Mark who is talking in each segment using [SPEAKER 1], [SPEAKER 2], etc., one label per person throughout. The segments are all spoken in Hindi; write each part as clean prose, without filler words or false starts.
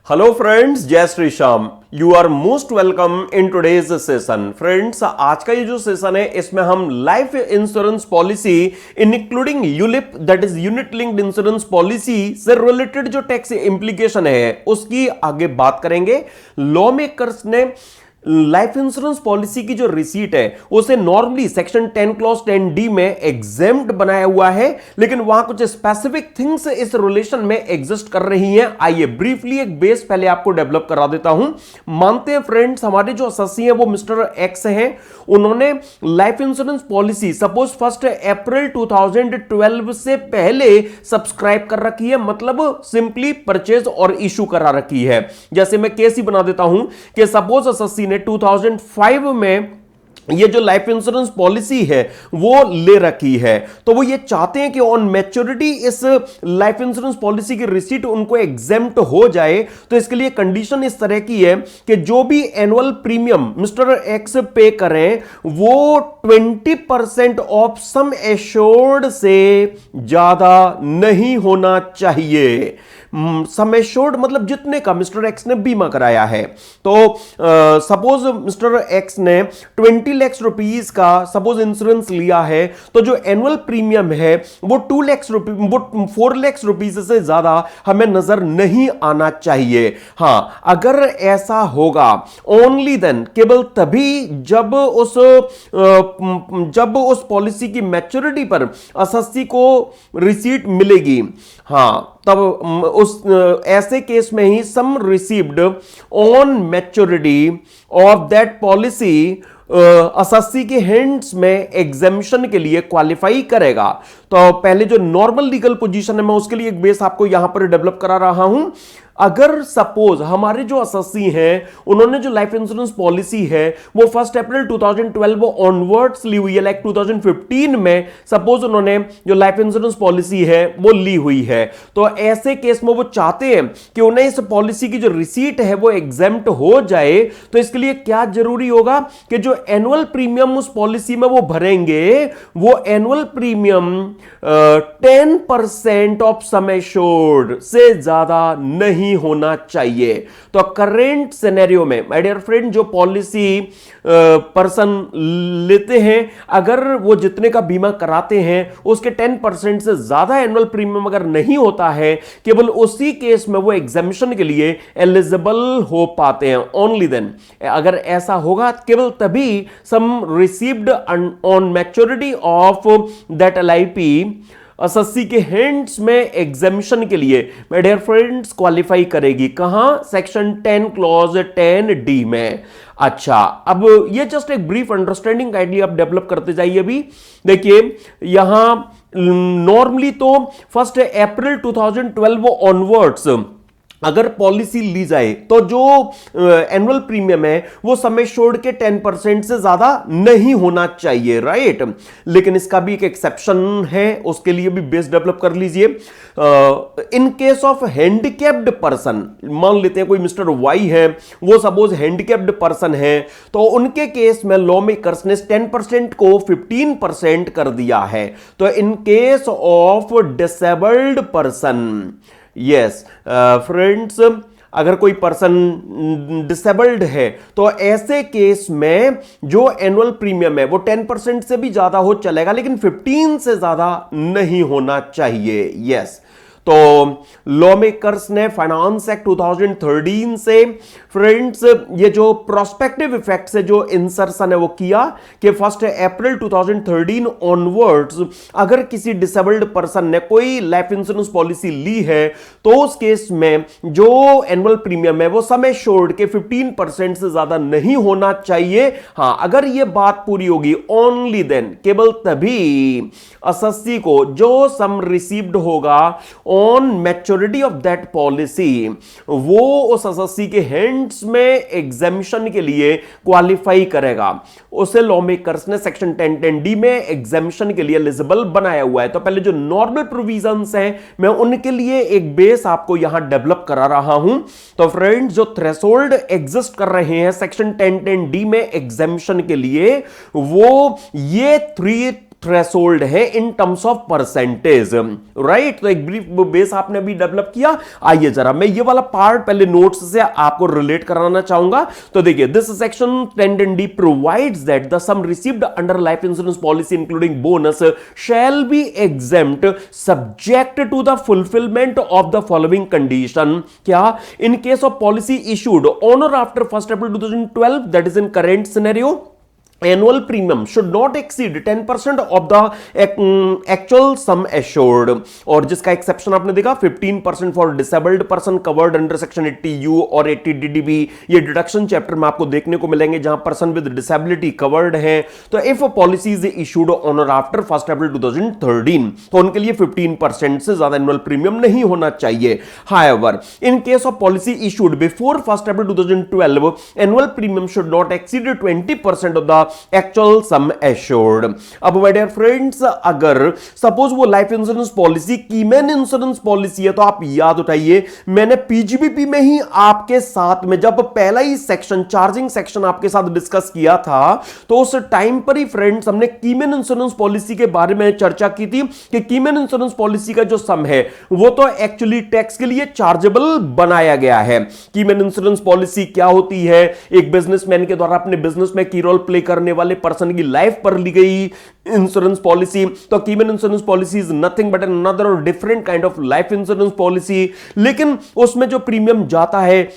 [SPEAKER 1] हेलो फ्रेंड्स, जय Shri Shyam. You are most welcome in today's session. Friends, आज का ये जो सेशन है इसमें हम life insurance policy including ULIP that is unit linked insurance policy से रिलेटेड जो टैक्स इंप्लीकेशन है उसकी आगे बात करेंगे। लॉ मेकर्स ने लाइफ इंश्योरेंस पॉलिसी की जो रिसीट है उसे नॉर्मली सेक्शन 10 क्लॉज 10D में एग्जेम्प्ट बनाया हुआ है, लेकिन वहां कुछ स्पेसिफिक थिंग्स इस रिलेशन में एग्जिस्ट कर रही हैं। आइए ब्रीफली एक बेस पहले आपको डेवलप करा देता हूं। मानते हैं फ्रेंड्स, हमारे जो अससी हैं वो मिस्टर एक्स हैं। उन्होंने लाइफ इंश्योरेंस पॉलिसी सपोज 1 अप्रैल 2012 से पहले सब्सक्राइब कर रखी है, मतलब सिंपली परचेज और इशू करा रखी है। जैसे मैं केस ही बना देता हूं कि सपोज अससी ने 2005 में ये जो लाइफ इंश्योरेंस पॉलिसी है वो ले रखी है, तो वो ये चाहते हैं कि ऑन मैच्योरिटी इस लाइफ इंश्योरेंस पॉलिसी की रिसीट उनको एग्जेम्प्ट हो जाए। तो इसके लिए कंडीशन इस तरह की है कि जो भी एनुअल प्रीमियम मिस्टर एक्स पे करें वो 20% ऑफ सम एश्योर्ड से ज्यादा नहीं होना चाहिए। सम एश्योर्ड मतलब जितने का मिस्टर एक्स ने बीमा कराया है। तो सपोज मिस्टर एक्स ने 20 लाख रुपीस का सपोज इंश्योरेंस लिया है, तो जो एनुअल प्रीमियम है वो 2 लाख रुपीस, वो 4 लाख रुपीस से ज्यादा हमें नजर नहीं आना चाहिए। हां, अगर ऐसा होगा ओनली देन, केवल तभी जब उस पॉलिसी की मैच्योरिटी पर एसएससी को रिसीट मिलेगी। हां, तब उस ऐसे केस में ही sum received on maturity of that policy SSC के हैंड्स में एग्जेम्पशन के लिए क्वालिफाई करेगा। तो पहले जो नॉर्मल लीगल पोजीशन है मैं उसके लिए एक बेस आपको यहां पर डेवलप करा रहा हूं। अगर सपोज हमारे जो एसएससी हैं उन्होंने जो लाइफ इंश्योरेंस पॉलिसी है वो 1 अप्रैल 2012 ऑनवर्ड्स ली हुई है, लाइक 2015 में सपोज उन्होंने जो लाइफ इंश्योरेंस पॉलिसी है वो ली हुई है, तो ऐसे केस में वो चाहते हैं कि उन्हें इस पॉलिसी की जो रिसीट है वो एग्जेम्प्ट हो जाए। तो इसके लिए क्या जरूरी होगा कि जो एनुअल प्रीमियम उस पॉलिसी में वो भरेंगे वो annual premium 10% of sum assured से ज्यादा नहीं होना चाहिए। तो करेंट सिनेरियो में माय डियर फ्रेंड, जो पॉलिसी पर्सन लेते हैं अगर वो जितने का बीमा कराते हैं उसके 10% से ज्यादा एनुअल प्रीमियम अगर नहीं होता है, केवल उसी केस में वो एग्जेम्पशन के लिए एलिजिबल हो पाते हैं। ओनली देन, अगर ऐसा होगा केवल तभी sum received on maturity of that LIP SSC के हैंड्स में एग्जेम्पशन के लिए माय डियर फ्रेंड्स क्वालिफाई करेगी। कहां? सेक्शन 10 क्लॉज 10D में। अच्छा, अब ये जस्ट एक ब्रीफ अंडरस्टैंडिंग काइंडली आप डेवलप करते जाइए। अभी देखिए यहां नॉर्मली तो 1 अप्रैल 2012 ऑनवर्ड्स अगर पॉलिसी ली जाए तो जो एनुअल प्रीमियम है वो सम एश्योर्ड के 10% से ज्यादा नहीं होना चाहिए, राइट। लेकिन इसका भी एक एक्सेप्शन है, उसके लिए भी बेस डेवलप कर लीजिए। इन केस ऑफ हैंडिकैप्ड पर्सन, मान लेते हैं कोई मिस्टर वाई है, वो सपोज हैंडिकैप्ड पर्सन है, तो उनके केस में लॉ मेकर्स ने 10% को 15% कर दिया है। तो इन case of disabled person, yes friends, अगर कोई पर्सन डिसेबल्ड है तो ऐसे केस में जो एनुअल प्रीमियम है वो 10% से भी ज्यादा हो चलेगा, लेकिन 15 से ज्यादा नहीं होना चाहिए। यस, तो लॉ मेकर्स ने फाइनेंस एक्ट 2013 से फ्रेंड्स ये जो प्रोस्पेक्टिव इफेक्ट से जो इंसर्शन है वो किया कि 1 अप्रैल 2013 ऑनवर्ड्स अगर किसी डिसेबल्ड पर्सन ने कोई लाइफ इंश्योरेंस पॉलिसी ली है तो उस केस में जो एनुअल प्रीमियम है वो सम एश्योर्ड के 15% से ज्यादा नहीं होना चाहिए। हां, अगर ये बात पूरी होगी ओनली देन, केवल तभी एसएससी को जो सम रिसीव्ड होगा on maturity of that policy वो उस एसएससी के हैंड्स में एग्जेम्पशन के लिए क्वालिफाई करेगा। उसे लॉ मेकर्स ने सेक्शन 1010D में एग्जेम्पशन के लिए एलिजिबल बनाया हुआ है। तो पहले जो नॉर्मल प्रोविजंस हैं मैं उनके लिए एक बेस आपको यहां डेवलप करा रहा हूं। तो फ्रेंड्स, जो थ्रेशोल्ड एग्जिस्ट कर रहे हैं सेक्शन 1010D में एग्जेम्पशन के लिए, वो ये थ्रेशोल्ड है in terms of percentage, right. तो एक ब्रीफ बेस आपने अभी डेवलप किया। आइए जरा मैं ये वाला पार्ट पहले नोट्स से आपको रिलेट कराना चाहूंगा। तो देखिए, this section 10D provides that the sum received under life insurance policy including bonus shall be exempt subject to the fulfilment of the following condition. क्या? In case of policy issued on or after 1 April 2012, that is in current scenario, annual premium should not exceed 10% of the actual sum assured। और जिसका एक्सेप्शन आपने देखा 15% for disabled person covered under section 80U और 80DDB। ये डिडक्शन चैप्टर में आपको देखने को मिलेंगे जहां पर्सन विद डिसेबिलिटी कवर्ड है। तो if policy is issued on or after 1 April 2013 तो उनके लिए 15% से ज्यादा एनुअल प्रीमियम नहीं होना चाहिए। However in case of policy issued before 1 April 2012 annual premium should not exceed 20% of the actual sum assured. अब माय डियर फ्रेंड्स, अगर सपोज वो life insurance policy keyman insurance policy है, तो आप याद उठाइए मैंने पीजीबीपी में ही आपके साथ में जब पहला ही सेक्शन चार्जिंग सेक्शन आपके साथ डिस्कस किया था, तो उस टाइम पर ही फ्रेंड्स हमने कीमैन इंश्योरेंस पॉलिसी के बारे में चर्चा की थी कि कीमैन इंश्योरेंस पॉलिसी का जो सम है वो तो एक्चुअली टैक्स के लिए चार्जेबल बनाया गया है। कीमैन इंश्योरेंस पॉलिसी क्या होती है? एक बिजनेसमैन के द्वारा अपने बिजनेस में की रोल प्ले करने वाले पर्सन की लाइफ पर ली गई इंश्योरेंस पॉलिसी। तो keyman insurance policy is nothing but another or different kind of life insurance policy. लेकिन उसमें जो प्रीमियम जाता है,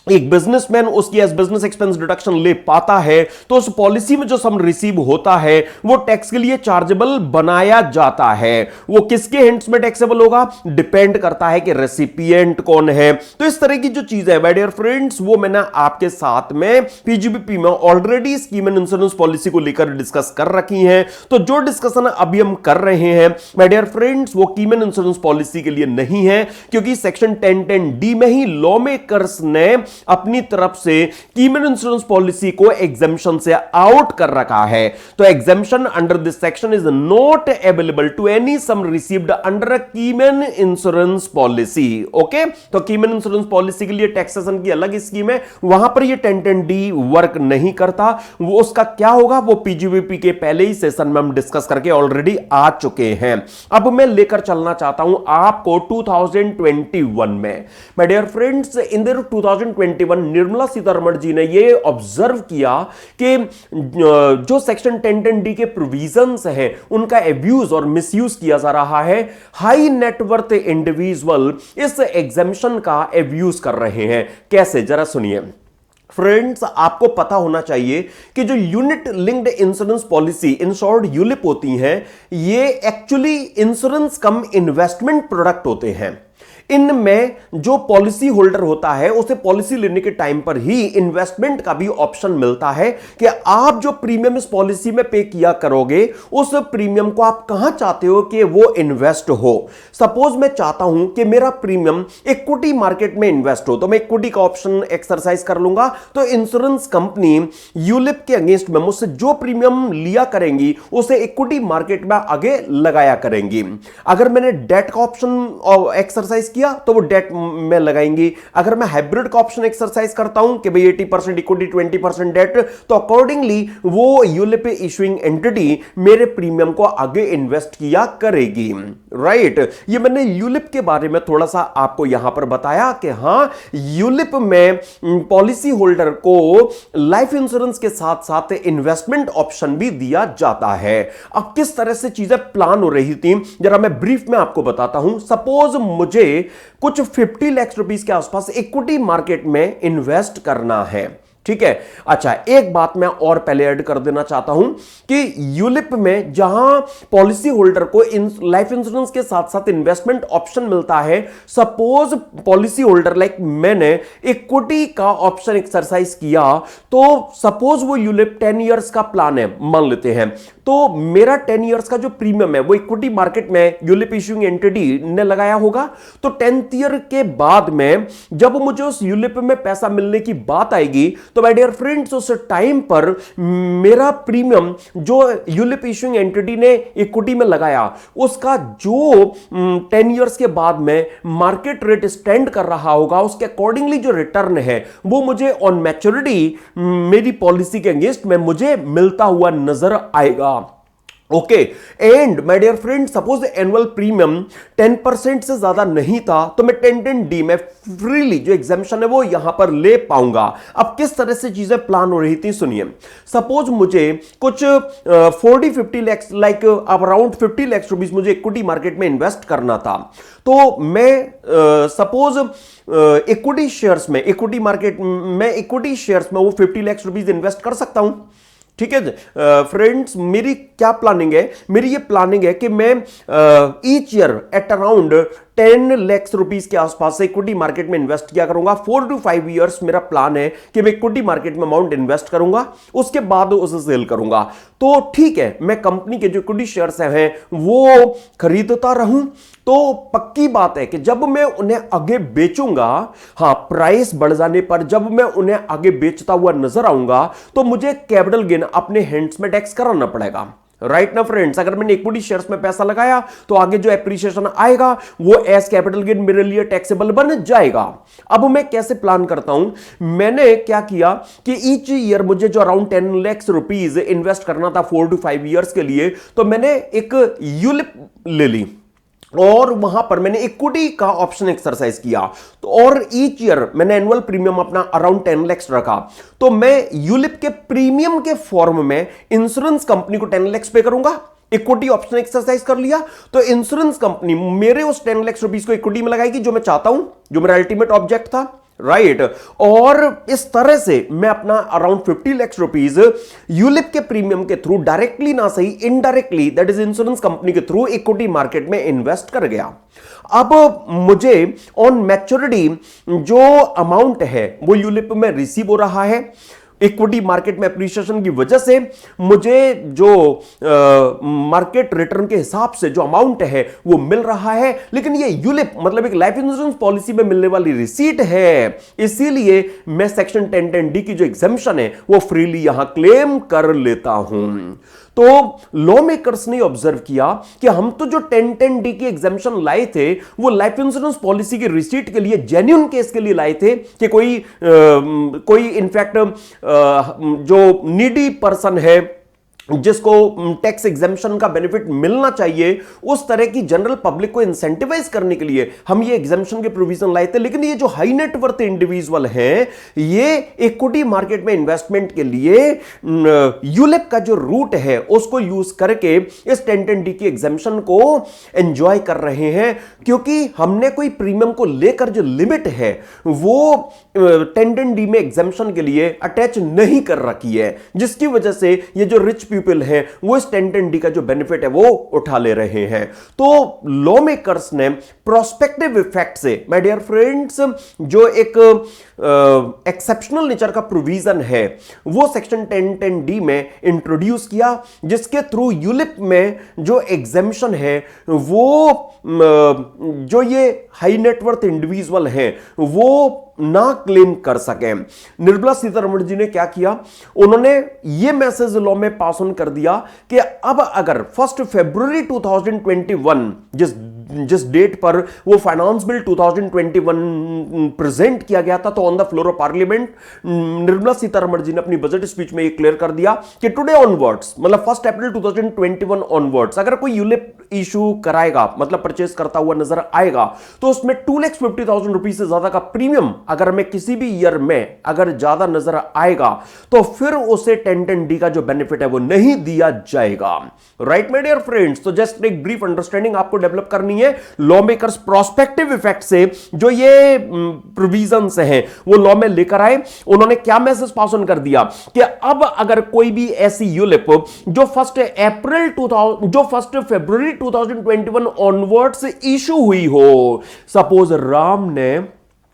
[SPEAKER 1] एक बिजनेसमैन उसकी एज बिजनेस एक्सपेंस डिडक्शन ले पाता है, तो उस पॉलिसी में जो सम रिसीव होता है वो टैक्स के लिए चार्जेबल बनाया जाता है। वो किसके हैंड्स में टैक्सेबल होगा? डिपेंड करता है कि रेसिपिएंट कौन है। तो इस तरह की जो चीज है माय डियर फ्रेंड्स, वो मैंने आपके साथ में पीजीबीपी में ऑलरेडी कीमैन इंश्योरेंस पॉलिसी को लेकर डिस्कस कर रखी है। तो जो डिस्कशन अभी हम कर रहे हैं माय डियर फ्रेंड्स, वो कीमैन इंश्योरेंस पॉलिसी के लिए नहीं है, क्योंकि सेक्शन 1010D में ही लॉ मेकर्स ने अपनी तरफ से कीमैन इंश्योरेंस पॉलिसी को एग्जेम्पशन से आउट कर रखा है। तो exemption under this section is not available to any sum received under keyman insurance policy. Okay, तो कीमैन इंश्योरेंस पॉलिसी के लिए टैक्सेशन की अलग स्कीम है, वहां पर ये 1010D वर्क नहीं करता। वो उसका क्या होगा वो पीजीबीपी के पहले ही सेशन में हम डिस्कस करके ऑलरेडी आ चुके हैं। अब मैं लेकर चलना चाहता हूं आपको 2021 में। My dear friends, in the 2021 Nirmala Sitharaman ji ने यह ऑब्जर्व किया कि जो सेक्शन 1010D के प्रोविजंस हैं उनका एब्यूज और मिसयूज किया जा रहा है। हाई नेटवर्थ इंडिविजुअल इस एग्जेम्पशन का एब्यूज कर रहे हैं। कैसे? जरा सुनिए फ्रेंड्स, आपको पता होना चाहिए कि जो unit linked insurance policy in short ULIP होती हैं, ये एक्चुअली इंश्योरेंस कम इन्वेस्टमेंट प्रोडक्ट होते हैं। इनमें जो पॉलिसी होल्डर होता है उसे पॉलिसी लेने के टाइम पर ही इन्वेस्टमेंट का भी ऑप्शन मिलता है कि आप जो प्रीमियम इस पॉलिसी में पे किया करोगे उस प्रीमियम को आप कहां चाहते हो कि वो इन्वेस्ट हो। सपोज मैं चाहता हूं कि मेरा प्रीमियम इक्विटी मार्केट में इन्वेस्ट हो, तो मैं इक्विटी का ऑप्शन एक्सरसाइज कर लूंगा। तो इंश्योरेंस कंपनी यूलिप के अगेंस्ट में मुझसे जो प्रीमियम लिया करेंगी उसे इक्विटी मार्केट में आगे लगाया करेंगी। अगर मैंने डेट का ऑप्शन एक्सरसाइज किया तो वो डेट में लगाएंगी। अगर मैं हाइब्रिड का ऑप्शन एक्सरसाइज करता हूं कि भाई 80% इक्विटी 20% डेट, तो अकॉर्डिंगली वो यूलिप इशूइंग एंटिटी मेरे प्रीमियम को आगे इन्वेस्ट किया करेगी। राइट, ये मैंने यूलिप के बारे में थोड़ा सा आपको यहां पर बताया कि हां, यूलिप में पॉलिसी होल्डर को लाइफ इंश्योरेंस के साथ साथ इन्वेस्टमेंट ऑप्शन भी दिया जाता है। अब किस तरह से चीजें प्लान हो रही थी जरा मैं ब्रीफ में आपको बताता हूं। सपोज मुझे कुछ 50 लाख रुपीस के आसपास इक्विटी मार्केट में इन्वेस्ट करना है, ठीक है। अच्छा, एक बात मैं और पहले ऐड कर देना चाहता हूं कि यूलिप में जहां पॉलिसी होल्डर को लाइफ इंश्योरेंस के साथ साथ इन्वेस्टमेंट ऑप्शन मिलता है, सपोज पॉलिसी होल्डर लाइक मैंने इक्विटी का ऑप्शन एक्सरसाइज किया, तो सपोज वो यूलिप 10 इयर्स का प्लान है मान लेते हैं, तो मेरा 10 इयर्स का जो प्रीमियम है वो इक्विटी मार्केट में यूलिप इशूइंग एंटिटी ने लगाया होगा। तो 10th ईयर के बाद में जब मुझे उस यूलिप में पैसा मिलने की बात आएगी, तो माय डियर फ्रेंड्स उस टाइम पर मेरा प्रीमियम जो यूलिप इशूइंग एंटिटी ने इक्विटी में लगाया उसका जो 10 इयर्स के बाद में मार्केट रेट स्टैंड कर रहा होगा, उसके अकॉर्डिंगली जो रिटर्न है वो मुझे ऑन मैच्योरिटी मेरी पॉलिसी के अगेंस्ट में मुझे मिलता हुआ नजर आएगा। Okay. And my dear friend, suppose annual premium 10% से ज्यादा नहीं था तो मैं 1010D में फ्रीली जो एग्जामिशन है वो यहां पर ले पाऊंगा। अब किस तरह से चीजें प्लान हो रही थी सुनिए। सपोज मुझे कुछ 40-50 lakhs like around 50 lakhs rupees मुझे इक्विटी मार्केट में इन्वेस्ट करना था। तो मैं सपोज इक्विटी शेयर्स में, इक्विटी मार्केट में, इक्विटी शेयर्स में वो 50 लैक्स रुपीज इन्वेस्ट कर सकता हूं। ठीक है फ्रेंड्स, मेरी क्या प्लानिंग है? मेरी ये प्लानिंग है कि मैं each year at around 10 lakh rupees के आसपास से इक्विटी मार्केट में इन्वेस्ट किया करूंगा। 4 to 5 इयर्स मेरा प्लान है कि मैं इक्विटी मार्केट में अमाउंट इन्वेस्ट करूंगा, उसके बाद उसे सेल करूंगा। तो ठीक है, मैं कंपनी के जो इक्विटी शेयर्स हैं वो खरीदता रहूं। तो पक्की बात है कि जब मैं उन्हें आगे बेचूंगा, हां प्राइस बढ़ जाने पर जब मैं उन्हें आगे बेचता हुआ नजर आऊंगा तो मुझे कैपिटल गेन अपने हैंड्स में टैक्स कराना पड़ेगा। राइट ना फ्रेंड्स, अगर मैंने इक्विटी शेयर्स में पैसा लगाया तो आगे जो एप्रिसिएशन आएगा वो एज कैपिटल गेन मेरे लिए टैक्सेबल बन जाएगा। अब मैं कैसे प्लान करता हूं? मैंने क्या किया कि ईच ईयर मुझे जो अराउंड 10 लाख रुपीज इन्वेस्ट करना था 4 to 5 इयर्स के लिए, तो मैंने एक यूलिप ले ली और वहां पर मैंने इक्विटी का ऑप्शन एक्सरसाइज किया। तो और ईच ईयर मैंने एनुअल प्रीमियम अपना अराउंड 10 लाख रखा। तो मैं यूलिप के प्रीमियम के फॉर्म में इंश्योरेंस कंपनी को 10 लाख पे करूंगा। इक्विटी ऑप्शन एक्सरसाइज कर लिया तो इंश्योरेंस कंपनी मेरे उस 10 लाख रुपीस को इक्विटी में लगाएगी, जो मैं चाहता हूं, जो मेरा अल्टीमेट ऑब्जेक्ट था। राइट और इस तरह से मैं अपना अराउंड 50 लाख रुपीज यूलिप के प्रीमियम के थ्रू, डायरेक्टली ना सही indirectly, that is insurance company के थ्रू इक्विटी मार्केट में इन्वेस्ट कर गया। अब मुझे ऑन मैच्योरिटी जो अमाउंट है वो यूलिप में रिसीव हो रहा है। इक्विटी मार्केट में एप्रिसिएशन की वजह से मुझे जो मार्केट रिटर्न के हिसाब से जो अमाउंट है वो मिल रहा है, लेकिन ये यूलिप मतलब एक लाइफ इंश्योरेंस पॉलिसी में मिलने वाली रिसीट है, इसीलिए मैं सेक्शन 1010D की जो एग्जेम्पशन है वो फ्रीली यहां क्लेम कर लेता हूं। तो लॉ मेकर्स ने ऑब्जर्व किया कि हम तो जो 1010D की एग्जेम्पशन लाए थे वो लाइफ इंश्योरेंस पॉलिसी की रिसीट के लिए, जेन्युइन केस के लिए लाए थे कि कोई इनफैक्ट जो नीडी पर्सन है जिसको टैक्स एग्जेम्पशन का बेनिफिट मिलना चाहिए, उस तरह की जनरल पब्लिक को इंसेंटिवाइज करने के लिए हम ये एग्जेम्पशन के प्रोविजन लाए थे। लेकिन ये जो हाई नेटवर्थ इंडिविजुअल हैं, ये इक्विटी मार्केट में इन्वेस्टमेंट के लिए यूलिप का जो रूट है उसको यूज करके इस 1010D की एग्जेम्पशन को एंजॉय कर रहे हैं, क्योंकि हमने कोई प्रीमियम को लेकर जो लिमिट है वो 1010D में एग्जेम्पशन के लिए अटैच नहीं कर रखी है, जिसकी वजह से ये जो रिच पीपल है वो इस 1010D का जो बेनिफिट है वो उठा ले रहे हैं। तो लॉ मेकर्स ने प्रोस्पेक्टिव इफेक्ट से, माय डियर फ्रेंड्स, जो एक एक्सेप्शनल नेचर का प्रोविजन है वो सेक्शन 1010D में इंट्रोड्यूस किया, जिसके थ्रू यूलिप में जो एग्जेम्पशन है वो जो ये हाई नेटवर्थ इंडिविजुअल हैं वो ना क्लेम कर सके। निर्मला सीतारमण जी ने क्या किया, उन्होंने ये मैसेज लॉ में पास ऑन कर दिया कि अब अगर 1 फरवरी 2021 जिस डेट पर वो फाइनेंस बिल 2021 प्रेजेंट किया गया था, तो on the floor of parliament Nirmala Sitharaman ji ने अपनी बजट स्पीच में ये क्लियर कर दिया कि टुडे ऑनवर्ड्स, मतलब 1 अप्रैल 2021 ऑनवर्ड्स, अगर कोई यूलिप इशू कराएगा, मतलब परचेस करता हुआ नजर आएगा, तो उसमें 2,50,000 रुपीज से ज्यादा का प्रीमियम अगर मैं किसी भी ईयर में अगर ज्यादा नजर आएगा तो फिर उसे 1010D का जो बेनिफिट है वो नहीं दिया जाएगा। राइट माय डियर फ्रेंड्स, तो जस्ट एक ब्रीफ अंडरस्टैंडिंग आपको डेवलप करनी है लॉ मेकर्स प्रोस्पेक्टिव इफेक्ट से जो ये प्रोविजंस हैं वो लॉ में लेकर आए। उन्होंने क्या मैसेज पास ऑन कर दिया कि अब अगर कोई भी ऐसी यूलिप जो 1 फरवरी 2021 ऑनवर्ड्स इशू हुई हो, सपोज राम ने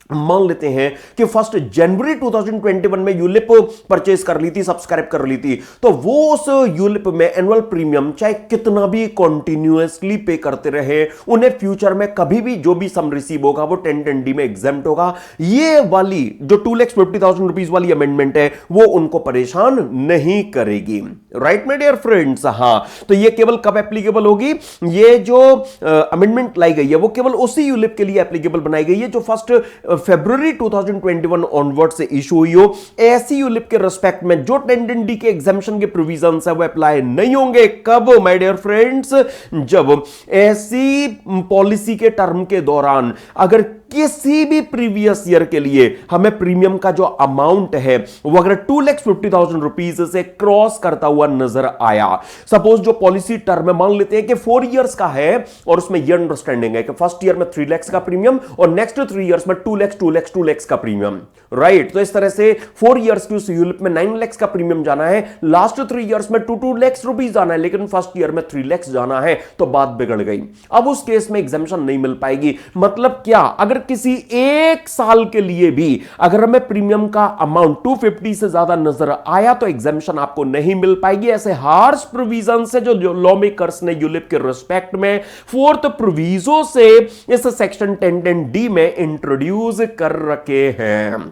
[SPEAKER 1] मान लेते हैं कि 1 जनवरी 2021 में यूलिप परचेस कर ली थी, सब्सक्राइब कर ली थी, तो वो उस यूलिप में एनुअल प्रीमियम चाहे कितना भी कॉन्टिन्यूअसली पे करते रहे, उन्हें फ्यूचर में कभी भी जो भी सम रिसीव होगा वो 1010D में एग्जेम्प्ट होगा। ये वाली जो 2,50,000 रुपीज वाली अमेंडमेंट है वो उनको परेशान नहीं करेगी। राइट माय डियर फ्रेंड्स, हां, तो ये केवल कब एप्लीकेबल होगी? ये जो अमेंडमेंट लाई गई है वो केवल उसी यूलिप के लिए एप्लीकेबल बनाई गई है जो 1 फरवरी 2021 ऑनवर्ड से इशू हुई हो, ऐसी यूलिप के रिस्पेक्ट में जो 10D के एग्जामिशन के प्रोविजंस है वो अप्लाई नहीं होंगे। कब माय डियर फ्रेंड्स? जब ऐसी पॉलिसी के टर्म के दौरान अगर किसी भी प्रीवियस ईयर के लिए हमें प्रीमियम का जो अमाउंट है वो अगर 2,50,000 रुपीज से क्रॉस करता हुआ नजर आया। सपोज जो पॉलिसी टर्म है, मान लेते हैं कि 4 इयर्स का है और उसमें यह अंडरस्टैंडिंग है कि फर्स्ट ईयर में 3 लाख का प्रीमियम और नेक्स्ट 3 इयर्स में 2 लाख का प्रीमियम, राइट? तो इस तरह से 4 इयर्स की उस यूलिप में 9 लाख का प्रीमियम जाना है, लास्ट 3 इयर्स में 2 लाख रुपीज जाना है, लेकिन फर्स्ट ईयर में 3 लाख जाना है, तो बात बिगड़ गई। अब उस केस में एग्जामिशन नहीं मिल पाएगी। मतलब क्या? अगर किसी एक साल के लिए भी अगर हमें प्रीमियम का अमाउंट 250 से ज्यादा नजर आया तो एग्जामिशन आपको नहीं मिल पाएगी। ऐसे हार्श प्रोविजन से जो लॉ मेकर्स ने यूलिप के रिस्पेक्ट में फोर्थ प्रोविजो से इस सेक्शन 10D में इंट्रोड्यूस कर रखे हैं।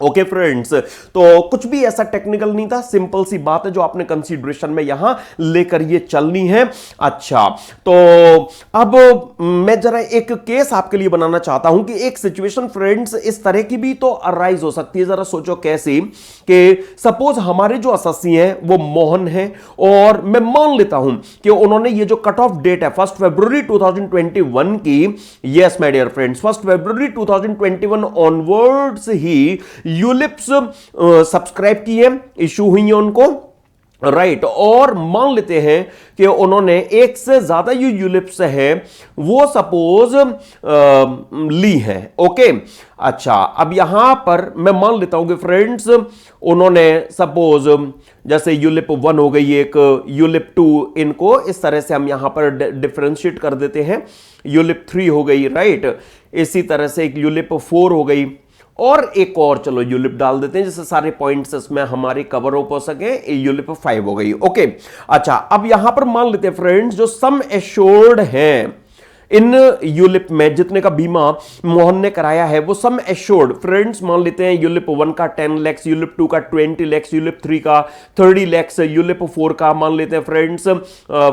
[SPEAKER 1] ओके फ्रेंड्स, तो कुछ भी ऐसा टेक्निकल नहीं था, सिंपल सी बात है जो आपने कंसीडरेशन में यहां लेकर ये चलनी है। अच्छा, तो अब मैं जरा एक केस आपके लिए बनाना चाहता हूं कि एक सिचुएशन फ्रेंड्स इस तरह की भी तो अराइज हो सकती है। जरा सोचो कैसी, कि सपोज हमारे जो अससी हैं वो मोहन है और मैं मान लेता हूं कि उन्होंने ये जो कट ऑफ डेट है 1 फरवरी 2021 की, यस माय डियर फ्रेंड्स, 1 फरवरी 2021 ऑनवर्ड्स ही यूलिप्स सब्सक्राइब की है, इशू हुई है उनको, राइट? और मान लेते हैं कि उन्होंने एक से ज्यादा जो यूलिप्स है वो सपोज ली है। ओके, अच्छा, अब यहां पर मैं मान लेता हूं कि फ्रेंड्स उन्होंने सपोज जैसे यूलिप 1 हो गई, एक यूलिप 2, इनको इस तरह से हम यहां पर डिफरेंशिएट कर देते हैं, यूलिप 3 हो गई, राइट? इसी तरह से एक यूलिप 4 हो गई और एक और चलो यूलिप डाल देते हैं जिससे सारे पॉइंट्स इसमें हमारे कवर हो सके। यूलिप 5 हो गई। ओके, अच्छा, अब यहां पर मान लेते हैं फ्रेंड्स जो सम एश्योर्ड हैं इन यूलिप में, जितने का बीमा मोहन ने कराया है वो सम एश्योर्ड फ्रेंड्स मान लेते हैं यूलिप 1 का 10 लाख, यूलिप 2 का 20 लाख, यूलिप 3 का 30 लाख, यूलिप 4 का मान लेते हैं फ्रेंड्स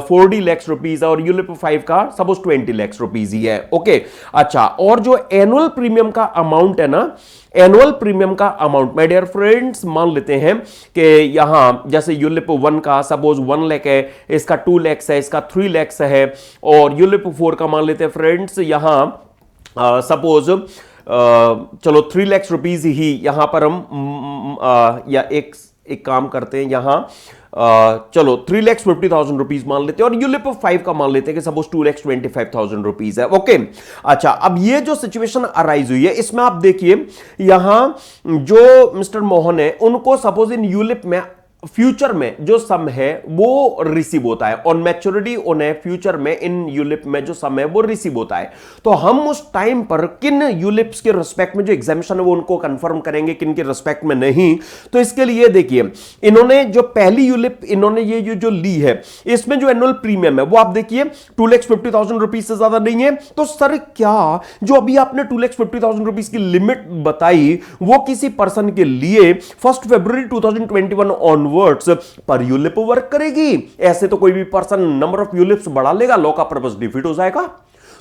[SPEAKER 1] 40 लाख रुपीज और यूलिप 5 का सपोज 20 लाख रुपीज ही है। ओके, अच्छा, और जो एनुअल प्रीमियम का अमाउंट है ना, एनुअल प्रीमियम का अमाउंट माय डियर फ्रेंड्स मान लेते हैं कि यहां जैसे यूलिप 1 का सपोज 1 लाख है, इसका 2 लाख है, इसका 3 लाख है, और यूलिप 4 का मान लेते हैं फ्रेंड्स यहां सपोज चलो 3 लाख रुपीज ही यहां पर हम या एक काम करते हैं यहां चलो 3,50,000 रुपीज मान लेते हैं और यूलिप 5 का मान लेते हैं कि सपोज 2,25,000 रुपीज है। ओके, अच्छा, अब ये जो सिचुएशन अराइज हुई है इसमें आप देखिए यहां जो मिस्टर मोहन है उनको सपोज इन यूलिप में फ्यूचर में जो सम है वो रिसीव होता है, ऑन मैच्योरिटी उन्हें फ्यूचर में इन यूलिप में जो सम है वो रिसीव होता है। तो हम उस टाइम पर किन यूलिप्स के रिस्पेक्ट में जो एग्जामिशन है वो उनको कंफर्म करेंगे, किन के रिस्पेक्ट में नहीं। तो इसके लिए देखिए इन्होंने जो पहली यूलिप इन्होंने ये जो ली है इसमें जो एनुअल प्रीमियम है वो आप देखिए 2,50,000 रुपीज से ज्यादा नहीं है। तो सर क्या जो अभी आपने 2,50,000 रुपीज की लिमिट बताई वो किसी पर्सन के लिए 1 फरवरी 2021 ऑन पर यूलिप वर्क करेगी? ऐसे तो कोई भी पर्सन नंबर ऑफ यूलिप्स बढ़ा लेगा, लॉ का पर्पस डिफीट हो जाएगा।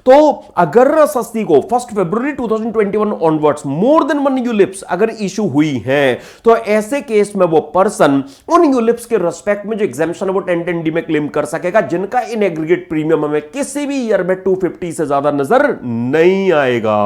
[SPEAKER 1] तो अगर सस्ती को 1 फरवरी 2021 ऑनवर्ड्स मोर देन 1 यूलिप्स अगर इशू हुई है तो ऐसे केस में वो पर्सन उन यूलिप्स के रिस्पेक्ट में जो एग्जामिशन है वो 10D में क्लेम कर सकेगा जिनका इन एग्रीगेट प्रीमियम हमें किसी भी ईयर में 250 से ज्यादा नजर नहीं आएगा।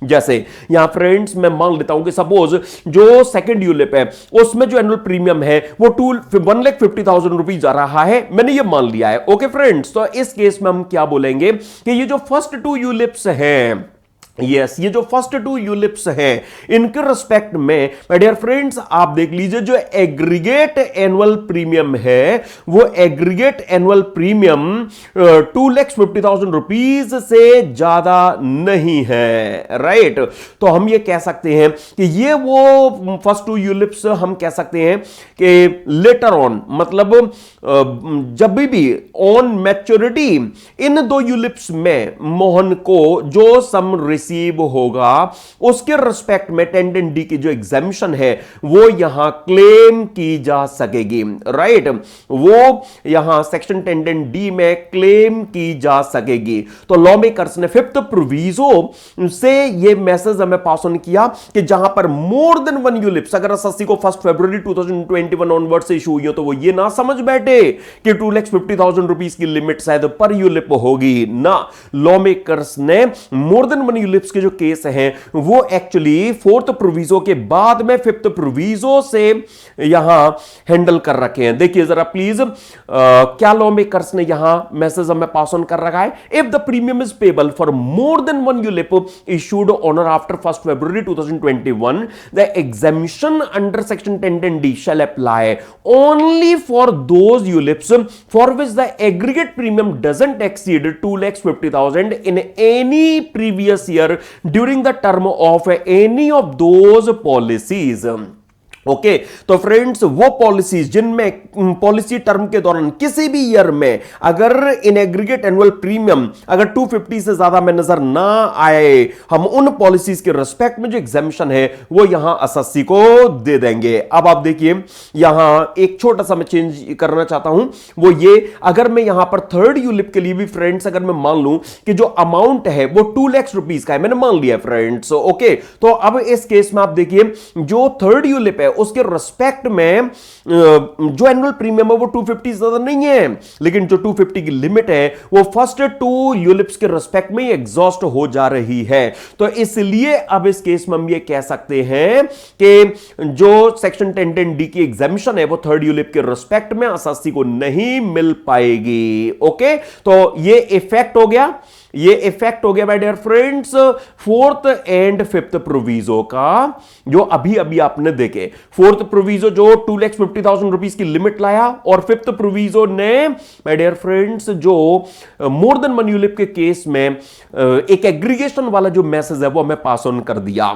[SPEAKER 1] जैसे यहां फ्रेंड्स मैं मान लेता हूं कि सपोज जो सेकंड यूलिप है उसमें जो एनुअल प्रीमियम है वो 1,50,000 रुपीज आ रहा है, मैंने ये मान लिया है। ओके फ्रेंड्स, तो इस केस में हम क्या बोलेंगे कि ये जो फर्स्ट 2 यूलिप्स हैं, यस ये जो फर्स्ट 2 यूलिप्स हैं इनके रिस्पेक्ट में माय डियर फ्रेंड्स आप देख लीजिए जो एग्रीगेट एनुअल प्रीमियम है वो एग्रीगेट एनुअल प्रीमियम 2,50,000 रुपीज से ज्यादा नहीं है, राइट? तो हम ये कह सकते हैं कि ये वो फर्स्ट 2 यूलिप्स हम कह सकते हैं कि लेटर ऑन मतलब जब भी ऑन मैच्योरिटी इन 2 यूलिप्स में मोहन को जो सम रिसीव होगा उसके रिस्पेक्ट में 10D की जो एग्जेम्पशन है वो यहां क्लेम की जा सकेगी, राइट, वो यहां सेक्शन 10D में क्लेम की जा सकेगी। तो लॉ मेकर्स ने फिफ्थ प्रोविजो से ये मैसेज हमें पास ऑन किया कि जहां पर मोर देन 1 यूलिप्स अगर एसएससी को 1 फरवरी 2021 ऑनवर्ड से इशू हुई हो तो वो ये ना समझ बैठे कि 2,50,000 रुपीस की लिमिट शायद पर यूलिप होगी ना। लॉ मेकर्स ने मोर देन 1 यूलिप्स के जो केस हैं वो एक्चुअली फोर्थ प्रोविजो के बाद में फिफ्थ प्रोविजो से यहां हैंडल कर रखे हैं। देखिए जरा प्लीज क्या लॉ मेकर्स ने यहां मैसेज हमें पास ऑन कर रखा है। If the premium is payable for more than 1 ULIP issued on or after 1st February 2021, the exemption under section 1010D shall apply only for those ULIPs for which the aggregate premium doesn't exceed 2,50,000 in any previous year during the term of any of those policies. Okay तो फ्रेंड्स वो पॉलिसीज जिनमें पॉलिसी टर्म के दौरान किसी भी ईयर में अगर इन एग्रीगेट एनुअल प्रीमियम अगर 250 से ज्यादा में नजर ना आए, हम उन पॉलिसीज के रिस्पेक्ट में जो एग्जेम्पशन है वो यहां एसएससी को दे देंगे। अब आप देखिए यहां एक छोटा सा मैं चेंज करना चाहता हूं, वो ये अगर मैं यहां पर थर्ड यूलिप के लिए भी फ्रेंड्स अगर मैं मान लूं कि जो अमाउंट है वो 2 लाख रुपीस का है, मैंने मान लिया फ्रेंड्स, ओके, तो अब इस केस में आप देखिए जो थर्ड यूलिप है उसके रिस्पेक्ट में जो एनुअल प्रीमियम है वो 250 से ज्यादा नहीं है, लेकिन जो 250 की लिमिट है वो फर्स्ट 2 यूलिप्स के रिस्पेक्ट में एग्जॉस्ट हो जा रही है। तो इसलिए अब इस केस में हम ये कह सकते हैं कि जो सेक्शन 1010D की एग्जेम्पशन है वो थर्ड यूलिप के रिस्पेक्ट में एसएससी को नहीं मिल पाएगी। ओके, तो ये इफेक्ट हो गया, ये इफेक्ट हो गया my dear friends fourth and fifth proviso का जो अभी अभी आपने देखे। फोर्थ प्रोविजो जो 2,50,000 रुपीस की लिमिट लाया और फिफ्थ प्रोविजो ने माय डियर फ्रेंड्स जो मोर देन 1 यूलिप के केस में एक एग्रीगेशन वाला जो मैसेज है वो हमें पास ऑन कर दिया।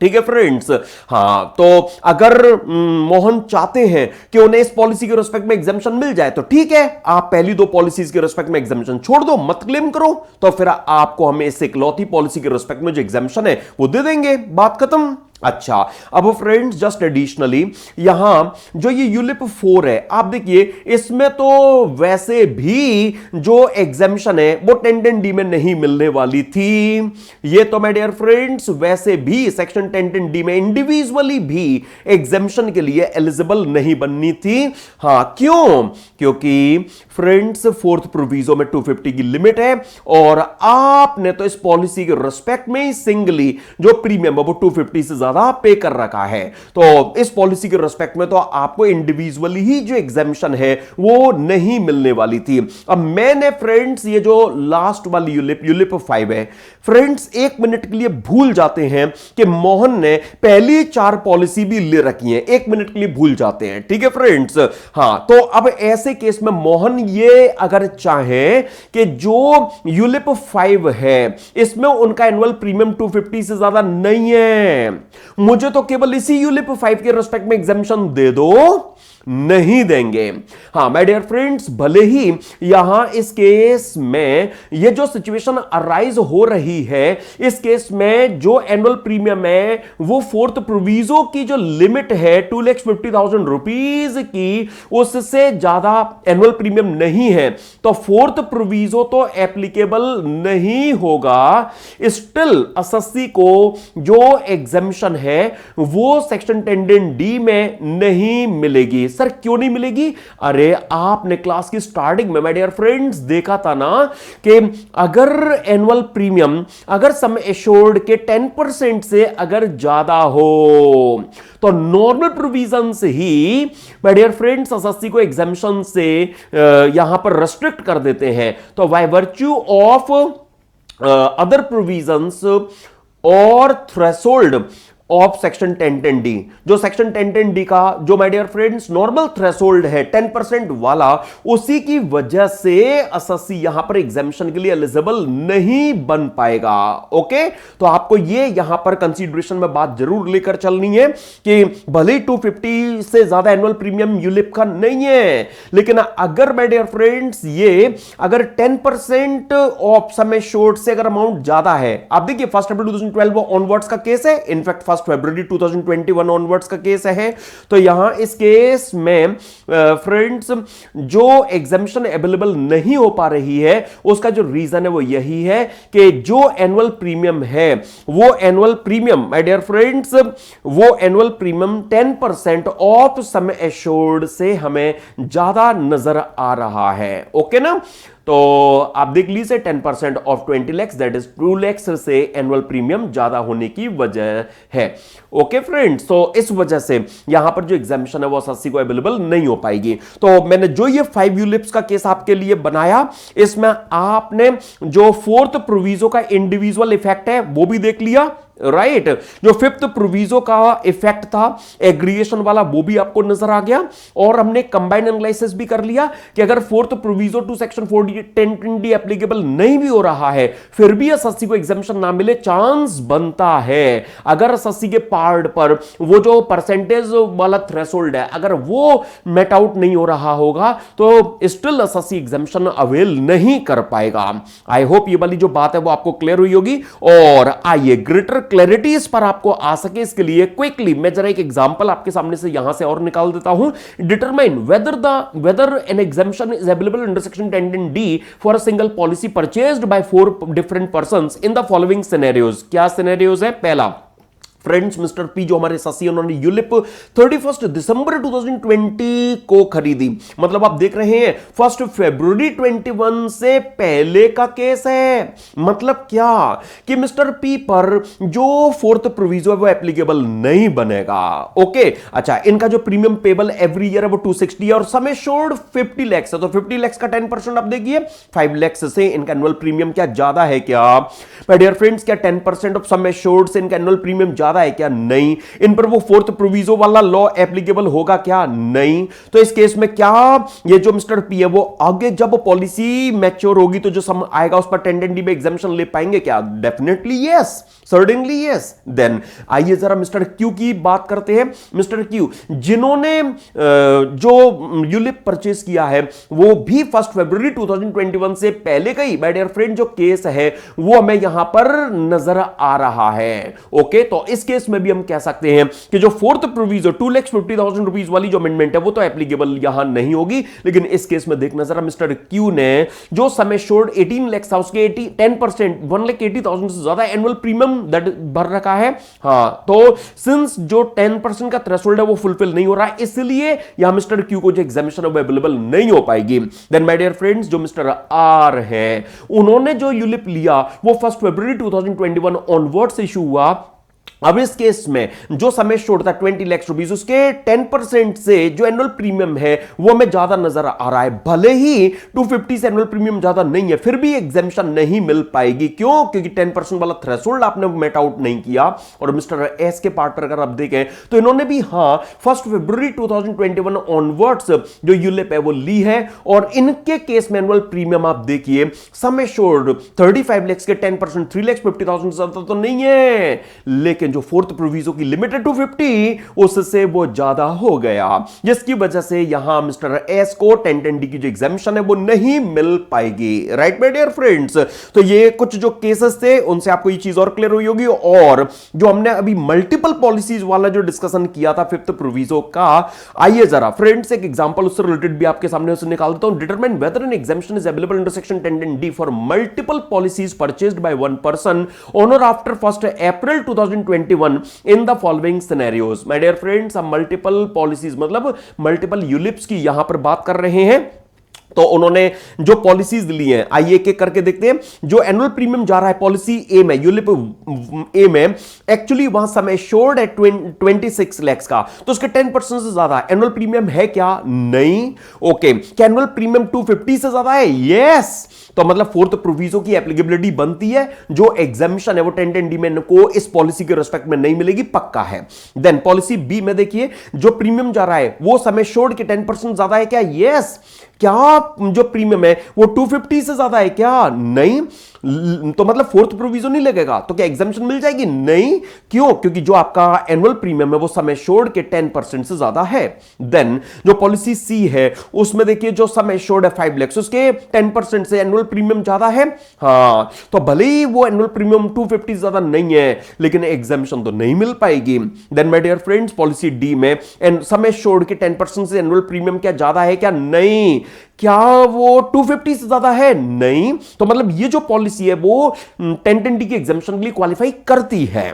[SPEAKER 1] ठीक है फ्रेंड्स, हां, तो अगर मोहन चाहते हैं कि उन्हें इस पॉलिसी के रिस्पेक्ट में एग्जेम्पशन मिल जाए तो ठीक है, आप पहली 2 पॉलिसीज के रिस्पेक्ट में एग्जेम्पशन छोड़ दो, मत क्लेम करो, तो फिर आपको हमें इस इकलौती पॉलिसी के रिस्पेक्ट में जो एग्जेम्पशन है वो दे देंगे, बात खत्म। अच्छा, अब फ्रेंड्स जस्ट एडिशनली यहां जो ये यूलिप 4 है आप देखिए इसमें तो वैसे भी जो एग्जेम्पशन है वो 1010D में नहीं मिलने वाली थी। ये तो माय डियर फ्रेंड्स वैसे भी सेक्शन 1010D में इंडिविजुअली भी एग्जेम्पशन के लिए एलिजिबल नहीं बननी थी। हां, क्यों? क्योंकि फ्रेंड्स फोर्थ प्रोविजो में 250 की लिमिट है और आपने तो इस पॉलिसी के रिस्पेक्ट में ही सिंगली जो प्रीमियम है वो 250 से पे कर रखा है, तो इस पॉलिसी के रिस्पेक्ट में तो आपको इंडिविजुअली ही जो एग्जेम्पशन है वो नहीं मिलने वाली थी। अब मैंने फ्रेंड्स ये जो लास्ट वाली यूलिप 5 है फ्रेंड्स 1 मिनट के लिए भूल जाते हैं कि मोहन ने पहली 4 पॉलिसी भी ले रखी है, 1 मिनट के लिए भूल जाते हैं। ठीक है फ्रेंड्स, हां, तो अब ऐसे केस में मोहन ये अगर चाहे कि जो यूलिप 5 है इसमें उनका एनुअल प्रीमियम 250 से ज्यादा नहीं है, मुझे तो केवल इसी यूलिप 5 के रिस्पेक्ट में एग्जेम्पशन दे दो, नहीं देंगे। हां माय डियर फ्रेंड्स, भले ही यहां इस केस में ये जो सिचुएशन अराइज हो रही है, इस केस में जो एनुअल प्रीमियम है वो फोर्थ प्रोविजो की जो लिमिट है 2,50,000 रुपीज की, उससे ज्यादा एनुअल प्रीमियम नहीं है, तो फोर्थ प्रोविजो तो एप्लीकेबल नहीं होगा। स्टिल एसएससी को जो एग्जेम्पशन है वो सेक्शन 1010D में नहीं मिलेगी। सर क्यों नहीं मिलेगी? अरे आपने क्लास की स्टार्टिंग में माय डियर फ्रेंड्स देखा था ना कि अगर एनुअल प्रीमियम अगर सम एश्योर्ड के 10% से अगर ज्यादा हो तो नॉर्मल प्रोविजन से ही माय डियर फ्रेंड्स एसएससी को एग्जेम्पशन से यहां पर रेस्ट्रिक्ट कर देते हैं। तो by virtue of other provisions और थ्रेशोल्ड ऑफ सेक्शन 1010D। जो सेक्शन 1010D का जो my dear friends normal threshold है 10% वाला, उसी की वजह से एसएससी यहां पर एग्जामिशन के लिए एलिजिबल नहीं बन पाएगा। ओके, तो आपको ये यहां पर कंसीडरेशन में बात जरूर लेकर चलनी है कि भले 250 से ज्यादा एनुअल प्रीमियम यूलिप का नहीं है, लेकिन अगर माय डियर फ्रेंड्स ये अगर 10% ऑफ सम एश्योर्ड से अगर अमाउंट ज्यादा है, आप देखिए 1 अप्रैल 2012 ऑनवर्ड्स का केस है, इनफैक्ट 1 फरवरी 2021 ऑनवर्ड्स का केस है। तो यहां इस केस में फ्रेंड्स जो एग्जामिशन अवेलेबल नहीं हो पा रही है उसका जो रीजन है वो यही है कि जो एनुअल प्रीमियम है वो annual premium my dear friends वो annual premium 10% of sum assured से हमें ज्यादा नजर आ रहा है। ओके ना, तो आप देख लीजिए 10% of 20 lakhs that is 2 lakhs से एनुअल प्रीमियम ज्यादा होने की वजह है। ओके फ्रेंड्स, तो इस वजह से यहां पर जो एग्जामिशन है वो एसएससी को अवेलेबल नहीं हो पाएगी। तो मैंने जो ये 5 यूलिप्स का केस आपके लिए बनाया, इसमें आपने जो 4th प्रोविजो का इंडिविजुअल इफेक्ट है वो भी देख लिया, राइट जो 5th प्रोविजो का इफेक्ट था एग्रीगेशन वाला वो भी आपको नजर आ गया, और हमने कंबाइंड एनालिसिस भी कर लिया कि अगर 4th proviso to section 1010D applicable नहीं भी हो रहा है फिर भी एसएससी को एग्जामिशन ना मिले चांस बनता है। अगर एसएससी के पार्ट पर वो जो परसेंटेज वाला थ्रेशोल्ड है अगर वो मेट आउट नहीं हो रहा होगा तो स्टिल एसएससी एग्जामिशन अवेल नहीं कर पाएगा। आई होप ये वाली जो बात है वो आपको क्लियर हुई होगी। और आइए ग्रेटर क्लैरिटी इस पर आपको आ सके इसके लिए क्विकली मैं जरा एक एग्जांपल आपके सामने से यहां से और निकाल देता हूं। Determine whether an exemption is available under section 1010D for a single policy purchased by 4 different persons in the following scenarios. क्या सिनेरियोज है? पहला फ्रेंड्स मिस्टर पी जो हमारे ससी उन्होंने यूलिप 31 दिसंबर 2020 को खरीदी, मतलब आप देख रहे हैं 1 फरवरी 21 से पहले का केस है। मतलब क्या कि मिस्टर पी पर जो 4th प्रोविजो है वो एप्लीकेबल नहीं बनेगा। ओके, अच्छा इनका जो प्रीमियम पेबल एवरी ईयर है वो 260 है और सम एश्योर्ड 50 lakhs है, तो 50 lakhs का 10% आप देखिए 5 lakhs से इनका एनुअल प्रीमियम क्या ज्यादा है क्या? माय डियर फ्रेंड्स क्या 10% ऑफ सम एश्योर्ड से इनका एनुअल प्रीमियम ज्यादा है क्या? नहीं। इन पर वो 4th प्रोविजो वाला लॉ एप्लीकेबल होगा क्या? नहीं। तो इस केस में क्या ये जो मिस्टर पी है वो आगे जब पॉलिसी मैच्योर होगी तो जो सम आएगा उस पर 1010D में एग्जामिशन ले पाएंगे क्या? Definitely yes, certainly yes. Then आइए जरा मिस्टर क्यू की बात करते हैं। मिस्टर क्यू जिन्होंने जो यूलिप परचेज किया है वो भी 1 फरवरी 2021 से पहले का ही माय डियर फ्रेंड जो केस है वो हमें यहां पर नजर आ रहा है। ओके, तो इस केस में भी हम कह सकते हैं कि जो 4th प्रोविजो 2,50,000 रुपीज वाली जो अमेंडमेंट है वो तो एप्लीकेबल यहां नहीं होगी, लेकिन इस केस में देखना जरा मिस्टर क्यू ने जो सम एश्योर्ड 18 lakhs था उसके 10% 1,80,000 से ज्यादा एनुअल प्रीमियम दैट भर रखा है। हां, तो सिंस जो 10% का थ्रेशोल्ड है वो फुलफिल नहीं हो रहा है इसलिए यहां मिस्टर क्यू को जो एग्जामिनेशन अवेलेबल नहीं हो पाएगी। देन माय डियर फ्रेंड्स जो मिस्टर आर है उन्होंने जो यूलिप लिया वो 1 फरवरी 2021 ऑनवर्ड्स इशू हुआ। अब इस केस में जो समय एश्योर्ड था 20 lakhs रुपीज उसके 10% से जो एनुअल प्रीमियम है वो हमें ज्यादा नजर आ रहा है। भले ही 250 से एनुअल प्रीमियम ज्यादा नहीं है फिर भी एग्जामिशन नहीं मिल पाएगी। क्यों? क्योंकि 10% वाला थ्रेशोल्ड आपने मेट आउट नहीं किया। और मिस्टर एस के पार्ट पर अगर आप देखें तो इन्होंने भी 1 फरवरी 2021 ऑनवर्ड्स जो यूलिप है वो ली है और इनके केस में एनुअल प्रीमियम आप देखिए सम एश्योर्ड 35 lakhs के 10% 3,50,000 से ज्यादा तो नहीं है, लेकिन जो 4th प्रोविजो की लिमिटेड 250 उससे वो ज्यादा हो गया, जिसकी वजह से यहां मिस्टर एस को 1010D की जो एग्जामिशन है वो नहीं मिल पाएगी। राइट माय डियर फ्रेंड्स, तो ये कुछ जो केसेस थे उनसे आपको ये चीज और क्लियर हुई होगी। और जो हमने अभी मल्टीपल पॉलिसीज वाला जो डिस्कशन किया था 5th प्रोविजो का, आइए जरा फ्रेंड्स एक एग्जांपल उससे रिलेटेड भी आपके सामने उसे निकाल देता हूं। Determine whether an exemption is available under section 1010D for multiple policies purchased by one person on or after 1 April 2021 in the following scenarios. My dear friends हम मल्टीपल पॉलिसीज मतलब मल्टीपल यूलिप्स की यहां पर बात कर रहे हैं। तो उन्होंने जो पॉलिसीज ली हैं, आइए एक एक करके देखते हैं। जो एनुअल प्रीमियम जा रहा है पॉलिसी ए में, यूलिप ए में, एक्चुअली वहां सम एश्योर्ड है 26 लाख का, तो उसके 10% से ज्यादा एनुअल प्रीमियम है क्या? नहीं। ओके, क्या एनुअल प्रीमियम 250 से ज्यादा है? यस। तो मतलब फोर्थ प्रोविजो की एप्लीकेबिलिटी बनती है, जो एग्जामिशन है वो 1010 डी को इस पॉलिसी के रिस्पेक्ट में नहीं मिलेगी, पक्का है। देन पॉलिसी बी में देखिए, जो प्रीमियम जा रहा है वो सम एश्योर्ड के 10% ज्यादा है क्या? यस। क्या जो प्रीमियम है वो 250 से ज्यादा है क्या? नहीं। तो मतलब फोर्थ प्रोविजन नहीं लगेगा, तो क्या एग्जामिशन मिल जाएगी? नहीं। क्यों? क्योंकि जो आपका एनुअल प्रीमियम है वो सम एश्योर्ड के 10% से ज्यादा है। देन जो पॉलिसी सी है उसमें देखिए, जो सम एश्योर्ड है 5 लाख, उसके 10% से एनुअल प्रीमियम ज्यादा है। हां, तो भले ही वो एनुअल प्रीमियम 250 ज्यादा नहीं है, लेकिन एग्जामिशन तो नहीं मिल पाएगी। Then my dear friends, policy D में सम एश्योर्ड के 10% से एनुअल प्रीमियम क्या ज्यादा है क्या? नहीं। क्या वो 250 से ज्यादा है? नहीं। तो मतलब ये जो पॉलिसी है वो 1010 की एग्जामिशन के लिए क्वालिफाई करती है।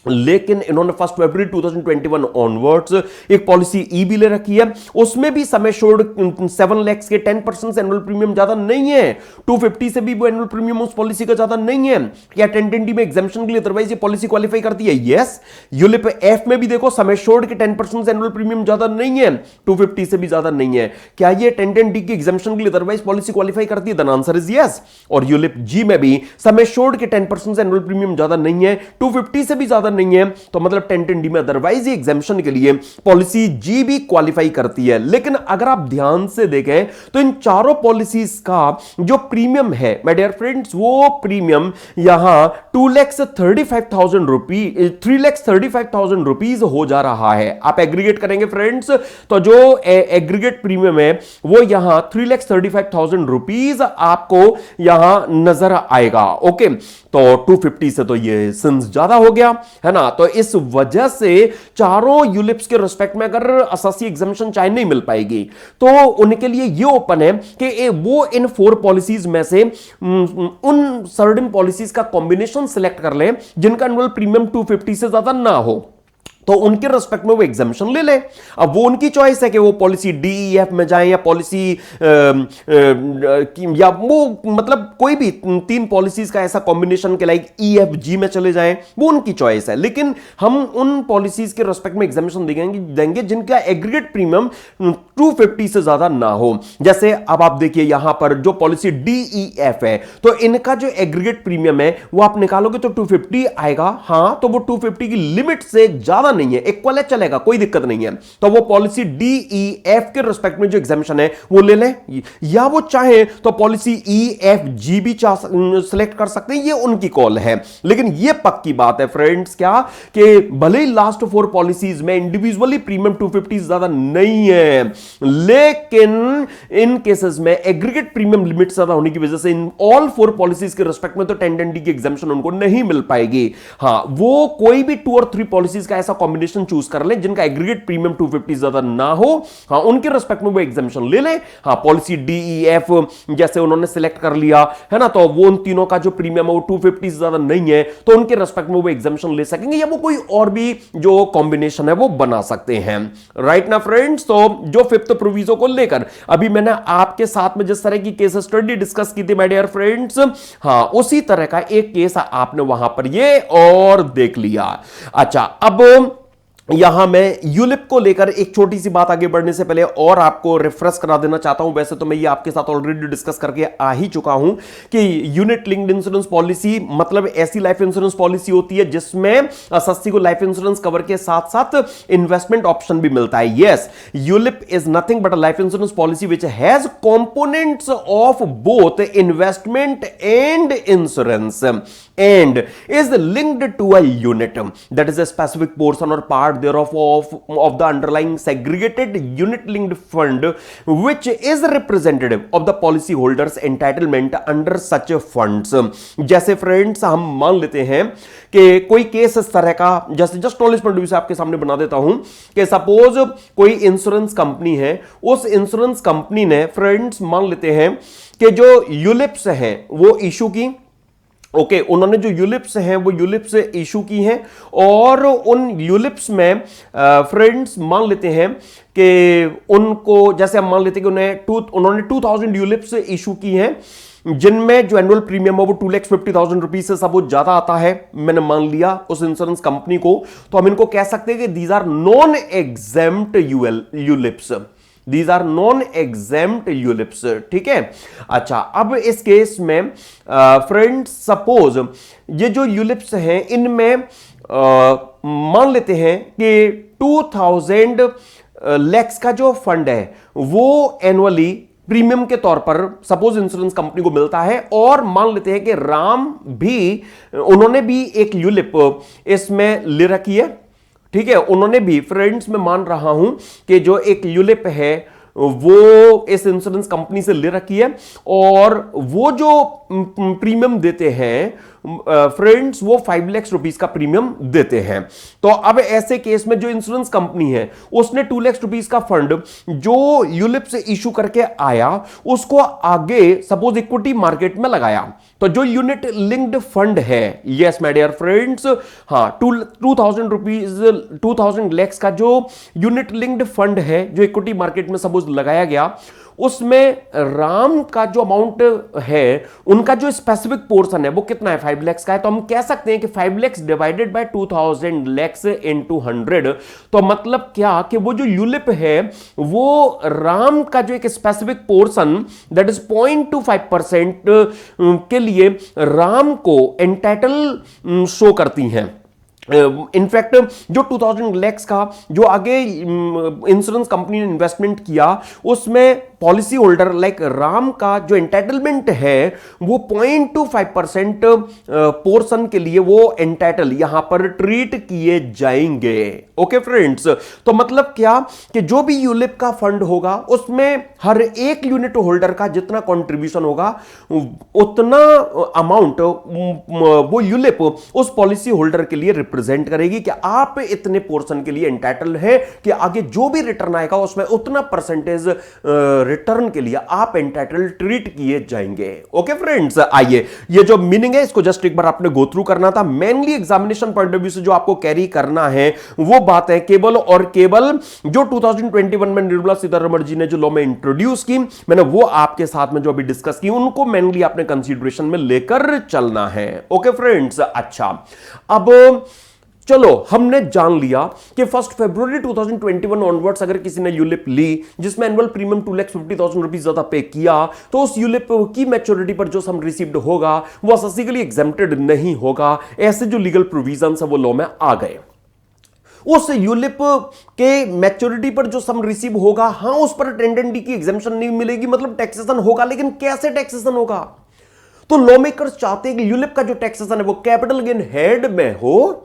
[SPEAKER 1] लेकिन इन्होंने 1 फरवरी 2021 ऑनवर्ड्स एक पॉलिसी ई भी ले रखी है, उसमें भी सम एश्योर्ड 7 लाख के 10% से एनुअल प्रीमियम ज्यादा नहीं है, 250 से भी वो एनुअल प्रीमियम उस पॉलिसी का ज्यादा नहीं है। क्या 1010 में एग्जामिशन के लिए अदरवाइज ये पॉलिसी क्वालिफाई करती है? यस। यूलिप एफ में भी देखो, सम एश्योर्ड के 10% से एनुअल प्रीमियम ज्यादा नहीं है, 250 से भी ज्यादा नहीं है। क्या ये 1010 की एग्जामिशन के लिए अदरवाइज पॉलिसी क्वालिफाई करती है? The answer is yes. और यूलिप जी में भी सम एश्योर्ड के 10% से एनुअल प्रीमियम ज्यादा नहीं है, 250 से भी ज्यादा नहीं है, तो मतलब 1010 में अदरवाइज एग्जामिशन के लिए पॉलिसी जी भी क्वालिफाई करती है। लेकिन अगर आप ध्यान से देखें तो इन चारों पॉलिसीज का जो प्रीमियम है माय डियर फ्रेंड्स, वो प्रीमियम यहां 2,35,000 रुपीज 3,35,000 रुपीज हो जा रहा है। आप एग्रीगेट करेंगे फ्रेंड्स, तो जो एग्रीगेट प्रीमियम है वो यहां 3,35,000 रुपीज आपको यहां नजर आएगा। ओके, तो 250 से तो ये सिंस ज्यादा हो गया है ना। तो इस वजह से चारों यूलिप्स के रिस्पेक्ट में अगर असेसी एग्जामिशन चाहे नहीं मिल पाएगी, तो उनके लिए ये ओपन है कि वो इन 4 पॉलिसीज में से उन सर्टेन पॉलिसीज का कॉम्बिनेशन सिलेक्ट कर ले जिनका एनुअल प्रीमियम 250 से ज्यादा ना हो, तो उनके रिस्पेक्ट में वो एग्जामिशन ले ले। अब वो उनकी चॉइस है कि वो पॉलिसी डी ई एफ में जाए या पॉलिसी या वो मतलब कोई भी 3 पॉलिसीज का ऐसा कॉम्बिनेशन के लाइक ई एफ जी में चले जाएं, वो उनकी चॉइस है। लेकिन हम उन पॉलिसीज के रिस्पेक्ट में एग्जामिशन देंगे जिनका एग्रीगेट प्रीमियम 250 से ज्यादा ना हो। जैसे अब आप देखिए यहां पर जो पॉलिसी डी ई एफ है, तो इनका जो एग्रीगेट प्रीमियम है वो आप निकालोगे तो 250 आएगा। हां, तो वो 250 की लिमिट से ज्यादा नहीं है, इक्वल है, चलेगा, कोई दिक्कत नहीं है। तो वो पॉलिसी डी ई एफ के रिस्पेक्ट में जो एग्जामिशन है वो ले ले, या वो चाहे तो पॉलिसी ई एफ जी भी सिलेक्ट कर सकते हैं, ये उनकी कॉल है। लेकिन ये पक्की बात है फ्रेंड्स, क्या कि भले ही लास्ट 4 पॉलिसीज में इंडिविजुअली प्रीमियम 250 ज्यादा नहीं है, लेकिन इन केसेस में एग्रीगेट प्रीमियम लिमिट ज्यादा होने की वजह से इन ऑल 4 पॉलिसीज के रिस्पेक्ट में तो 1010 की एग्जामिशन उनको नहीं मिल पाएगी। हां, वो कोई भी 2 और 3 पॉलिसीज का ऐसा कॉम्बिनेशन चूज कर ले जिनका एग्रीगेट प्रीमियम 250 ज्यादा ना हो, हां, उनके रिस्पेक्ट में वो एग्जामिशन ले ले। हां, पॉलिसी डी ई एफ जैसे उन्होंने सिलेक्ट कर लिया है ना, तो वो उन तीनों का जो प्रीमियम है वो 250 से ज्यादा नहीं है, तो उनके रिस्पेक्ट में वो एग्जामिशन ले सकेंगे, या वो कोई और भी जो कॉम्बिनेशन है वो बना सकते हैं। राइट ना फ्रेंड्स, तो जो 5th प्रोविजो को लेकर अभी मैंने आपके साथ में जिस तरह की केस स्टडी डिस्कस की थी माय डियर फ्रेंड्स, हां, उसी तरह का एक केस आपने वहां पर ये और देख लिया। अच्छा, अब यहां मैं यूलिप को लेकर एक छोटी सी बात आगे बढ़ने से पहले और आपको रिफ्रेश करा देना चाहता हूं। वैसे तो मैं ये आपके साथ ऑलरेडी डिस्कस करके आ ही चुका हूं कि यूनिट लिंक्ड इंश्योरेंस पॉलिसी मतलब ऐसी लाइफ इंश्योरेंस पॉलिसी होती है जिसमें सस्ती को लाइफ इंश्योरेंस कवर के साथ साथ इन्वेस्टमेंट ऑप्शन भी मिलता है। Yes, ULIP is nothing but a life insurance policy which has components of both investment and insurance and is linked to a unit that is a specific portion or part thereof of the underlying segregated unit linked fund which is representative of the policy holders entitlement under such funds। जैसे फ्रेंड्स हम मान लेते हैं कि कोई केस इस तरह का, जैसे जस्ट नॉलेज पॉइंट व्यू से आपके सामने बना देता हूं कि सपोज कोई इंश्योरेंस कंपनी है, उस इंश्योरेंस कंपनी ने फ्रेंड्स मान लेते हैं कि जो यूलिप्स हैं वो इशू की, ओके उन्होंने जो यूलिप्स हैं वो यूलिप्स इशू की हैं और उन यूलिप्स में फ्रेंड्स मान लेते हैं कि उनको जैसे हम मान लेते हैं कि उन्होंने 2000 यूलिप्स इशू की हैं जिनमें जो एनुअल प्रीमियम है वो 2,50,000 रुपीज से सब वो ज्यादा आता है। मैंने मान लिया उस इंश्योरेंस कंपनी को, तो हम इनको कह सकते हैं कि these are non exempt ULIPs, these are non exempt ULIPs. ठीक है, अच्छा अब इस केस में फ्रेंड्स सपोज ये जो यूलिप्स हैं इनमें मान लेते हैं कि 2000 लैक्स का जो फंड है वो एनुअली प्रीमियम के तौर पर सपोज इंश्योरेंस कंपनी को मिलता है, और मान लेते हैं कि राम भी उन्होंने भी एक यूलिप इसमें ले रखी है। ठीक है, उन्होंने भी फ्रेंड्स में मान रहा हूं कि जो एक यूलिप है वो इस इंश्योरेंस कंपनी से ले रखी है और वो जो प्रीमियम देते हैं फ्रेंड्स वो 5 लाख रुपीस का प्रीमियम देते हैं। तो अब ऐसे केस में जो इंश्योरेंस कंपनी है उसने 2 लाख रुपीस का फंड जो यूलिप से इशू करके आया उसको आगे सपोज इक्विटी मार्केट में लगाया, तो जो यूनिट लिंक्ड फंड है, यस माय डियर फ्रेंड्स, हाँ 2000 रुपीज 2000 लैक्स का जो यूनिट लिंक्ड फंड है जो इक्विटी मार्केट में सपोज लगाया गया, उसमें राम का जो अमाउंट है उनका जो स्पेसिफिक पोर्शन है वो कितना है, 5 लाख का है। तो हम कह सकते हैं कि 5 lakh divided by 2000 lakhs into 100, तो मतलब क्या कि वो जो यूलिप है वो राम का जो एक स्पेसिफिक पोर्शन दैट इज 0.25% के लिए राम को एंटाइटल शो करती हैं। इनफैक्ट जो 2000 लैक्स का जो आगे इंश्योरेंस कंपनी ने इन्वेस्टमेंट किया उसमें पॉलिसी होल्डर लाइक राम का जो एंटाइटलमेंट है वो 0.25% पोर्शन के लिए वो एंटाइटल यहां पर ट्रीट किए जाएंगे। ओके फ्रेंड्स, तो मतलब क्या कि जो भी यूलिप का फंड होगा उसमें हर एक यूनिट होल्डर का जितना कंट्रीब्यूशन होगा उतना अमाउंट वो यूलिप उस पॉलिसी होल्डर के लिए रिप्रेजेंट करेगी कि आप इतने पोर्शन के लिए एंटाइटल है कि आगे जो भी रिटर्न आएगा उसमें उतना परसेंटेज रिटर्न के लिए आप एंटाइटल ट्रीट किए जाएंगे। ओके फ्रेंड्स, आइए ये जो मीनिंग है इसको जस्ट एक बार आपने गो थ्रू करना था। Mainly examination point of view से जो आपको कैरी करना है वो बात है केवल और केवल जो 2021 में निर्मला सीतारमण जी ने जो लॉ में इंट्रोड्यूस की, मैंने वो आपके साथ में जो अभी डिस्कस की उनको मेनली आपने कंसीडरेशन में लेकर चलना है। ओके फ्रेंड्स, अच्छा अब चलो हमने जान लिया कि 1 फरवरी 2021 ऑनवर्ड्स अगर किसी ने यूलिप ली जिसमें एनुअल प्रीमियम 2,50,000 रुपीज ज्यादा पे किया तो उस यूलिप की मैच्योरिटी पर जो सम रिसीव्ड होगा वो असेसिकली एग्जेम्प्टेड नहीं होगा। ऐसे जो लीगल प्रोविजंस है वो लॉ में आ गए। उस यूलिप के मैच्योरिटी पर जो सम रिसीव होगा, हाँ उस पर टेंडेंटी की एग्जेम्पशन नहीं मिलेगी, मतलब टैक्सेशन होगा, लेकिन कैसे टैक्सेशन होगा? तो लॉ मेकर्स चाहते हैं कि यूलिप का जो टैक्सेशन है वो कैपिटल गेन हेड में हो।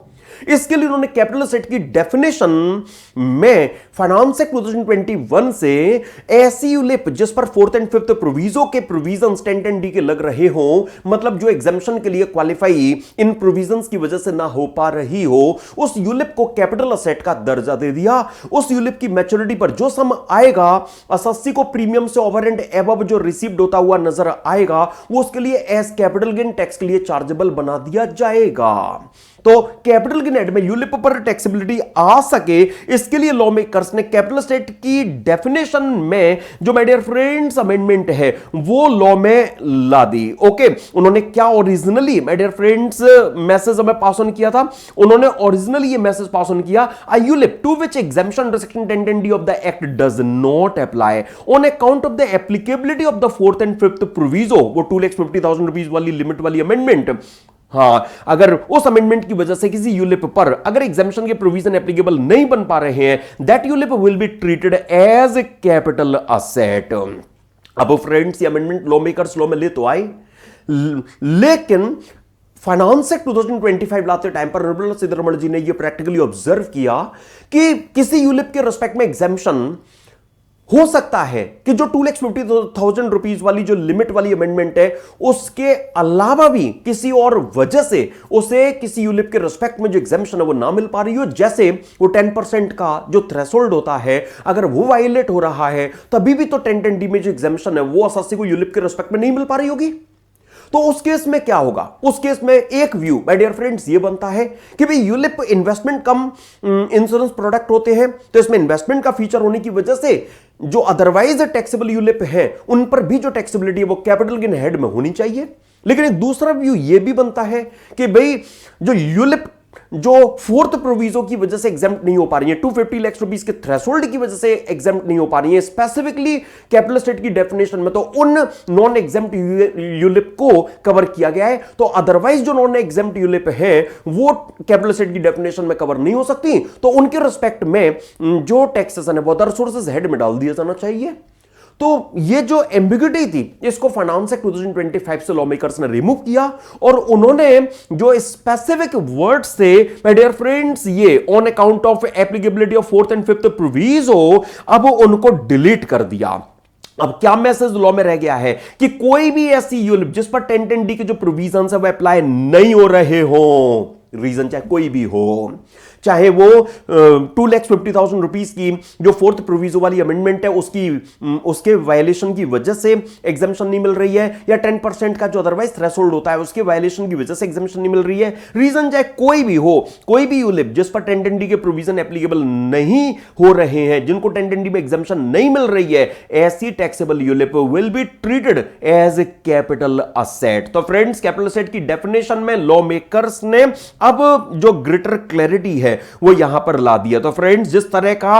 [SPEAKER 1] इसके लिए उन्होंने कैपिटल एसेट की डेफिनेशन में फाइनेंस एक्ट 2021 से ऐसी यूलिप जिस पर 4th एंड 5th प्रोविजो के प्रोविजंस 10(10)(d) के लग रहे हो, मतलब जो एग्जेम्पशन के लिए क्वालिफाई इन प्रोविजंस की वजह से ना हो पा रही हो, उस यूलिप को कैपिटल एसेट का दर्जा दे दिया। उस यूलिप की मैच्योरिटी पर जो सम आएगा एसएससी को प्रीमियम से ओवर एंड एबव जो रिसीव्ड होता हुआ नजर आएगा वो उसके लिए एज कैपिटल गेन टैक्स के लिए चार्जेबल बना दिया जाएगा। तो कैपिटल गेन हेड में यूलिप पर टैक्सेबिलिटी आ सके इसके लिए लॉ मेकर्स ने कैपिटल एसेट की डेफिनेशन में जो माय डियर फ्रेंड्स अमेंडमेंट है वो लॉ में ला दी। ओके, उन्होंने क्या originally my dear friends message हमें पास ऑन किया था, उन्होंने ओरिजिनली ये मैसेज पास ऑन किया, a ULIP to which exemption under section 10(10)(d) of the act does not apply on account of the applicability of the 4th and 5th proviso, वो 2,50,000 रुपीज वाली लिमिट वाली अमेंडमेंट। हाँ, अगर उस अमेंडमेंट की वजह से किसी यूलिप पर अगर एग्जेम्पशन के प्रोविजन एप्लीकेबल नहीं बन पा रहे हैं, that ULIP will be treated as capital asset. अब फ्रेंड्स ये अमेंडमेंट लॉ मेकर्स लॉ में ले तो आई, लेकिन फाइनेंस एक्ट 2025 लाते टाइम पर निर्मला सीतारमण जी ने यह प्रैक्टिकली ऑब्जर्व किया कि किसी यूलिप के रिस्पेक्ट में एग्जेम्पशन हो सकता है कि जो 2,50,000 रुपीज वाली जो लिमिट वाली अमेंडमेंट है उसके अलावा भी किसी और वजह से उसे किसी यूलिप के रिस्पेक्ट में जो एग्जेम्पशन है वो ना मिल पा रही हो, जैसे वो 10% का जो थ्रेशोल्ड होता है अगर वो वायलेट हो रहा है तभी भी तो 10(10)(d) में जो एग्जेम्पशन है वो एसएससी को यूलिप के रिस्पेक्ट में नहीं मिल पा रही होगी। तो उस केस में क्या होगा? उस केस में एक व्यू माय डियर फ्रेंड्स ये बनता है कि भाई यूलिप इन्वेस्टमेंट कम इंश्योरेंस प्रोडक्ट होते हैं, तो इसमें इन्वेस्टमेंट का फीचर होने की वजह से जो अदरवाइज टैक्सेबल यूलिप है उन पर भी जो टैक्सेबिलिटी है वो कैपिटल गेन हेड में होनी चाहिए। लेकिन एक दूसरा व्यू ये भी बनता है कि भाई जो यूलिप जो फोर्थ प्रोविजो की वजह से एग्जाम्प्ट नहीं हो पा रही है, 250 लाख रुपीस के थ्रेशोल्ड की वजह से एग्जाम्प्ट नहीं हो पा रही है स्पेसिफिकली कैपिटल स्टेट की डेफिनेशन में, तो उन नॉन एग्जाम्प्ट यूलिप को कवर किया गया है। तो अदरवाइज जो नॉन एग्जाम्प्ट यूलिप है वो कैपिटल स्टेट की डेफिनेशन में कवर नहीं हो सकती, तो उनके रिस्पेक्ट में जो टैक्सेशन है वो अदर सोर्सेज हेड में डाल दिया जाना चाहिए। तो ये जो एम्बिग्यूटी थी इसको फाइनेंस एक्ट 2025 से लॉ मेकर्स ने रिमूव किया और उन्होंने जो स्पेसिफिक वर्ड्स थे माय डियर फ्रेंड्स ये on account of applicability of fourth and fifth proviso अब उनको डिलीट कर दिया। अब क्या मैसेज लॉ में रह गया है कि कोई भी ऐसी यूलिप जिस पर 1010D के जो प्रोविजन है वो अप्लाई नहीं हो रहे हो, रीजन चाहे कोई भी हो, चाहे वो 2,50,000 रुपीस की जो फोर्थ प्रोविजो वाली अमेंडमेंट है उसके वायलेशन की वजह से एग्जाम्पशन नहीं मिल रही है, या 10% का जो अदरवाइज थ्रेशोल्ड होता है उसके वायलेशन की वजह से एग्जाम्पशन नहीं मिल रही है, रीजन चाहे कोई भी हो, कोई भी यूलिप जिस पर 1010D के प्रोविजन एप्लीकेबल नहीं हो रहे हैं, जिनको 1010D में एग्जाम्पशन नहीं मिल रही है, ऐसी taxable ULIP will be treated as a capital asset. तो फ्रेंड्स कैपिटल असेट की डेफिनेशन में लॉ मेकर्स ने अब जो ग्रेटर क्लैरिटी है वो यहां पर ला दिया। तो फ्रेंड्स जिस तरह का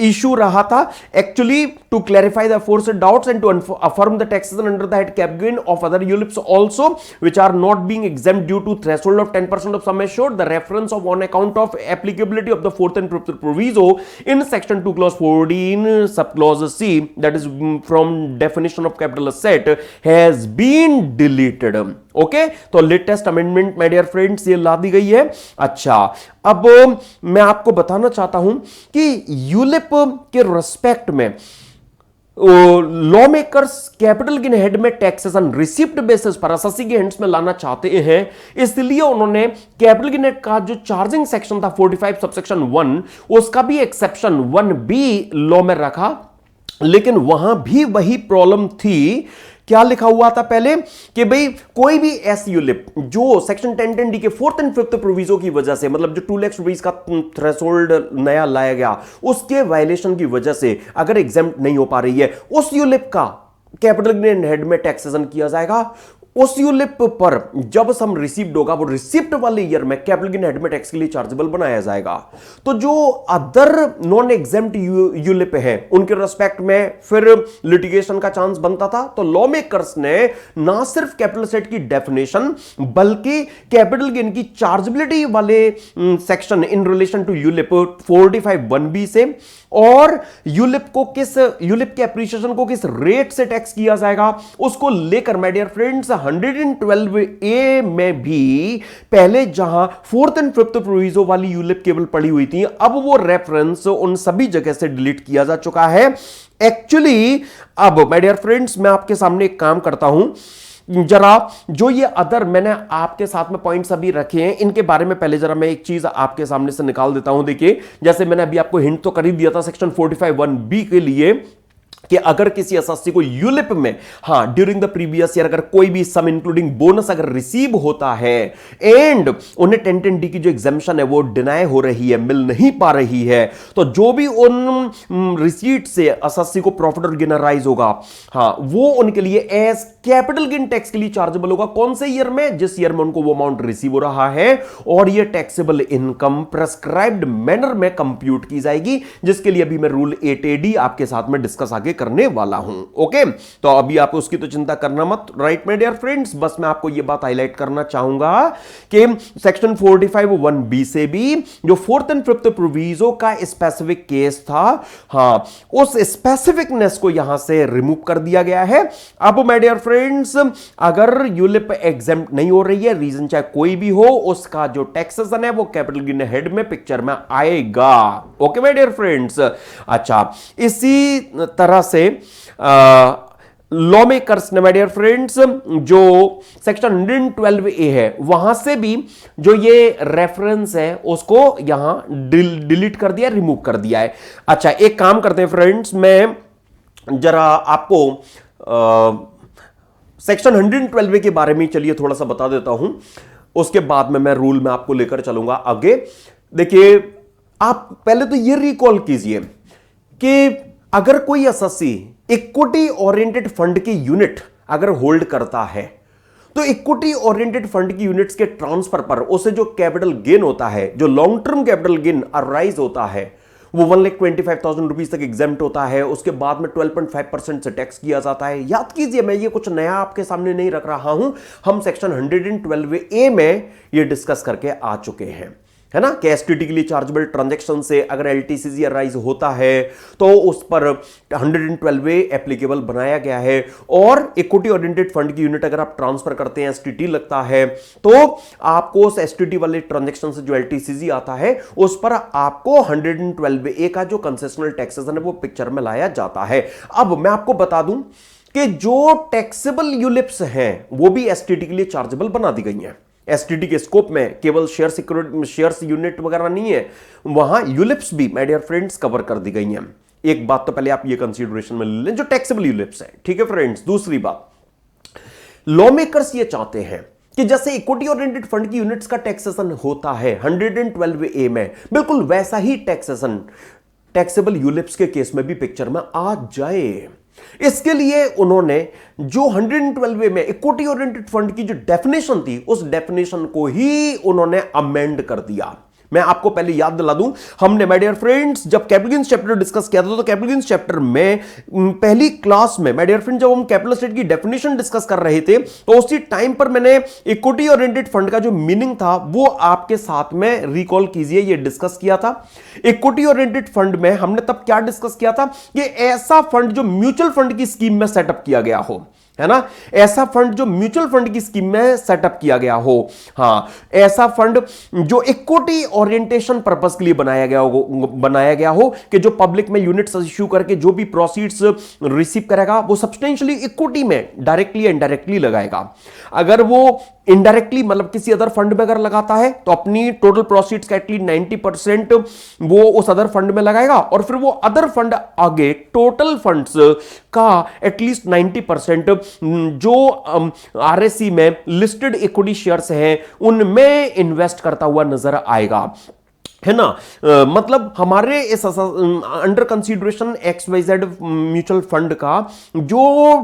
[SPEAKER 1] इशू रहा था actually to clarify the aforesaid doubts and to affirm the taxation under the head capital gain of other ULIPs also which are not being exempt due to threshold of 10% of sum assured the reference of on account of applicability of the fourth and fifth proviso in section 2 clause 14 sub clause C that is from definition of capital asset has been deleted. Okay तो latest amendment my dear friends ये ला दी गई है। अच्छा अब मैं आपको बताना चाहता हूं कि यूलिप के रिस्पेक्ट में law makers capital gain head में टैक्सेशन रिसिप्ट बेसिस पर एसएससी के हैंड्स में लाना चाहते हैं, इसलिए उन्होंने कैपिटल गेन हेड का जो चार्जिंग सेक्शन था 45 सबसेक्शन 1 उसका भी एक्सेप्शन 1B लॉ में रखा। लेकिन वहां भी वही प्रॉब्लम थी, क्या लिखा हुआ था पहले कि भाई कोई भी ऐसी यूलिप जो सेक्शन 1010D के फोर्थ एंड फिफ्थ प्रोविजो की वजह से, मतलब जो 2 लाख रुपीस का थ्रेशोल्ड नया लाया गया उसके वायलेशन की वजह से अगर एग्जाम्प्ट नहीं हो पा रही है, उस यूलिप का कैपिटल गेन हेड में टैक्सेशन किया जाएगा। उस यूलिप पर जब सम रिसीव्ड होगा वो रिसिप्ट वाले ईयर में कैपिटल गेन हेड में टैक्स के लिए चार्जेबल बनाया जाएगा। तो जो अदर नॉन एग्जेम्प्ट यूलिप है उनके रिस्पेक्ट में फिर लिटिगेशन का चांस बनता था। तो लॉ मेकर्स ने ना सिर्फ कैपिटल असेट की डेफिनेशन बल्कि कैपिटल गेन की चार्जेबिलिटी वाले section in relation to ULIP 45(1)(b) से और यूलिप के एप्रिसिएशन को किस रेट से टैक्स किया जाएगा उसको लेकर माय डियर फ्रेंड्स 112A में भी पहले जहां फोर्थ एंड फिफ्थ प्रोविजो वाली यूलिप केवल पड़ी हुई थी, अब वो रेफरेंस उन सभी जगह से डिलीट किया जा चुका है। एक्चुअली अब माय डियर फ्रेंड्स मैं आपके सामने एक काम करता हूं, जरा जो ये अदर मैंने आपके साथ में पॉइंट्स अभी रखे हैं इनके बारे में पहले जरा मैं एक चीज आपके सामने से निकाल देता हूं। देखिए जैसे मैंने अभी आपको हिंट तो कर ही दिया था सेक्शन 45(1)(b) के लिए कि अगर किसी एसएससी को यूलिप में ड्यूरिंग द प्रीवियस ईयर अगर कोई भी सम इंक्लूडिंग बोनस अगर रिसीव होता है एंड उन्हें 1010D की जो एग्जाम्पशन है वो डिनाई हो रही है, मिल नहीं पा रही है, तो जो भी उन रिसीट से एसएससी को प्रॉफिट और गेन राइज होगा वो उनके लिए एज कैपिटल गेन टैक्स के लिए चार्जेबल होगा। कौन से ईयर में? जिस ईयर में उनको वो अमाउंट रिसीव हो रहा है, और ये टैक्सेबल इनकम प्रेस्क्राइब्ड मैनर में कंप्यूट की जाएगी, जिसके लिए अभी मैं रूल 8AD आपके साथ में डिस्कस आगे करने वाला हूं। ओके तो अभी आप उसकी तो चिंता करना मत, राइट माय डियर फ्रेंड्स। बस मैं आपको यह बात हाईलाइट करना चाहूंगा कि सेक्शन 45(1)(b) से भी जो फोर्थ एंड फिफ्थ प्रोविजो का स्पेसिफिक केस था उस स्पेसिफिकनेस को यहां से रिमूव कर दिया गया है। अब माय डियर फ्रेंड्स अगर यूलिप एग्जेम्प्ट नहीं हो रही है, रीजन चाहे कोई भी हो, उसका जो टैक्सेशन है वो कैपिटल गेन हेड में पिक्चर में आएगा। Okay my dear friends. अच्छा इसी तरह से लॉ मेकर्स ने माय डियर फ्रेंड्स जो सेक्शन 112A है वहां से भी जो ये रेफरेंस है उसको यहां डिलीट कर दिया, रिमूव कर दिया है। अच्छा एक काम करते हैं फ्रेंड्स, मैं जरा आपको सेक्शन 112 के बारे में चलिए थोड़ा सा बता देता हूं, उसके बाद में मैं रूल में आपको लेकर चलूंगा आगे। देखिए, आप पहले तो ये रिकॉल कीजिए कि अगर कोई एसएससी इक्विटी ओरिएंटेड फंड की यूनिट अगर होल्ड करता है, तो इक्विटी ओरिएंटेड फंड की यूनिट्स के ट्रांसफर पर उसे जो कैपिटल गेन होता है, जो long term capital gain arise होता है, वो 1,25,000 रुपीज तक एग्जाम्प्ट होता है। उसके बाद में 12.5% से टैक्स किया जाता है। याद कीजिए, मैं ये कुछ नया आपके सामने नहीं रख रहा हूं, हम सेक्शन 112A में ये डिस्कस करके आ चुके हैं, है ना, कि एसटीटी के लिए चार्जेबल ट्रांजैक्शन से अगर एलटीसीजी अराइज होता है तो उस पर 112A एप्लीकेबल बनाया गया है। और इक्विटी ओरिएंटेड फंड की यूनिट अगर आप ट्रांसफर करते हैं, एसटीटी लगता है, तो आपको उस एसटीटी वाले ट्रांजैक्शन से जो एलटीसीजी आता है उस पर आपको 112A का जो कंसेशनल टैक्सेस है वो पिक्चर में लाया जाता है। अब मैं आपको बता दूं कि जो टैक्सेबल यूलिप्स हैं वो भी एसटीटी के लिए चार्जेबल बना दी गई हैं। एसटीटी के स्कोप में केवल शेयर्स यूनिट वगैरह नहीं है, वहां यूलिप्स भी माय डियर फ्रेंड्स कवर कर दी गई हैं। एक बात तो पहले आप ये कंसीडरेशन में ले लें, जो टैक्सेबल यूलिप्स है, ठीक है फ्रेंड्स। दूसरी बात, लॉ मेकर्स ये चाहते हैं कि जैसे इक्विटी ओरिएंटेड फंड की यूनिट्स का टैक्सेशन होता है 112A में, बिल्कुल वैसा ही टैक्सेशन टैक्सेबल यूलिप्स के केस में भी पिक्चर में आ जाए। इसके लिए उन्होंने जो 112A में इक्विटी ओरिएंटेड फंड की जो डेफिनेशन थी, उस डेफिनेशन को ही उन्होंने अमेंड कर दिया। मैं आपको पहले याद दिला दूं, हमने माय डियर फ्रेंड्स जब कैपिटल गेन्स चैप्टर डिस्कस किया था, तो कैपिटल गेन्स चैप्टर में पहली क्लास में माय डियर फ्रेंड्स जब हम कैपिटल एसेट की डेफिनेशन डिस्कस कर रहे थे, तो उसी टाइम पर मैंने इक्विटी ओरिएंटेड फंड का जो मीनिंग था वो आपके साथ में रिकॉल कीजिए, ये डिस्कस किया था। इक्विटी ओरिएंटेड फंड में हमने तब क्या डिस्कस किया था कि ऐसा फंड जो म्यूचुअल फंड की स्कीम में सेटअप किया गया हो, है ना, ऐसा फंड जो म्यूचुअल फंड की स्कीम में सेटअप किया गया हो, हां, ऐसा फंड जो इक्विटी ओरिएंटेशन पर्पस के लिए बनाया गया हो कि जो पब्लिक में यूनिट्स इश्यू करके जो भी प्रोसीड्स रिसीव करेगा वो सब्सटेंशियली इक्विटी में डायरेक्टली इनडायरेक्टली लगाएगा। अगर वो इनडायरेक्टली मतलब किसी अदर फंड में अगर लगाता है तो अपनी टोटल प्रोसीड्स का एटलीस्ट 90% वो उस अदर फंड में लगाएगा, और फिर वो अदर फंड आगे टोटल फंड्स का एटलीस्ट 90% जो आरएससी में लिस्टेड इक्विटी शेयर्स हैं उनमें इन्वेस्ट करता हुआ नजर आएगा, है ना। मतलब हमारे इस under consideration XYZ mutual fund का जो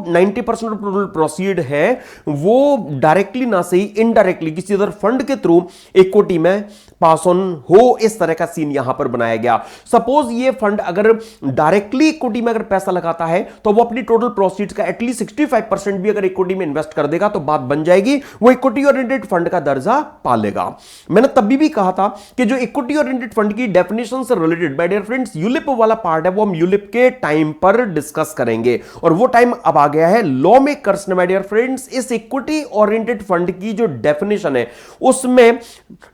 [SPEAKER 1] 90% टोटल प्रोसीड है वो डायरेक्टली ना सही इनडायरेक्टली किसी अदर फंड के थ्रू इक्विटी में पास ऑन हो, इस तरह का सीन यहां पर बनाया गया। सपोज ये फंड अगर डायरेक्टली इक्विटी में अगर पैसा लगाता है तो वो अपनी टोटल प्रोसीड्स का एटलीस्ट 65% भी अगर इक्विटी में इन्वेस्ट कर देगा तो बात बन जाएगी, वो इक्विटी ओरिएंटेड फंड का दर्जा पा लेगा। मैंने तभी भी कहा था कि जो इक्विटी ओरिएंटेड फंड की डेफिनेशन से related my dear friends ULIP वाला पार्ट है वो हम यूलिप के टाइम पर डिस्कस करेंगे, और वो टाइम अब आ गया है। लॉ मेकर्स ने माय डियर फ्रेंड्स इस इक्विटी ओरिएंटेड फंड की जो डेफिनेशन है उसमें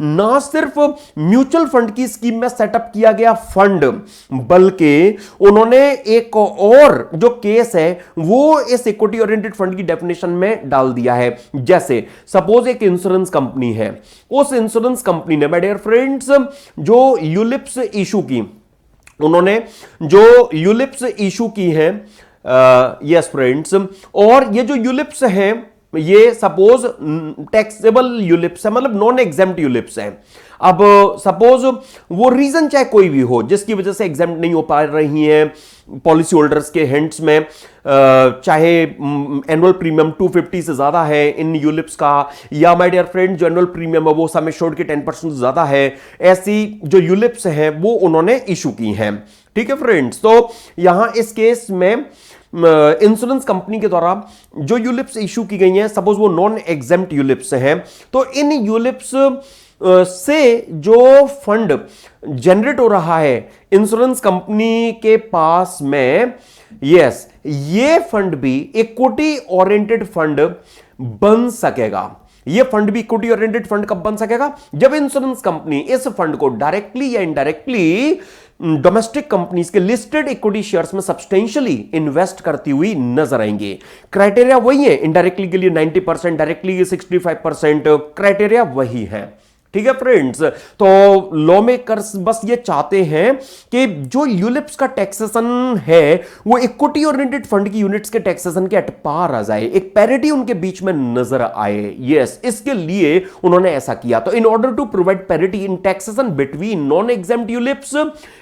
[SPEAKER 1] ना सिर्फ म्यूचुअल फंड की स्कीम में सेटअप किया गया फंड, बल्कि उन्होंने एक और जो केस है वो इस इक्विटी ओरिएंटेड फंड की डेफिनेशन में डाल दिया है। जैसे सपोज एक इंश्योरेंस कंपनी है, उस इंश्योरेंस कंपनी ने माय डियर फ्रेंड्स जो यूलिप्स इशू की, उन्होंने जो यूलिप्स इशू की है, यस फ्रेंड्स, और ये जो यूलिप्स हैं ये सपोज टैक्सेबल यूलिप्स है, मतलब नॉन एग्जेम्प्ट यूलिप्स है। अब सपोज वो रीजन चाहे कोई भी हो जिसकी वजह से एग्जेम्प्ट नहीं हो पा रही हैं पॉलिसी होल्डर्स के हैंड्स में, चाहे एनुअल प्रीमियम 250 से ज्यादा है इन यूलिप्स का, या माय डियर फ्रेंड जो एनुअल प्रीमियम है वो सम एश्योर्ड के 10% ज्यादा है, ऐसी जो यूलिप्स हैं वो उन्होंने इशू की हैं। ठीक है फ्रेंड्स, तो यहां इस केस में इंश्योरेंस कंपनी के द्वारा जो यूलिप्स इशू की गई हैं, सपोज वो नॉन एग्जेम्प्ट यूलिप्स हैं, तो इन यूलिप्स से जो फंड जनरेट हो रहा है इंश्योरेंस कंपनी के पास में, यस, ये फंड भी इक्विटी ओरिएंटेड फंड बन सकेगा। ये फंड भी इक्विटी ओरिएंटेड फंड कब बन सकेगा? जब इंश्योरेंस कंपनी इस फंड को डायरेक्टली या इनडायरेक्टली डोमेस्टिक कंपनीज के लिस्टेड इक्विटी शेयर्स में सब्सटेंशियली इन्वेस्ट करती हुई नजर आएंगे। क्राइटेरिया वही है, इनडायरेक्टली के लिए 90%, डायरेक्टली 65%, क्राइटेरिया वही है। ठीक है फ्रेंड्स। तो लॉ मेकर्स बस ये चाहते हैं कि जो यूलिप्स का टैक्सेशन है वो इक्विटी ओरिएंटेड फंड की यूनिट्स के टैक्सेशन के एट पार आ जाए, एक पैरिटी उनके बीच में नजर आए। यस, इसके लिए उन्होंने ऐसा किया। तो in order to provide parity in taxation between non exempt ULIPs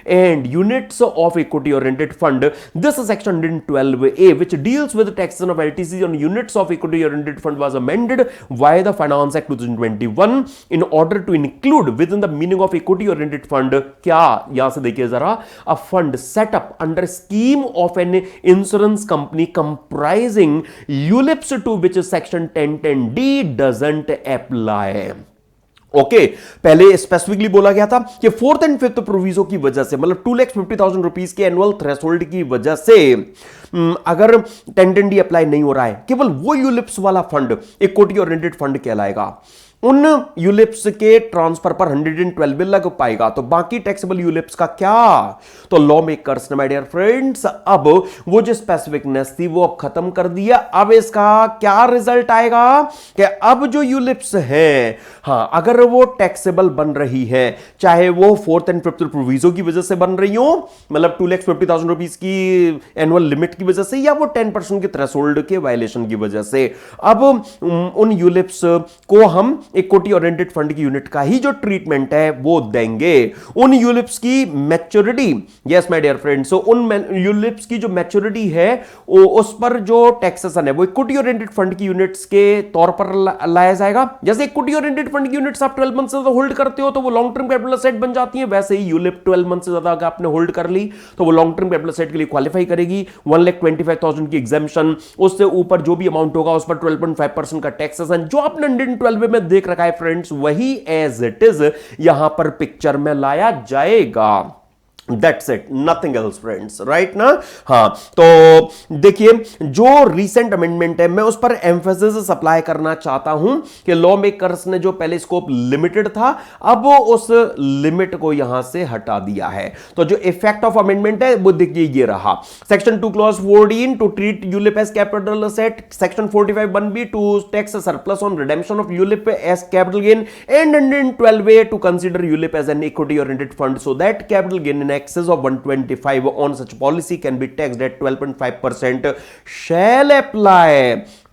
[SPEAKER 1] and units of equity oriented fund, this section 112A which deals with the taxation of LTCs on units of equity oriented fund was amended via the Finance Act 2021 in order to include within the meaning of equity oriented fund, क्या यहां से देखिए जरा, a fund set up under scheme of an insurance company comprising ULIPs to which section 1010D doesn't apply। Okay, पहले स्पेसिफिकली बोला गया था कि फोर्थ एंड फिफ्थ प्रोविजो की वजह से, मतलब 2,50,000 रुपीज के एनुअल थ्रेशोल्ड की वजह से अगर 1010D अप्लाई नहीं हो रहा है, केवल वो यूलिप्स वाला फंड इक्विटी ओरिएंटेड फंड कहलाएगा। उन यूलिप्स के ट्रांसफर पर 112 लग पाएगा, तो बाकी टैक्सेबल यूलिप्स का क्या? तो लॉ मेकर्स ने माय डियर फ्रेंड्स अब वो जो स्पेसिफिकनेस थी वो अब खत्म कर दिया। अब इसका क्या रिजल्ट आएगा कि अब जो यूलिप्स हैं, हां, अगर वो टैक्सेबल बन रही है, चाहे वो फोर्थ एंड फिफ्थ प्रोविजो की वजह से बन रही हो, मतलब 2,50,000 रुपीज की एनुअल लिमिट की वजह से, या वो 10% के थ्रेशोल्ड के वायलेशन की वजह से, अब उन यूलिप्स को हम इक्विटी ओरिएंटेड फंड की यूनिट का ही जो ट्रीटमेंट है वो देंगे। उन यूलिप्स की maturity, yes my dear friends, so उन यूलिप्स की जो मैच्योरिटी है उस पर जो टैक्सेशन है वो इक्विटी ओरिएंटेड फंड की यूनिट्स के तौर पर लाया जाएगा। जैसे इक्विटी ओरिएंटेड फंड की यूनिट्स आप 12 मंथ से होल्ड करते हो तो वो लॉन्ग टर्म कैपिटल एसेट बन जाती है, वैसे ही यूलिप 12 मंथ से ज्यादा अगर आपने होल्ड कर ली तो वो लॉन्ग टर्म कैपिटल एसेट के लिए क्वालिफाई करेगी। 1,25,000 की एग्जेम्पशन, उससे ऊपर जो भी अमाउंट होगा उस पर 12.5% का टैक्सेशन, जो आपने 112 में देख रखा है फ्रेंड्स, वही एज इट इज यहां पर पिक्चर में लाया जाएगा। That's it, nothing else friends, right ना? हाँ, तो देखिए जो रीसेंट अमेंडमेंट है मैं उस पर एम्फेसिस सप्लाई करना चाहता हूं कि लॉ मेकर्स ने जो पहले स्कोप लिमिटेड था, अब उस लिमिट को यहां से हटा दिया है। तो जो इफेक्ट ऑफ अमेंडमेंट है वो देखिए ये रहा। Section 2 clause 14 to treat ULIP as capital asset, section 45(1)(b to tax surplus on redemption of ULIP as capital gain, and 112A to consider ULIP as an equity oriented fund so that capital gain in excess of 125 on such policy can be taxed at 12.5% shall apply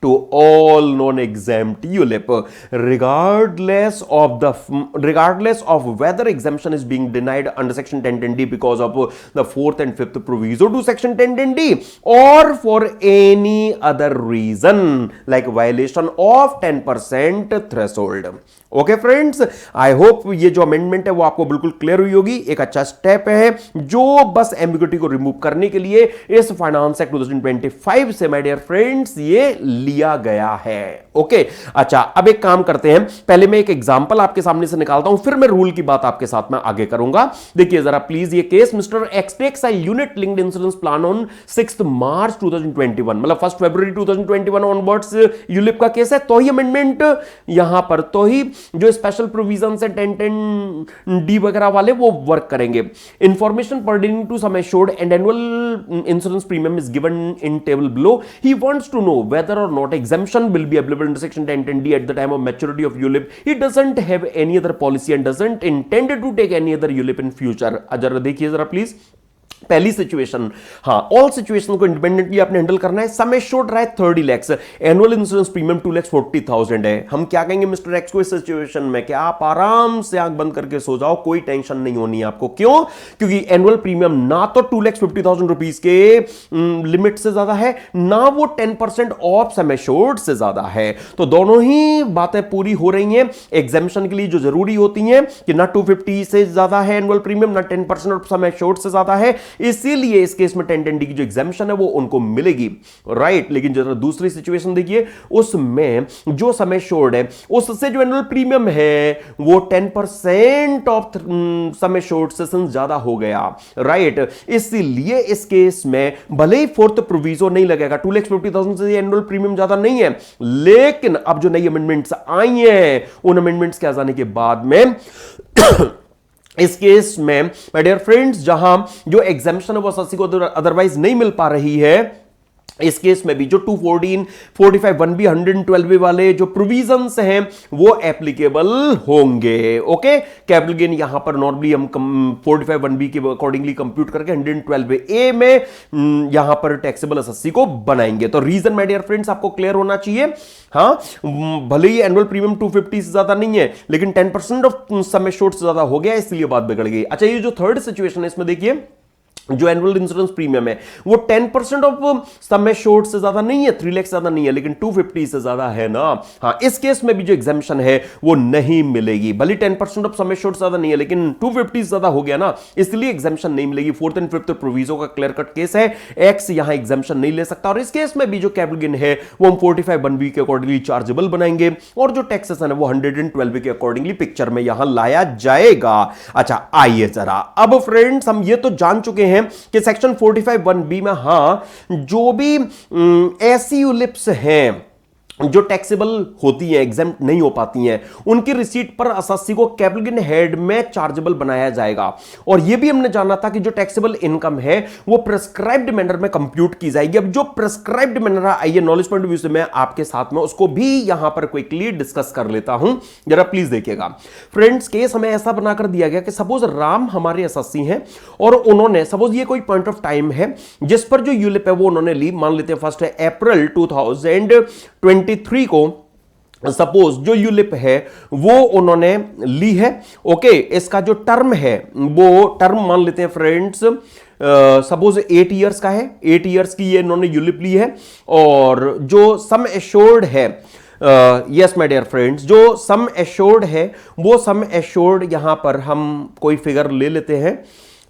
[SPEAKER 1] to all non-exempt ULIP regardless of whether exemption is being denied under section 1010D because of the fourth and fifth proviso to section 1010D or for any other reason like violation of 10% threshold। Okay friends, I hope ये जो अमेंडमेंट है वो आपको बिल्कुल क्लियर हुई होगी। एक अच्छा स्टेप है जो बस एम्बिग्युइटी को रिमूव करने के लिए इस फाइनेंस एक्ट 2025 से माय डियर फ्रेंड्स ये लिया गया है। ओके, अच्छा अब एक काम करते हैं, पहले मैं एक एग्जांपल आपके सामने से निकालता हूं, फिर मैं रूल की बात आपके साथ में आगे करूंगा। देखिए जरा प्लीज, ये case mister X takes a unit linked insurance plan on 6 March 2021, मतलब 1 फरवरी 2021 ऑनवर्ड्स यूलिप का केस है। तो ही अमेंडमेंट यहां पर, तो ही जो स्पेशल प्रोविजन है 1010D वगैरह वाले वो वर्क करेंगे। Information pertaining to sum assured and annual insurance premium is given in table below. He wants to know whether और not exemption will be available under section 1010D at the time of maturity of ULIP. He doesn't have any other policy and doesn't intend to take any other ULIP in future। जरा देखिए जरा प्लीज, पहली सिचुएशन, हाँ, ऑल सिचुएशन को इंडिपेंडेंटली आपने हैंडल करना है। सम एश्योर्ड रहा है 30 लाख, एनुअल इंश्योरेंस प्रीमियम 2,40,000 है। हम क्या कहेंगे मिस्टर एक्स को इस सिचुएशन में कि आप आराम से आंख बंद करके सो जाओ, कोई टेंशन नहीं होनी है आपको। क्यों? क्योंकि एनुअल प्रीमियम ना तो 2,50,000 रुपीज के लिमिट से ज्यादा है, ना वो 10% ऑफ सम एश्योर्ड से ज्यादा है। तो दोनों ही बातें पूरी हो रही हैं। एग्जेम्पशन के लिए जो जरूरी होती हैं कि ना 250 से ज्यादा है एनुअल प्रीमियम, ना 10% ऑफ सम एश्योर्ड से ज्यादा है, इसीलिए इस केस में 1010D की जो एग्जेम्पशन है वो उनको मिलेगी, राइट। लेकिन जरा दूसरी सिचुएशन देखिए, उसमें जो सम एश्योर्ड है उससे जो एनुअल प्रीमियम है वो 10% ऑफ सम एश्योर्ड से ज्यादा हो गया, राइट। इसीलिए इस केस में भले ही फोर्थ प्रोविजो नहीं लगेगा, 2,50,000 से एनुअल प्रीमियम ज्यादा नहीं है, लेकिन अब जो नई अमेंडमेंट्स आई हैं उन अमेंडमेंट्स के आ जाने के बाद में इस केस में माय डियर फ्रेंड्स जहां जो एग्जेम्पशन है वो 80 को अदरवाइज नहीं मिल पा रही है, इस केस में भी जो 214, 45 1B 112 वाले जो प्रोविजंस हैं वो एप्लीकेबल होंगे। ओके, कैपिटल गेन यहां पर नॉर्मली हम 45 1B के अकॉर्डिंगली कंप्यूट करके 112A में यहां पर टैक्सेबल एसएससी को बनाएंगे। तो रीजन माय डियर फ्रेंड्स आपको क्लियर होना चाहिए। हाँ, भले ही एनुअल प्रीमियम 250 से ज्यादा नहीं है, लेकिन 10% ऑफ सम एश्योर्ड से ज्यादा हो गया, इसलिए बात बिगड़ गई। अच्छा, ये जो थर्ड सिचुएशन है इसमें देखिए, जो एनुअल इंश्योरेंस प्रीमियम है वो 10% ऑफ सम एश्योर्ड से ज्यादा नहीं है, 3 लाख से ज्यादा नहीं है, लेकिन 250 से ज्यादा है ना। हाँ, इस केस में भी जो एग्जामिशन है वो नहीं मिलेगी। भले 10% ऑफ सम एश्योर्ड से ज्यादा नहीं है, लेकिन 250 से ज्यादा हो गया ना, इसलिए एग्जामिशन नहीं मिलेगी। फोर्थ एंड फिफ्थ प्रोविजो का क्लियर कट केस है, एक्स यहां एग्जामिशन नहीं ले सकता। और इस केस में भी जो कैपिटल गेन है वो हम 45 1B के अकॉर्डिंगली चार्जेबल बनाएंगे, और जो टैक्सेस है वो 112 के अकॉर्डिंगली पिक्चर में यहां लाया जाएगा। अच्छा, आइए जरा अब फ्रेंड्स हम ये तो जान चुके हैं कि सेक्शन 45 1B में हां जो भी ऐसी यूलिप्स हैं जो टैक्सेबल होती है, एग्जेम्प्ट नहीं हो पाती हैं, उनकी रिसीट पर एसएससी को कैपिटल गेन हेड में चार्जेबल बनाया जाएगा। और यह भी हमने जाना था कि जो टैक्सेबल इनकम है वो प्रेस्क्राइब्ड मैनर में कंप्यूट की जाएगी। अब जो प्रेस्क्राइब्ड मैनर है, आइए नॉलेज पॉइंट ऑफ व्यू से मैं आपके साथ में उसको भी यहां पर क्विकली डिस्कस कर लेता हूं, जरा प्लीज देखिएगा। फ्रेंड्स, केस हमें ऐसा बनाकर दिया गया कि सपोज राम हमारे एसएससी हैं और उन्होंने सपोज ये कोई पॉइंट ऑफ टाइम है जिस पर जो यूलिप है वो उन्होंने ली, मान लेते हैं 1 अप्रैल 2023 को सपोज जो यूलिप है वो उन्होंने ली है। ओके, इसका जो टर्म है वो टर्म मान लेते हैं फ्रेंड्स सपोज 8 ईयर्स का है, 8 ईयर्स की ये इन्होंने यूलिप ली है। और जो सम एश्योर्ड है, यस माय डियर फ्रेंड्स, जो सम एश्योर्ड है वो सम एश्योर्ड यहां पर हम कोई फिगर ले लेते हैं,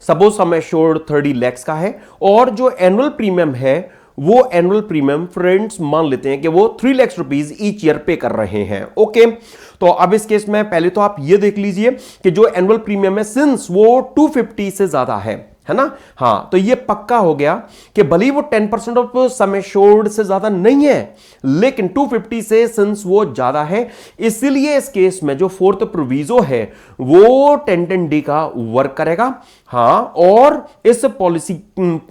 [SPEAKER 1] सपोज सम एश्योर्ड 30 lakhs का है, और जो एनुअल प्रीमियम है वो एनुअल प्रीमियम फ्रेंड्स मान लेते हैं कि वो 3 लाख रुपीज ईच ईयर पे कर रहे हैं। ओके, तो अब इस केस में पहले तो आप ये देख लीजिए कि जो एनुअल प्रीमियम है सिंस वो 250 से ज्यादा है ना। हाँ, तो ये पक्का हो गया कि भले ही वो 10% ऑफ सम एश्योर्ड से ज्यादा नहीं है, लेकिन 250 से सिंस वो ज्यादा है, इसलिए इस केस में जो फोर्थ प्रोविजो है वो 1010D का वर्क करेगा। हाँ, और इस पॉलिसी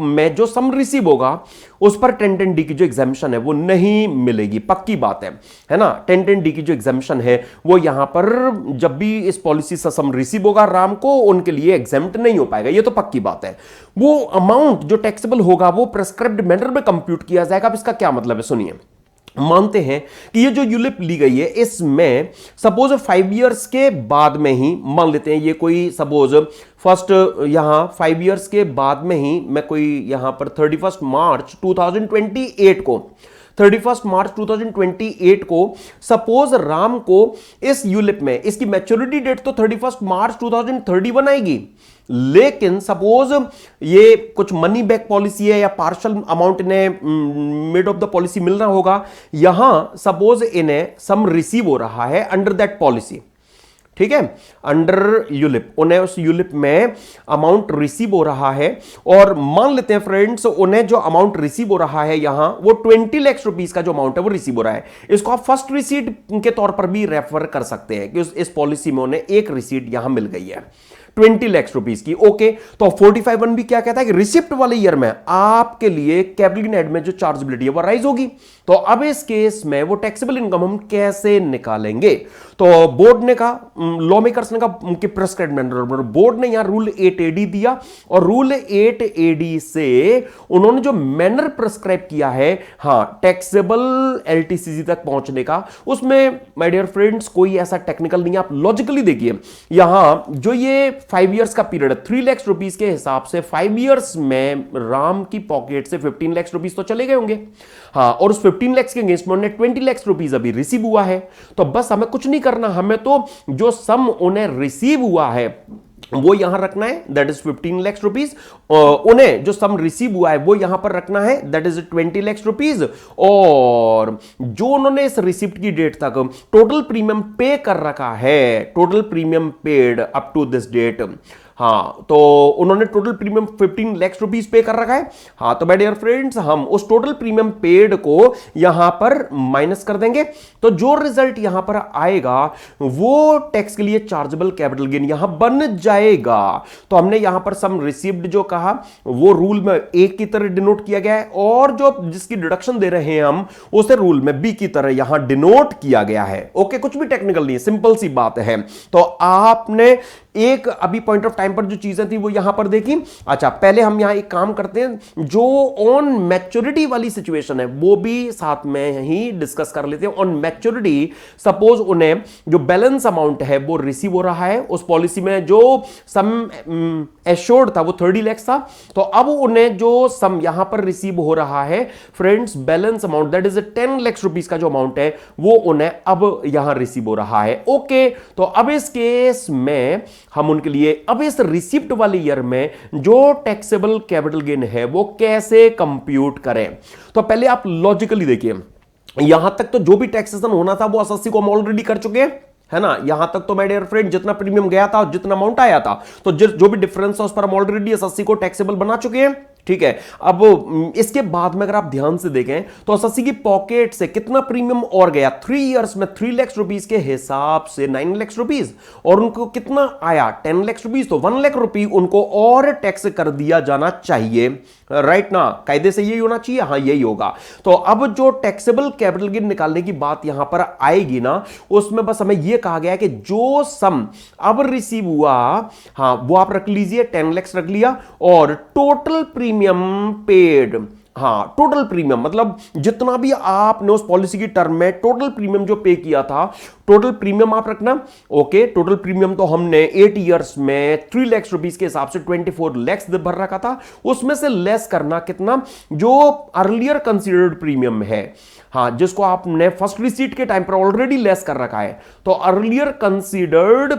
[SPEAKER 1] में जो सम रिसीव होगा उस पर 1010D की जो एग्जामिशन है वो नहीं मिलेगी, पक्की बात है ना। 1010D की जो एग्जामिशन है वो यहां पर जब भी इस पॉलिसी से सम रिसीव होगा राम को, उनके लिए एग्जाम्प्ट नहीं हो पाएगा, ये तो पक्की बात है। वो अमाउंट जो टैक्सेबल होगा वो प्रेस्क्राइब्ड मैनर में कंप्यूट किया जाएगा। अब इसका क्या मतलब है, सुनिए। मानते हैं कि ये जो यूलिप ली गई है इसमें सपोज 5 इयर्स के बाद में ही, मान लेते हैं ये कोई सपोज फर्स्ट यहां 5 इयर्स के बाद में ही मैं कोई यहां पर 31 मार्च 2028 को 31 मार्च 2028 को सपोज राम को इस यूलिप में, इसकी मैच्योरिटी डेट तो 31 मार्च 2031 आएगी, लेकिन सपोज ये कुछ मनी बैक पॉलिसी है या पार्शल अमाउंट इन्हें मिड ऑफ द पॉलिसी मिलना होगा, यहां सपोज इन्हें सम रिसीव हो रहा है अंडर दैट पॉलिसी, ठीक है, अंडर यूलिप उन्हें उस यूलिप में अमाउंट रिसीव हो रहा है। और मान लेते हैं फ्रेंड्स उन्हें जो अमाउंट रिसीव हो रहा है यहां वो 20 लाख रुपीस का जो अमाउंट है वो रिसीव हो रहा है। इसको आप फर्स्ट रिसीट के तौर पर भी रेफर कर सकते हैं कि इस पॉलिसी में उन्हें एक रिसीट यहां मिल गई है 20 लाख रुपीस की। ओके, तो 45 1 भी क्या कहता है कि रिसिप्ट वाले ईयर में आपके लिए कैपिटल गेन हेड में जो चार्जेबिलिटी है वो राइज होगी। तो अब इस केस में वो टैक्सेबल इनकम हम कैसे निकालेंगे, तो बोर्ड ने कहा, लॉ मेकर्स ने कहा कि प्रेस्क्राइब्ड मैनर, बोर्ड ने यहां रूल 8AD दिया और रूल 8AD से उन्होंने जो मैनर प्रेस्क्राइब किया है हां टैक्सेबल LTCC तक पहुंचने का, उसमें माय डियर फ्रेंड्स कोई ऐसा टेक्निकल नहीं है। आप लॉजिकली देखिए, यहां जो ये 5 इयर्स का पीरियड है 3 लाख रुपीस के हिसाब से 5 इयर्स में राम की पॉकेट से 15 लाख रुपीस तो चले गए होंगे। हाँ, और उस 15 लाख के अगेंस्ट में उन्हें 20 लाख रुपीस अभी रिसीव हुआ है। तो बस हमें कुछ नहीं करना, हमें तो जो सम उन्हें रिसीव हुआ है वो यहां रखना है, दैट इज 15 लाख रुपीस। उन्हें जो सम रिसीव हुआ है वो यहां पर रखना है, दैट इज 20 लाख रुपीस। और जो उन्होंने इस रिसिप्ट की डेट तक टोटल प्रीमियम पे कर रखा है, total premium paid up to this date, हाँ, तो उन्होंने टोटल प्रीमियम 15 लाख रुपीस पे कर रखा है। हाँ, तो माय डियर फ्रेंड्स, हम उस टोटल प्रीमियम पेड को यहां पर माइनस कर देंगे, तो जो रिजल्ट यहां पर आएगा वो टैक्स के लिए चार्जेबल कैपिटल गेन यहां बन जाएगा। तो हमने यहां पर सम रिसीव्ड जो कहा वो रूल में ए की तरह डिनोट किया गया है, और जो जिसकी डिडक्शन दे रहे हैं हम उसे रूल में बी की तरह यहां डिनोट किया गया है। ओके, कुछ भी टेक्निकल नहीं है, सिंपल सी बात है। तो आपने एक अभी पॉइंट ऑफ टाइम पर जो चीजें थी वो यहां पर देखी। अच्छा, पहले हम यहां एक काम करते हैं, जो ऑन मैच्योरिटी वाली सिचुएशन है वो भी साथ में ही डिस्कस कर लेते हैं। ऑन मैच्योरिटी सपोज उन्हें जो बैलेंस अमाउंट है वो रिसीव हो रहा है, उस पॉलिसी में जो सम एश्योर्ड था वो 30 लाख था, तो अब उन्हें जो सम यहां पर रिसीव हो रहा है friends, balance amount that is 10 lakh rupees का जो अमाउंट है वो उन्हें अब यहां रिसीव हो रहा है। ओके, तो अब इस केस में हम उनके लिए अब इस रिसिप्ट वाले ईयर में जो टैक्सेबल कैपिटल गेन है वो कैसे कंप्यूट करें। तो पहले आप लॉजिकली देखिए, यहां तक तो जो भी टैक्सेशन होना था वो एसएससी को हम ऑलरेडी कर चुके हैं, है ना। यहां तक तो माय डियर फ्रेंड जितना प्रीमियम गया था और जितना अमाउंट आया था, तो जो भी डिफरेंस है उस पर हम ऑलरेडी एसएससी को टैक्सेबल बना चुके हैं, ठीक है। अब इसके बाद में अगर आप ध्यान से देखें तो एसएससी की पॉकेट से कितना प्रीमियम और गया, 3 इयर्स में 3 लाख रुपीस के हिसाब से 9 लाख रुपीस, और उनको कितना आया 10 लाख रुपीस, तो 1 लाख रुपी उनको और टैक्स कर दिया जाना चाहिए, राइट ना। कायदे से यही होना चाहिए, हाँ यही होगा। तो अब जो टैक्सेबल कैपिटल गेन निकालने की बात यहां पर आएगी ना, उसमें बस हमें यह कहा गया है कि जो सम अब रिसीव हुआ, हाँ वो आप रख लीजिए, 10 लाख रख लिया, और टोटल प्रीमियम पेड, हाँ टोटल प्रीमियम मतलब जितना भी आपने उस पॉलिसी की टर्म में टोटल प्रीमियम जो पे किया था, टोटल प्रीमियम आप रखना। ओके, टोटल प्रीमियम तो हमने 8 इयर्स में 3 लाख रुपीस के हिसाब से 24 लाख भर रखा था, उसमें से लेस करना कितना, जो अर्लियर कंसीडर्ड प्रीमियम है, हाँ जिसको आपने फर्स्ट रिसीट के टाइम पर ऑलरेडी लेस कर रखा है, तो अर्लियर कंसीडर्ड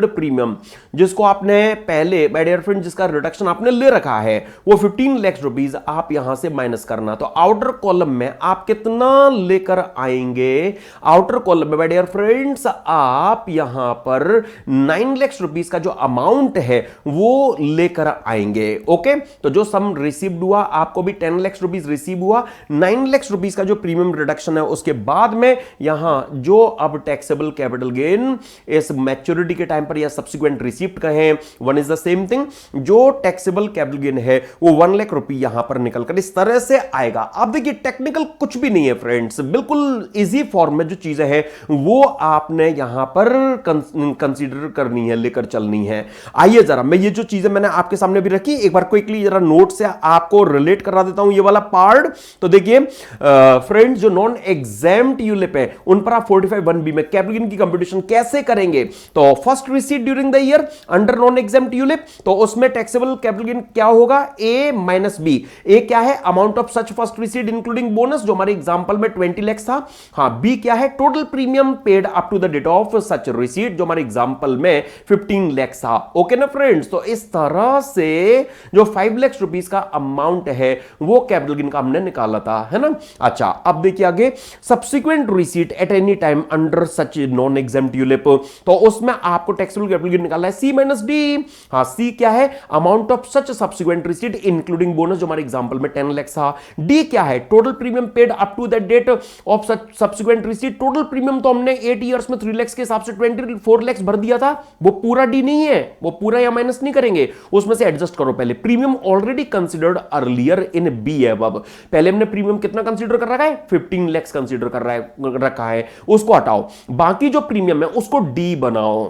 [SPEAKER 1] प्रीमियम जिसको आपने पहले माय डियर फ्रेंड जिसका रिडक्शन आपने ले रखा है वो 15 लाख रुपीस आप यहां से माइनस करना। तो आउटर कॉलम में आप कितना लेकर आएंगे, आउटर कॉलम में माय डियर फ्रेंड्स आप यहां पर 9 लाख रुपीस का जो अमाउंट है वो लेकर आएंगे। ओके, तो जो सम रिसीव्ड हुआ आपको भी 10 लाख रुपीस रिसीव हुआ, 9 लाख रुपीस का जो प्रीमियम रिडक्शन है उसके बाद में यहां जो अब टैक्सेबल कैपिटल गेन इस मैच्योरिटी के टाइम पर या सब्सिक्वेंट रिसीप्ट कहें, one is the same thing, जो टैक्सेबल कैपिटल गेन है वो 1 लाख रुपए यहां पर निकलकर इस तरह से आएगा। अब देखिए टेक्निकल कुछ भी नहीं है फ्रेंड्स, बिल्कुल इजी फॉर्म में जो चीजें हैं वो आपने यहां पर कंसीडर करनी है, लेकर चलनी है। आइए जरा मैं ये जो चीजें मैंने आपके सामने भी रखी एक बार क्विकली जरा नोट से आपको रिलेट करा देता हूं ये वाला पार्ट। तो देखिए फ्रेंड्स, जो नॉन एग्जाम्ड यूलिप है उन पर आप 45(1)(b) में कैपिटल गेन की कंप्यूटेशन कैसे करेंगे। तो first receipt during the year under non exempt ULIP, तो उसमें टैक्सेबल कैपिटल गेन क्या होगा, ए माइनस बी। ए क्या है, amount of such first receipt including bonus जो हमारे एग्जांपल में 20 लाख था। हाँ, बी क्या है, total premium paid up to the date of such receipt जो हमारे एग्जांपल में 15 लाख था। ओके ना फ्रेंड्स, तो इस तरह से जो 5 लाख रुपीस का अमाउंट है वो कैपिटल गेन का हमने निकाला था, है ना। अच्छा, अब देखिए आगे, subsequent receipt eight any time under such non exempt ULIP, तो उसमें आपको टैक्सेबल कैपिटल गेन निकालना है सी माइनस डी। हाँ, सी क्या है, amount of such subsequent receipt including bonus जो हमारे एग्जांपल में 10 लाख था। डी क्या है, total premium paid up to that date of such subsequent receipt. Total premium तो हमने 8 इयर्स में 3 लाख के हिसाब से 24 लाख भर दिया था, वो पूरा डी नहीं है, वो पूरा या माइनस नहीं करेंगे, उसमें से एडजस्ट करो। पहले premium already considered earlier in B है, अब पहले हमने प्रीमियम कितना कंसीडर कर रखा है, 15 लाख कंसीडर कर रखा है, उसको हटाओ, बाकी जो प्रीमियम है उसको डी बनाओ,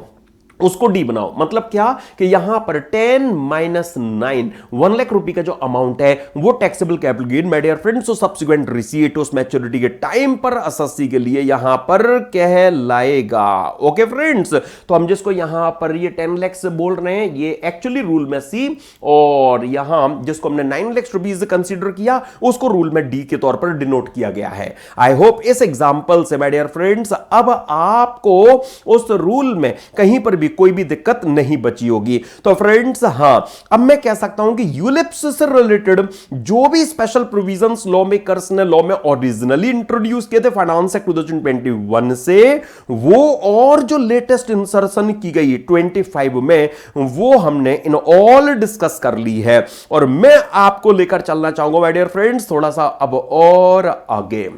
[SPEAKER 1] उसको डी बनाओ। मतलब क्या कि यहां पर 10 माइनस 9 1 लाख रुपए का जो अमाउंट है वो taxable capital gain my dear friends, तो सब्सिक्वेंट रिसीट उस मैच्योरिटी के टाइम पर एसएससी के लिए यहां पर कहलाएगा। ओके फ्रेंड्स, तो हम जिसको यहां पर ये 10 लाख बोल रहे हैं ये एक्चुअली रूल में सी, और यहां जिसको हमने 9 लाख रुपीस कंसीडर किया उसको रूल में डी के तौर पर डिनोट किया गया है। आई होप इस एग्जांपल से माय डियर फ्रेंड्स अब आपको उस रूल में कहीं पर भी कोई भी दिक्कत नहीं बची होगी। तो फ्रेंड्स हां, अब मैं कह सकता हूं कि यूलिप्स से रिलेटेड जो भी स्पेशल प्रोविजंस लॉ मेकर्स ने लॉ में ओरिजिनली इंट्रोड्यूस किए थे फाइनेंस एक्ट 2021 से, वो और जो लेटेस्ट इंसर्शन की गई 25 में, वो हमने इन ऑल डिस्कस कर ली है। और मैं आपको लेकर चलना चाहूंगा माय डियर फ्रेंड्स थोड़ा सा अब और आगे।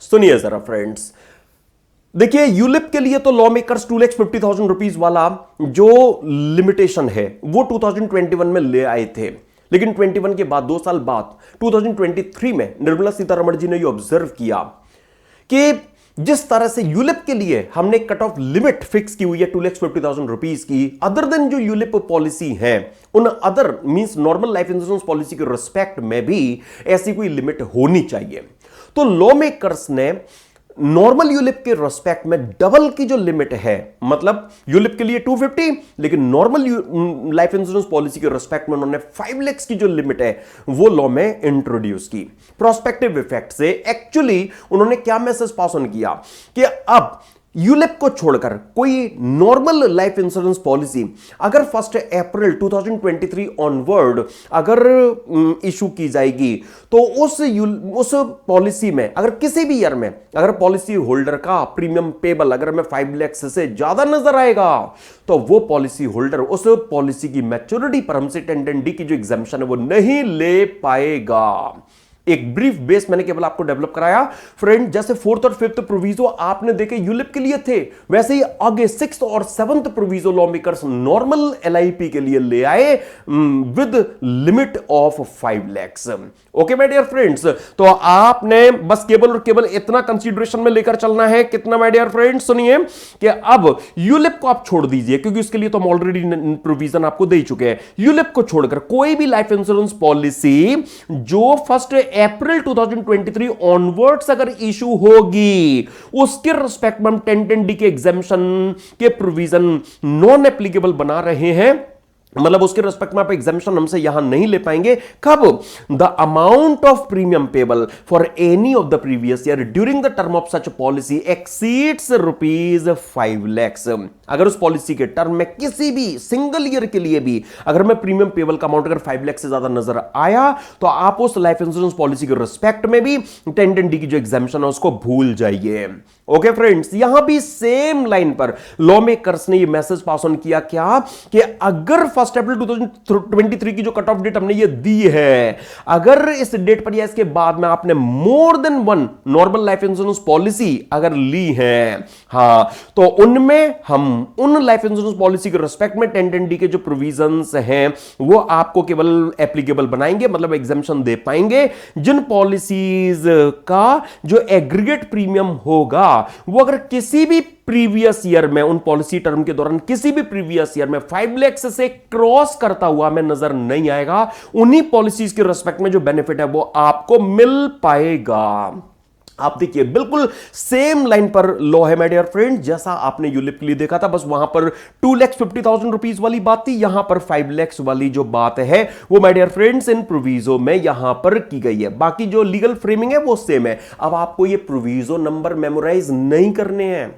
[SPEAKER 1] सुनिए जरा फ्रेंड्स, देखिए यूलिप के लिए तो लॉ मेकर्स 2,50,000 रुपीज वाला जो लिमिटेशन है वो 2021 में ले आए थे, लेकिन 21 के बाद 2 साल बाद 2023 में निर्मला सीतारमण जी ने ये ऑब्जर्व किया कि जिस तरह से यूलिप के लिए हमने कट ऑफ लिमिट फिक्स की हुई है 2,50,000 रुपीज की, अदर देन जो यूलिप पॉलिसी है उन other means normal life insurance policy के रिस्पेक्ट में भी ऐसी कोई लिमिट होनी चाहिए। तो लॉ मेकर्स ने नॉर्मल यूलिप के रेस्पेक्ट में डबल की जो लिमिट है, मतलब यूलिप के लिए 250, लेकिन नॉर्मल लाइफ इंश्योरेंस पॉलिसी के रेस्पेक्ट में उन्होंने 5 लाख की जो लिमिट है वो लॉ में इंट्रोड्यूस की। प्रोस्पेक्टिव इफेक्ट से एक्चुअली उन्होंने क्या मैसेज पास ऑन किया कि अब यूलिप को छोड़कर कोई नॉर्मल लाइफ इंश्योरेंस पॉलिसी अगर 1 अप्रैल 2023 ऑनवर्ड अगर इशू की जाएगी, तो उस पॉलिसी में अगर किसी भी ईयर में अगर पॉलिसी होल्डर का प्रीमियम पेबल अगर में 5 लाख से ज्यादा नजर आएगा, तो वो पॉलिसी होल्डर उस पॉलिसी की मैच्योरिटी पर हमसे 1010D की जो एग्जाम्पशन है वो नहीं ले पाएगा। एक ब्रीफ बेस मैंने केवल आपको डेवलप कराया फ्रेंड। जैसे 4th और 5th प्रोविजो आपने देखे यूलिप के लिए थे, वैसे ही आगे 6th और 7th proviso law makers normal LIP के लिए ले आए with limit of 5 lakh. Okay my dear friends, तो आपने बस केवल और केवल इतना कंसीडरेशन में लेकर चलना है। कितना माय डियर फ्रेंड्स, सुनिए कि अब यूलिप को आप छोड़ दीजिए क्योंकि उसके लिए तो हम ऑलरेडी प्रोविजन आपको दे चुके हैं। यूलिप को छोड़कर कोई भी लाइफ इंश्योरेंस पॉलिसी जो 1 अप्रैल 2023 ऑनवर्ड्स अगर इशू होगी, उसके रिस्पेक्ट में हम 1010D के एग्जाम्पशन के प्रोविजन नॉन एप्लीकेबल बना रहे हैं, मतलब उसके रिस्पेक्ट में आप एग्जाम्पशन हमसे यहां नहीं ले पाएंगे। कब? The amount of premium payable for any of the previous year during the term of such policy exceeds ₹5 lakh. अगर उस पॉलिसी के टर्म में किसी भी सिंगल ईयर के लिए भी अगर मैं प्रीमियम पेबल का अमाउंट अगर 5 लाख से ज्यादा नजर आया, तो आप उस लाइफ इंश्योरेंस पॉलिसी के रिस्पेक्ट में भी 1010D की जो एग्जाम्पशन है उसको भूल जाइए। ओके फ्रेंड्स, यहां भी सेम लाइन पर लॉ मेकर्स ने ये मैसेज पास ऑन किया क्या कि अगर 1 अप्रैल 2023 की जो कट ऑफ डेट हमने ये दी है, अगर इस डेट पर या इसके बाद में आपने more than 1 normal life insurance policy अगर ली है, हां, तो उनमें हम उन लाइफ इंश्योरेंस पॉलिसी के रिस्पेक्ट में 1010D के जो प्रोविजंस हैं वो आपको केवल एप्लीकेबल बनाएंगे, मतलब एग्जाम्पशन दे पाएंगे जिन पॉलिसीज का जो एग्रीगेट प्रीमियम होगा वो अगर किसी भी प्रीवियस ईयर में उन पॉलिसी टर्म के दौरान किसी भी प्रीवियस ईयर में 5 लाख से क्रॉस करता हुआ हमें नजर नहीं आएगा, उन्हीं पॉलिसीज के रिस्पेक्ट में जो बेनिफिट है वो आपको मिल पाएगा। आप देखिए बिल्कुल सेम लाइन पर लॉ है माय डियर फ्रेंड, जैसा आपने यूलिप के लिए देखा था, बस वहां पर 2,50,000 रुपीज वाली बात थी, यहां पर 5 लाख वाली जो बात है वो my dear friends in proviso में यहां पर की गई है। बाकी जो लीगल फ्रेमिंग है वो सेम है। अब आपको ये प्रोविजो नंबर मेमोराइज नहीं करने हैं,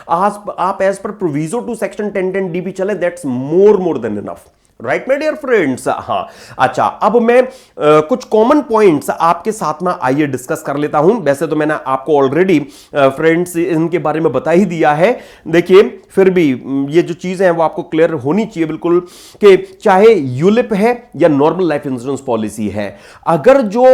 [SPEAKER 1] आप as per proviso to section 1010D भी चले, that's more than enough. Right my dear friends. हाँ, अच्छा, अब मैं कुछ कॉमन पॉइंट्स आपके साथ में आइए डिस्कस कर लेता हूं। वैसे तो मैंने आपको ऑलरेडी फ्रेंड्स इनके बारे में बता ही दिया है, देखिए फिर भी ये जो चीजें हैं वो आपको क्लियर होनी चाहिए बिल्कुल कि चाहे यूलिप है या नॉर्मल लाइफ इंश्योरेंस पॉलिसी है, अगर जो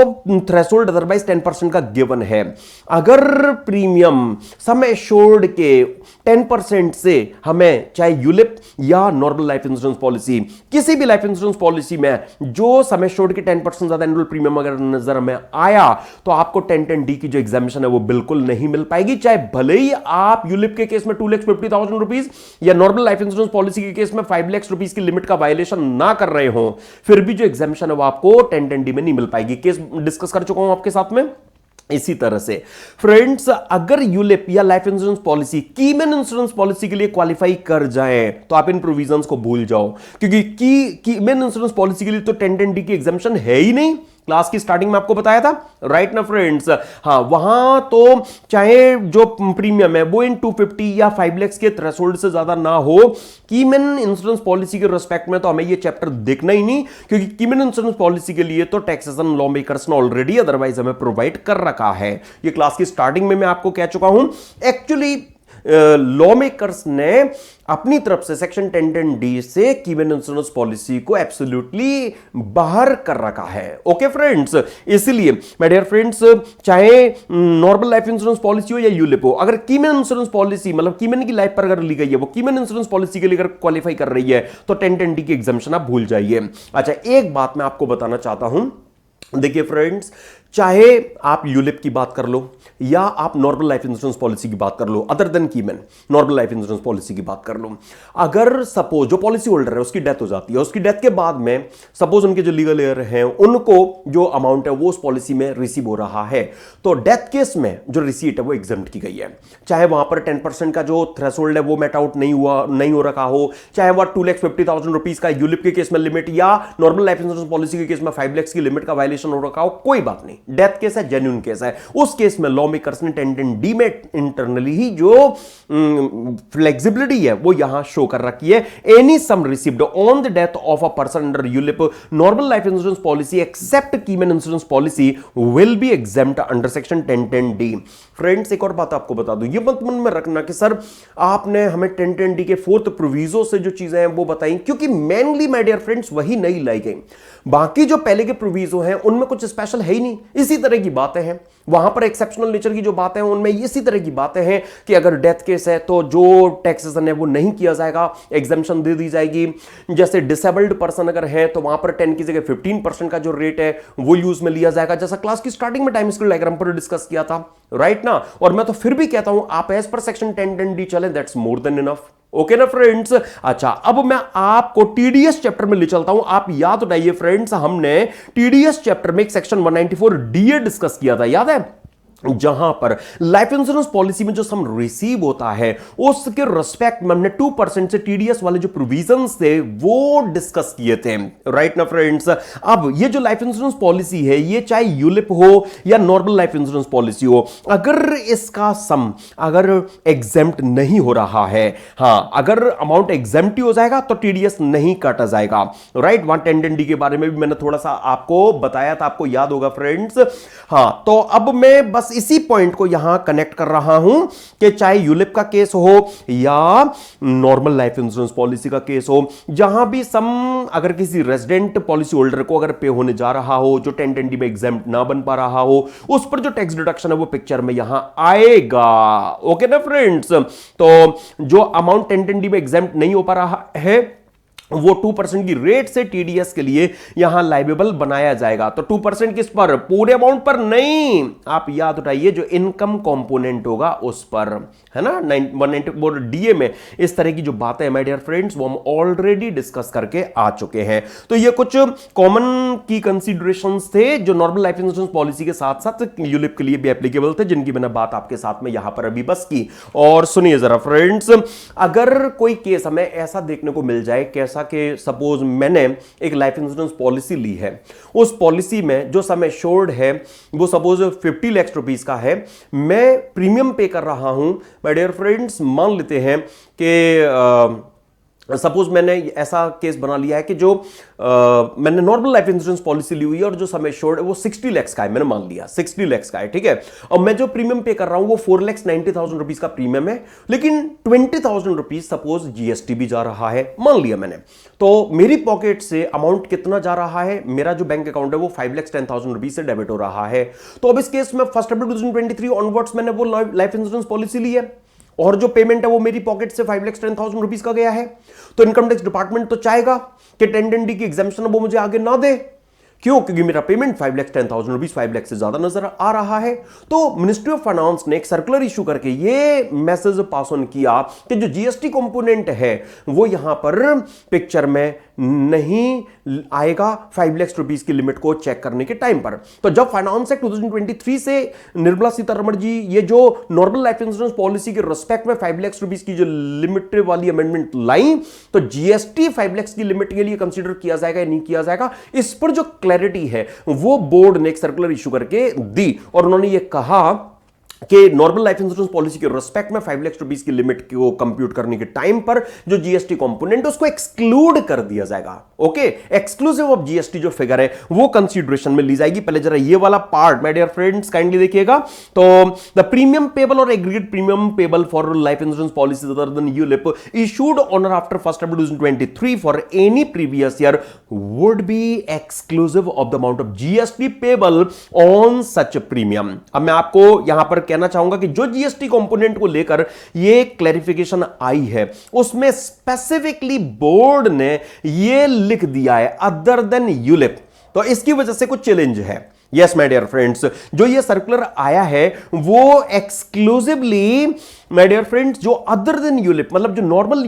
[SPEAKER 1] थ्रेशोल्ड अदरवाइज 10% का गिवन है, अगर प्रीमियम सम एश्योर्ड के 10% से हमें चाहे यूलिप या नॉर्मल लाइफ इंश्योरेंस पॉलिसी किसी भी लाइफ इंश्योरेंस पॉलिसी में जो सम एश्योर्ड के 10% ज्यादा एनुअल प्रीमियम अगर नजर में आया, तो आपको 1010D की जो एग्जामिशन है वो बिल्कुल नहीं मिल पाएगी, चाहे भले ही आप यूलिप के केस में 2,50,000 रुपीज या नॉर्मल लाइफ इंश्योरेंस पॉलिसी के केस में 5 लाख रुपीज की लिमिट का वायलेशन ना कर रहे हो, फिर भी जो एग्जामिशन है वो आपको 1010D में नहीं मिल पाएगी। केस डिस्कस कर चुका हूं आपके साथ में। इसी तरह से फ्रेंड्स, अगर यूलिप या life insurance policy keyman insurance policy के लिए क्वालिफाई कर जाए, तो आप इन प्रोविजंस को भूल जाओ, क्योंकि कीमैन इंश्योरेंस पॉलिसी के लिए तो 1010D की एग्जाम्पशन है ही नहीं, क्लास की स्टार्टिंग में आपको बताया था, राइट ना फ्रेंड्स। हाँ, वहां तो चाहे जो प्रीमियम है वो इन 250 या 5 लाख के थ्रेशोल्ड से ज्यादा ना हो, कीमन इंश्योरेंस पॉलिसी के रिस्पेक्ट में तो हमें ये चैप्टर देखना ही नहीं, क्योंकि कीमन इंश्योरेंस पॉलिसी के लिए तो टैक्सेशन लॉ मेकर्स ने ऑलरेडी अदरवाइज हमें प्रोवाइड कर रखा है। ये क्लास की स्टार्टिंग में मैं आपको कह चुका हूं। एक्चुअली लॉ मेकर्स ने अपनी तरफ से सेक्शन 1010D से कीमन इंश्योरेंस पॉलिसी को एब्सोल्युटली बाहर कर रखा है। ओके फ्रेंड्स, इसलिए माय डियर फ्रेंड्स, चाहे नॉर्मल लाइफ इंश्योरेंस पॉलिसी हो या यूलिप हो, अगर कीमन इंश्योरेंस पॉलिसी मतलब कीमन की लाइफ पर अगर ली गई है, वो कीमन इंश्योरेंस पॉलिसी के लिए अगर क्वालिफाई कर रही है, तो 1010D की एग्जाम्पशन आप भूल जाइए। अच्छा, एक बात मैं आपको बताना चाहता हूं, देखिए फ्रेंड्स, चाहे आप यूलिप की बात कर लो या आप नॉर्मल लाइफ इंश्योरेंस पॉलिसी की बात कर लो, other than keyman normal life insurance policy की बात कर लो, अगर सपोज जो पॉलिसी होल्डर है उसकी डेथ हो जाती है, उसकी डेथ के बाद में सपोज उनके जो लीगल एयर हैं उनको जो अमाउंट है वो उस पॉलिसी में रिसीव हो रहा है, तो डेथ केस में जो रिसीट है वो एग्जम्प्ट की गई है। चाहे वहां पर 10% का जो थ्रेशोल्ड है वो मेट आउट नहीं हो रखा हो, चाहे वह 2,50,000 रुपीज का यूलिप के केस में लिमिट या नॉर्मल लाइफ इंश्योरेंस पॉलिसी के केस में 5 लाख की लिमिट का वायलेशन हो रखा हो, कोई बात नहीं, डेथ केस है, जेन्युइन केस है, उस केस में लॉ मेकर्स ने 1010D में इंटरनली ही जो फ्लेक्सिबिलिटी है वो यहां शो कर रखी है। Any sum received on the death of a person under ULIP normal life insurance policy except keyman insurance policy will be exempt under section 1010D। Friends, एक और बात आपको बता दूं, ये मत मन में रखना कि सर आपने हमें 1010D के 4th प्रोविजो से जो चीजें हैं वो बताई, क्योंकि मेनली माय डियर फ्रेंड्स वही नहीं लाई गई, बाकी जो पहले के प्रोविजो हैं उनमें कुछ स्पेशल है ही नहीं, इसी तरह की बातें हैं। वहां पर एक्सेप्शनल नेचर की जो बातें हैं उनमें इसी तरह की बातें हैं कि अगर डेथ केस है तो जो टैक्सेशन है वो नहीं किया जाएगा, एग्जम्पशन दे दी जाएगी। जैसे डिसेबल्ड पर्सन अगर है तो वहां पर 10 की जगह 15% का जो रेट है वो यूज में लिया जाएगा, जैसा क्लास की स्टार्टिंग में टाइम स्केल डायग्राम पर डिस्कस किया था, राइट ना। और मैं तो फिर भी कहता हूं आप एज पर सेक्शन 1010D चलें, that's more than enough. Okay ना फ्रेंड्स। अच्छा, अब मैं आपको टीडीएस चैप्टर में ले चलता हूं। आप याद उठाइए फ्रेंड्स, हमने टीडीएस चैप्टर में एक सेक्शन 194DA डिस्कस किया था, याद है, जहां पर लाइफ इंश्योरेंस पॉलिसी में जो सम रिसीव होता है उसके रिस्पेक्ट में हमने 2% से टीडीएस वाले जो प्रोविजंस थे वो डिस्कस किए थे, राइट ना फ्रेंड्स। अब ये जो लाइफ इंश्योरेंस पॉलिसी है, ये चाहे यूलिप हो या नॉर्मल लाइफ इंश्योरेंस पॉलिसी हो, अगर इसका सम अगर एग्जेम्प्ट नहीं हो रहा है, हां, अगर अमाउंट एग्जेम्प्ट हो जाएगा तो टीडीएस नहीं काटा जाएगा, राइट। 1010D के बारे में भी मैंने थोड़ा सा आपको बताया था, आपको याद होगा फ्रेंड्स। हां, तो अब मैं बस इसी पॉइंट को यहां कनेक्ट कर रहा हूं कि चाहे यूलिप का केस हो या नॉर्मल लाइफ इंश्योरेंस पॉलिसी का केस हो, जहां भी सम अगर किसी रेजिडेंट पॉलिसी होल्डर को अगर पे होने जा रहा हो जो 1010D में एग्जेम्प्ट ना बन पा रहा हो, उस पर जो टैक्स डिडक्शन है वो पिक्चर में यहां आएगा। ओके ना फ्रेंड्स। तो जो अमाउंट 1010D में एग्जेम्प्ट नहीं हो पा रहा है वो 2% की रेट से टीडीएस के लिए यहां लाइबेबल बनाया जाएगा। तो 2% किस पर? पूरे अमाउंट पर नहीं, आप याद उठाइए जो इनकम कंपोनेंट होगा उस पर, है ना। 194DA में इस तरह की जो बातें हैं माय डियर फ्रेंड्स वो हम ऑलरेडी डिस्कस करके आ चुके हैं। तो ये कुछ कॉमन की कंसीडरेशंस थे जो नॉर्मल लाइफ इंश्योरेंस पॉलिसी के साथ साथ यूलिप के लिए भी एप्लीकेबल थे, जिनकी मैंने बात आपके साथ में यहां पर अभी बस की। और सुनिए जरा फ्रेंड्स, अगर कोई केस हमें ऐसा देखने को मिल जाए, कैसा कि सपोज मैंने एक लाइफ इंश्योरेंस पॉलिसी ली है, उस पॉलिसी में जो सम एश्योर्ड है वो सपोज 50 लाख रुपीस का है, मैं प्रीमियम पे कर रहा हूं, माय डियर फ्रेंड्स मान लेते हैं कि सपोज मैंने ऐसा केस बना लिया है कि जो मैंने नॉर्मल लाइफ इंश्योरेंस पॉलिसी ली हुई है और जो सम एश्योर्ड है वो 60 लाख का है, मैंने मान लिया 60 लाख का है, ठीक है। और मैं जो प्रीमियम पे कर रहा हूं वो 4,90,000 रुपीज का प्रीमियम है, लेकिन 20,000 रुपीज सपोज जीएसटी भी जा रहा है, मान लिया मैंने। तो मेरी पॉकेट से अमाउंट कितना जा रहा है, मेरा जो बैंक अकाउंट है वो 5,10,000 रुपीज से डेबिट हो रहा है। तो अब इस केस में 1 अप्रैल 2023 ऑनवर्ड्स मैंने वो लाइफ इंश्योरेंस पॉलिसी ली है और जो पेमेंट है वो मेरी पॉकेट से 5,10,000 रुपीज का गया है, तो इनकम टैक्स डिपार्टमेंट तो चाहेगा कि 1010D की एग्जाम्पशन वो मुझे आगे ना दे। क्यों? क्योंकि मेरा पेमेंट 5,10,000 रुपीज 5 लाख से ज्यादा नजर आ रहा है। तो मिनिस्ट्री ऑफ फाइनेंस ने एक सर्कुलर इशू करके ये मैसेज पास ऑन किया कि जो जीएसटी कंपोनेंट है वो यहां पर पिक्चर में नहीं आएगा 5 लाख रुपीस की लिमिट को चेक करने के टाइम पर। तो जब फाइनेंस एक्ट 2023 से निर्मला सीतारमण जी ये जो नॉर्मल लाइफ इंश्योरेंस पॉलिसी के रिस्पेक्ट में 5 लाख रुपीस की जो लिमिट वाली अमेंडमेंट लाई, तो जीएसटी 5 लाख की लिमिट के लिए कंसीडर किया जाएगा या नहीं किया जाएगा, इस पर जो क्लैरिटी है वो बोर्ड ने एक सर्कुलर इशू करके दी और उन्होंने ये कहा कि नॉर्मल लाइफ इंश्योरेंस पॉलिसी के रिस्पेक्ट में 5 लाख रुपीस की लिमिट को कंप्यूट करने के टाइम पर जो जीएसटी कंपोनेंट उसको एक्सक्लूड कर दिया जाएगा। ओके, एक्सक्लूसिव ऑफ जीएसटी जो फिगर है वो कंसीडरेशन में ली जाएगी। पहले जरा ये वाला part my dear friends kindly देखिएगा। तो the premium payable or aggregate premium payable for life insurance policies other than ULIP issued on or after 1 April 2023 for any previous year would be exclusive of the amount of GST payable on such premium. अब मैं आपको यहां पर कहना चाहूंगा कि जो जीएसटी कंपोनेंट को लेकर ये क्लैरिफिकेशन आई है उसमें स्पेसिफिकली बोर्ड ने ये लिख दिया है अदर देन यूलिप, तो इसकी वजह से कुछ चैलेंज है। यस माय डियर फ्रेंड्स, जो ये सर्कुलर आया है वो एक्सक्लूसिवली माय डियर फ्रेंड्स जो अदर देन यूलिप मतलब जो नॉर्मल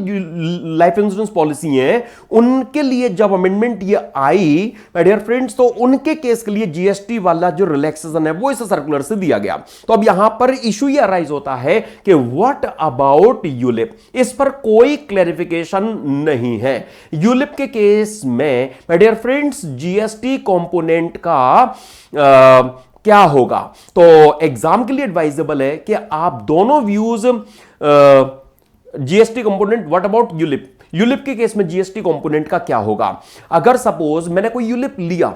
[SPEAKER 1] लाइफ इंश्योरेंस पॉलिसी है उनके लिए जब अमेंडमेंट ये आई माय डियर फ्रेंड्स, तो उनके केस के लिए जीएसटी वाला जो रिलैक्सेशन है वो इस सर्कुलर से दिया गया। तो अब यहां पर इशू ये अराइज होता है कि व्हाट अबाउट यूलिप, इस पर कोई क्लैरिफिकेशन नहीं है। यूलिप के केस में my dear friends GST component का क्या होगा, तो एग्जाम के लिए एडवाइजेबल है कि आप दोनों views GST component what about ULIP, ULIP के केस में जीएसटी कंपोनेंट का क्या होगा। अगर सपोज मैंने कोई यूलिप लिया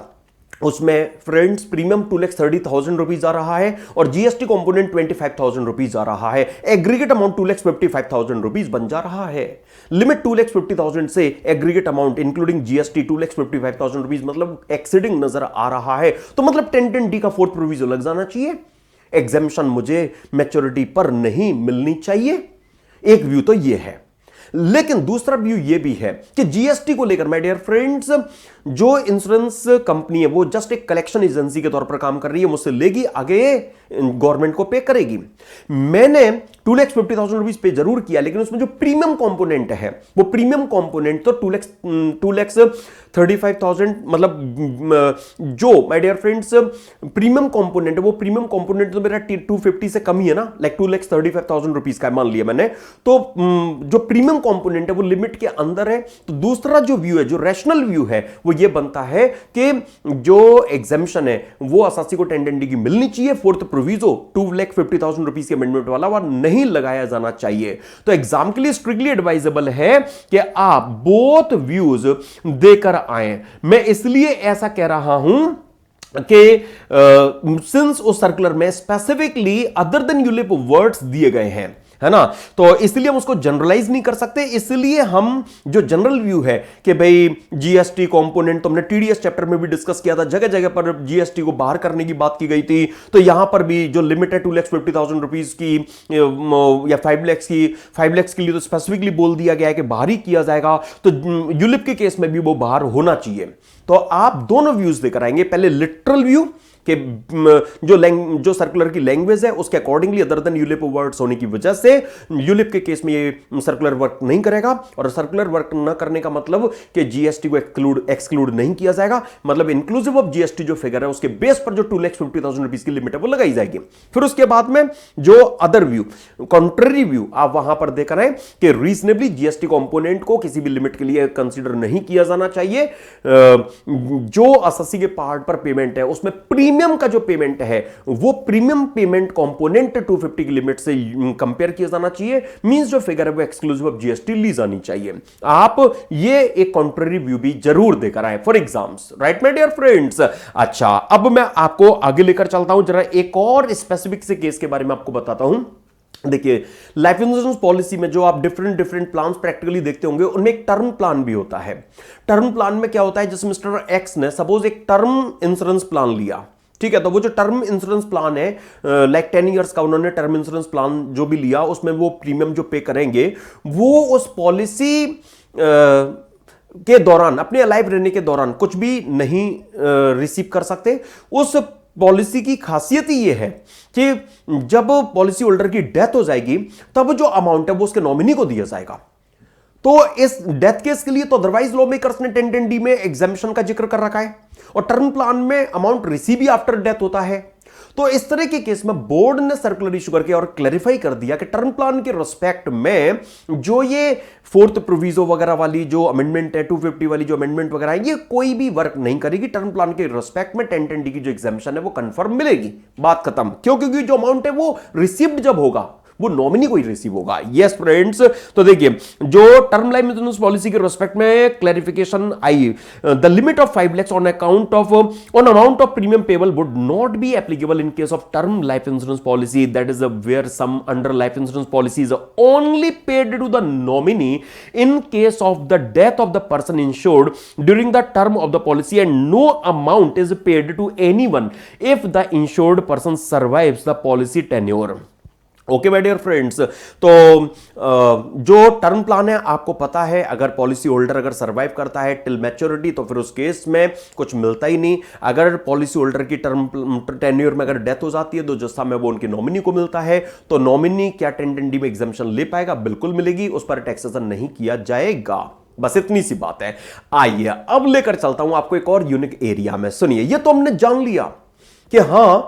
[SPEAKER 1] उसमें फ्रेंड्स प्रीमियम 2,30,000 रुपीज आ रहा है और जीएसटी कंपोनेंट 25,000 रुपीज आ रहा है, एग्रीगेट अमाउंट 2,55,000 रुपीज बन जा रहा है। लिमिट 2,50,000 से aggregate amount including GST 2,55,000 rupees मतलब एक्सीडिंग नजर आ रहा है, तो मतलब 10(10)D का फोर्थ प्रोविजन लग जाना चाहिए। एग्जेम्पशन मुझे मैच्योरिटी पर नहीं मिलनी चाहिए। एक व्यू तो यह है, लेकिन दूसरा व्यू यह भी है कि जीएसटी को लेकर माय डियर फ्रेंड्स जो इंश्योरेंस कंपनी है वो जस्ट एक कलेक्शन एजेंसी के तौर पर काम कर रही है, मुझसे लेगी आगे गवर्नमेंट को पे करेगी। मैंने 2,50,000 रुपीज पे जरूर किया, लेकिन उसमें जो प्रीमियम कंपोनेंट है वो प्रीमियम कंपोनेंट तो 2,35,000 मतलब जो my dear friends premium component है वो प्रीमियम कंपोनेंट तो मेरा 250 से कम ही है ना, लाइक 2,35,000 रुपीज का मान लिया मैंने, तो जो प्रीमियम कंपोनेंट है वो लिमिट के अंदर है। तो दूसरा जो व्यू है, जो रैशनल व्यू है वो ये बनता है कि जो एग्जेम्पशन है वो असासी को 10(10)D की मिलनी चाहिए। फोर्थ प्रोविजो 2,50,000 रुपीज के अमेंडमेंट वाला वह नहीं लगाया जाना चाहिए। तो एग्जाम के लिए स्ट्रिक्टली एडवाइजेबल है कि आप बोथ व्यूज देकर आए। मैं इसलिए ऐसा कह रहा हूं कि सिंस उस सर्कुलर में specifically other than ULIP words दिए गए हैं, है ना, तो इसलिए हम उसको जनरलाइज नहीं कर सकते। इसलिए हम जो जनरल व्यू है कि भाई जीएसटी कंपोनेंट तो हमने टीडीएस चैप्टर में भी डिस्कस किया था, जगह जगह पर जीएसटी को बाहर करने की बात की गई थी, तो यहां पर भी जो लिमिट है 2,50,000 रुपीज की या 5 लाख की, 5 लाख के लिए तो स्पेसिफिकली बोल दिया गया है कि बाहर ही किया जाएगा, तो यूलिप के केस में भी वो बाहर होना चाहिए। तो आप दोनों व्यूज लेकर आएंगे, पहले लिटरल व्यू कि जो सर्कुलर की लैंग्वेज है उसके accordingly other than ULIP words होने की वजह से यूलिप के केस में ये सर्कुलर वर्क नहीं करेगा, और सर्कुलर वर्क न करने का मतलब कि जीएसटी को एक्सक्लूड नहीं किया जाएगा, मतलब इंक्लूसिव ऑफ जीएसटी जो फिगर है उसके बेस पर जो 2,50,000 रुपीज की लिमिट है वो लगाई जाएगी। फिर उसके बाद में जो अदर व्यू कॉन्ट्ररी व्यू आप वहां पर देख रहे हैं कि रीजनेबली जीएसटी कंपोनेंट को किसी भी लिमिट के लिए कंसीडर नहीं किया जाना चाहिए। जो एसएससी के पार्ट पर पेमेंट है उसमें प्रीमियम का जो पेमेंट है वो प्रीमियम पेमेंट कंपोनेंट 250 की लिमिट से कंपेयर किया जाना चाहिए, मींस जो फिगर है वो एक्सक्लूसिव ऑफ जीएसटी ली जानी चाहिए। आप ये एक कॉन्ट्ररी व्यू भी जरूर देकर आए for exams, right my dear friends. अच्छा, अब मैं आपको आगे लेकर चलता हूं, जरा एक और स्पेसिफिक से केस के बारे में आपको बताता हूं। देखिए, लाइफ इंश्योरेंस पॉलिसी में जो आप डिफरेंट प्लान्स प्रैक्टिकली देखते होंगे उनमें एक टर्म प्लान भी होता है। टर्म प्लान में क्या होता है, जैसे मिस्टर एक्स ने सपोज एक टर्म इंश्योरेंस प्लान लिया, ठीक है, तो वो जो टर्म इंश्योरेंस प्लान है लाइक 10 इयर्स का उन्होंने टर्म इंश्योरेंस प्लान जो भी लिया उसमें वो प्रीमियम जो पे करेंगे वो उस पॉलिसी के दौरान अपने अलाइव रहने के दौरान कुछ भी नहीं रिसीव कर सकते। उस पॉलिसी की खासियत ही यह है कि जब पॉलिसी होल्डर की डेथ हो जाएगी तब जो अमाउंट है वो उसके नॉमिनी को दिया जाएगा। तो इस डेथ केस के लिए तो अदरवाइज लॉ मेकर्स ने 1010D में एग्जामिशन का जिक्र कर रखा है, और टर्म प्लान में अमाउंट रिसीव भी आफ्टर डेथ होता है। तो इस तरह के केस में बोर्ड ने सर्कुलर इशू करके और क्लैरिफाई कर दिया कि टर्म प्लान के रिस्पेक्ट में जो ये फोर्थ प्रोविजो वगैरह वाली जो अमेंडमेंट है, 250 वाली जो अमेंडमेंट वगैरह है, ये कोई भी वर्क नहीं करेगी। टर्म प्लान के रिस्पेक्ट में 1010D की जो एग्जामिशन है वो कंफर्म मिलेगी, बात खत्म। क्यों? क्योंकि जो अमाउंट है वो रिसीव्ड जब होगा वो नॉमिनी को ही रिसीव होगा। यस फ्रेंड्स, तो देखिए जो टर्म लाइफ इंश्योरेंस पॉलिसी के रिस्पेक्ट में क्लैरिफिकेशन आई, the limit of 5 lakhs on amount of premium payable would not be applicable in case of term life insurance policy, that is where sum under life insurance policy is only paid to the nominee in case of the death of the person insured during the term of the policy and no amount is paid to anyone if the insured person survives the policy tenure. Okay my dear friends, तो जो टर्म प्लान है आपको पता है, अगर पॉलिसी होल्डर अगर सर्वाइव करता है टिल मैच्योरिटी तो फिर उस केस में कुछ मिलता ही नहीं। अगर पॉलिसी होल्डर की टर्म टेन्योर में अगर डेथ हो जाती है तो जो सम है वो उनकी नॉमिनी को मिलता है। तो नॉमिनी क्या 1010D में एग्जामिशन ले पाएगा? बिल्कुल मिलेगी, उस पर टैक्सेशन नहीं किया जाएगा। बस इतनी सी बात है। आइए अब लेकर चलता हूं आपको एक और यूनिक एरिया में। सुनिए, ये तो हमने जान लिया कि हां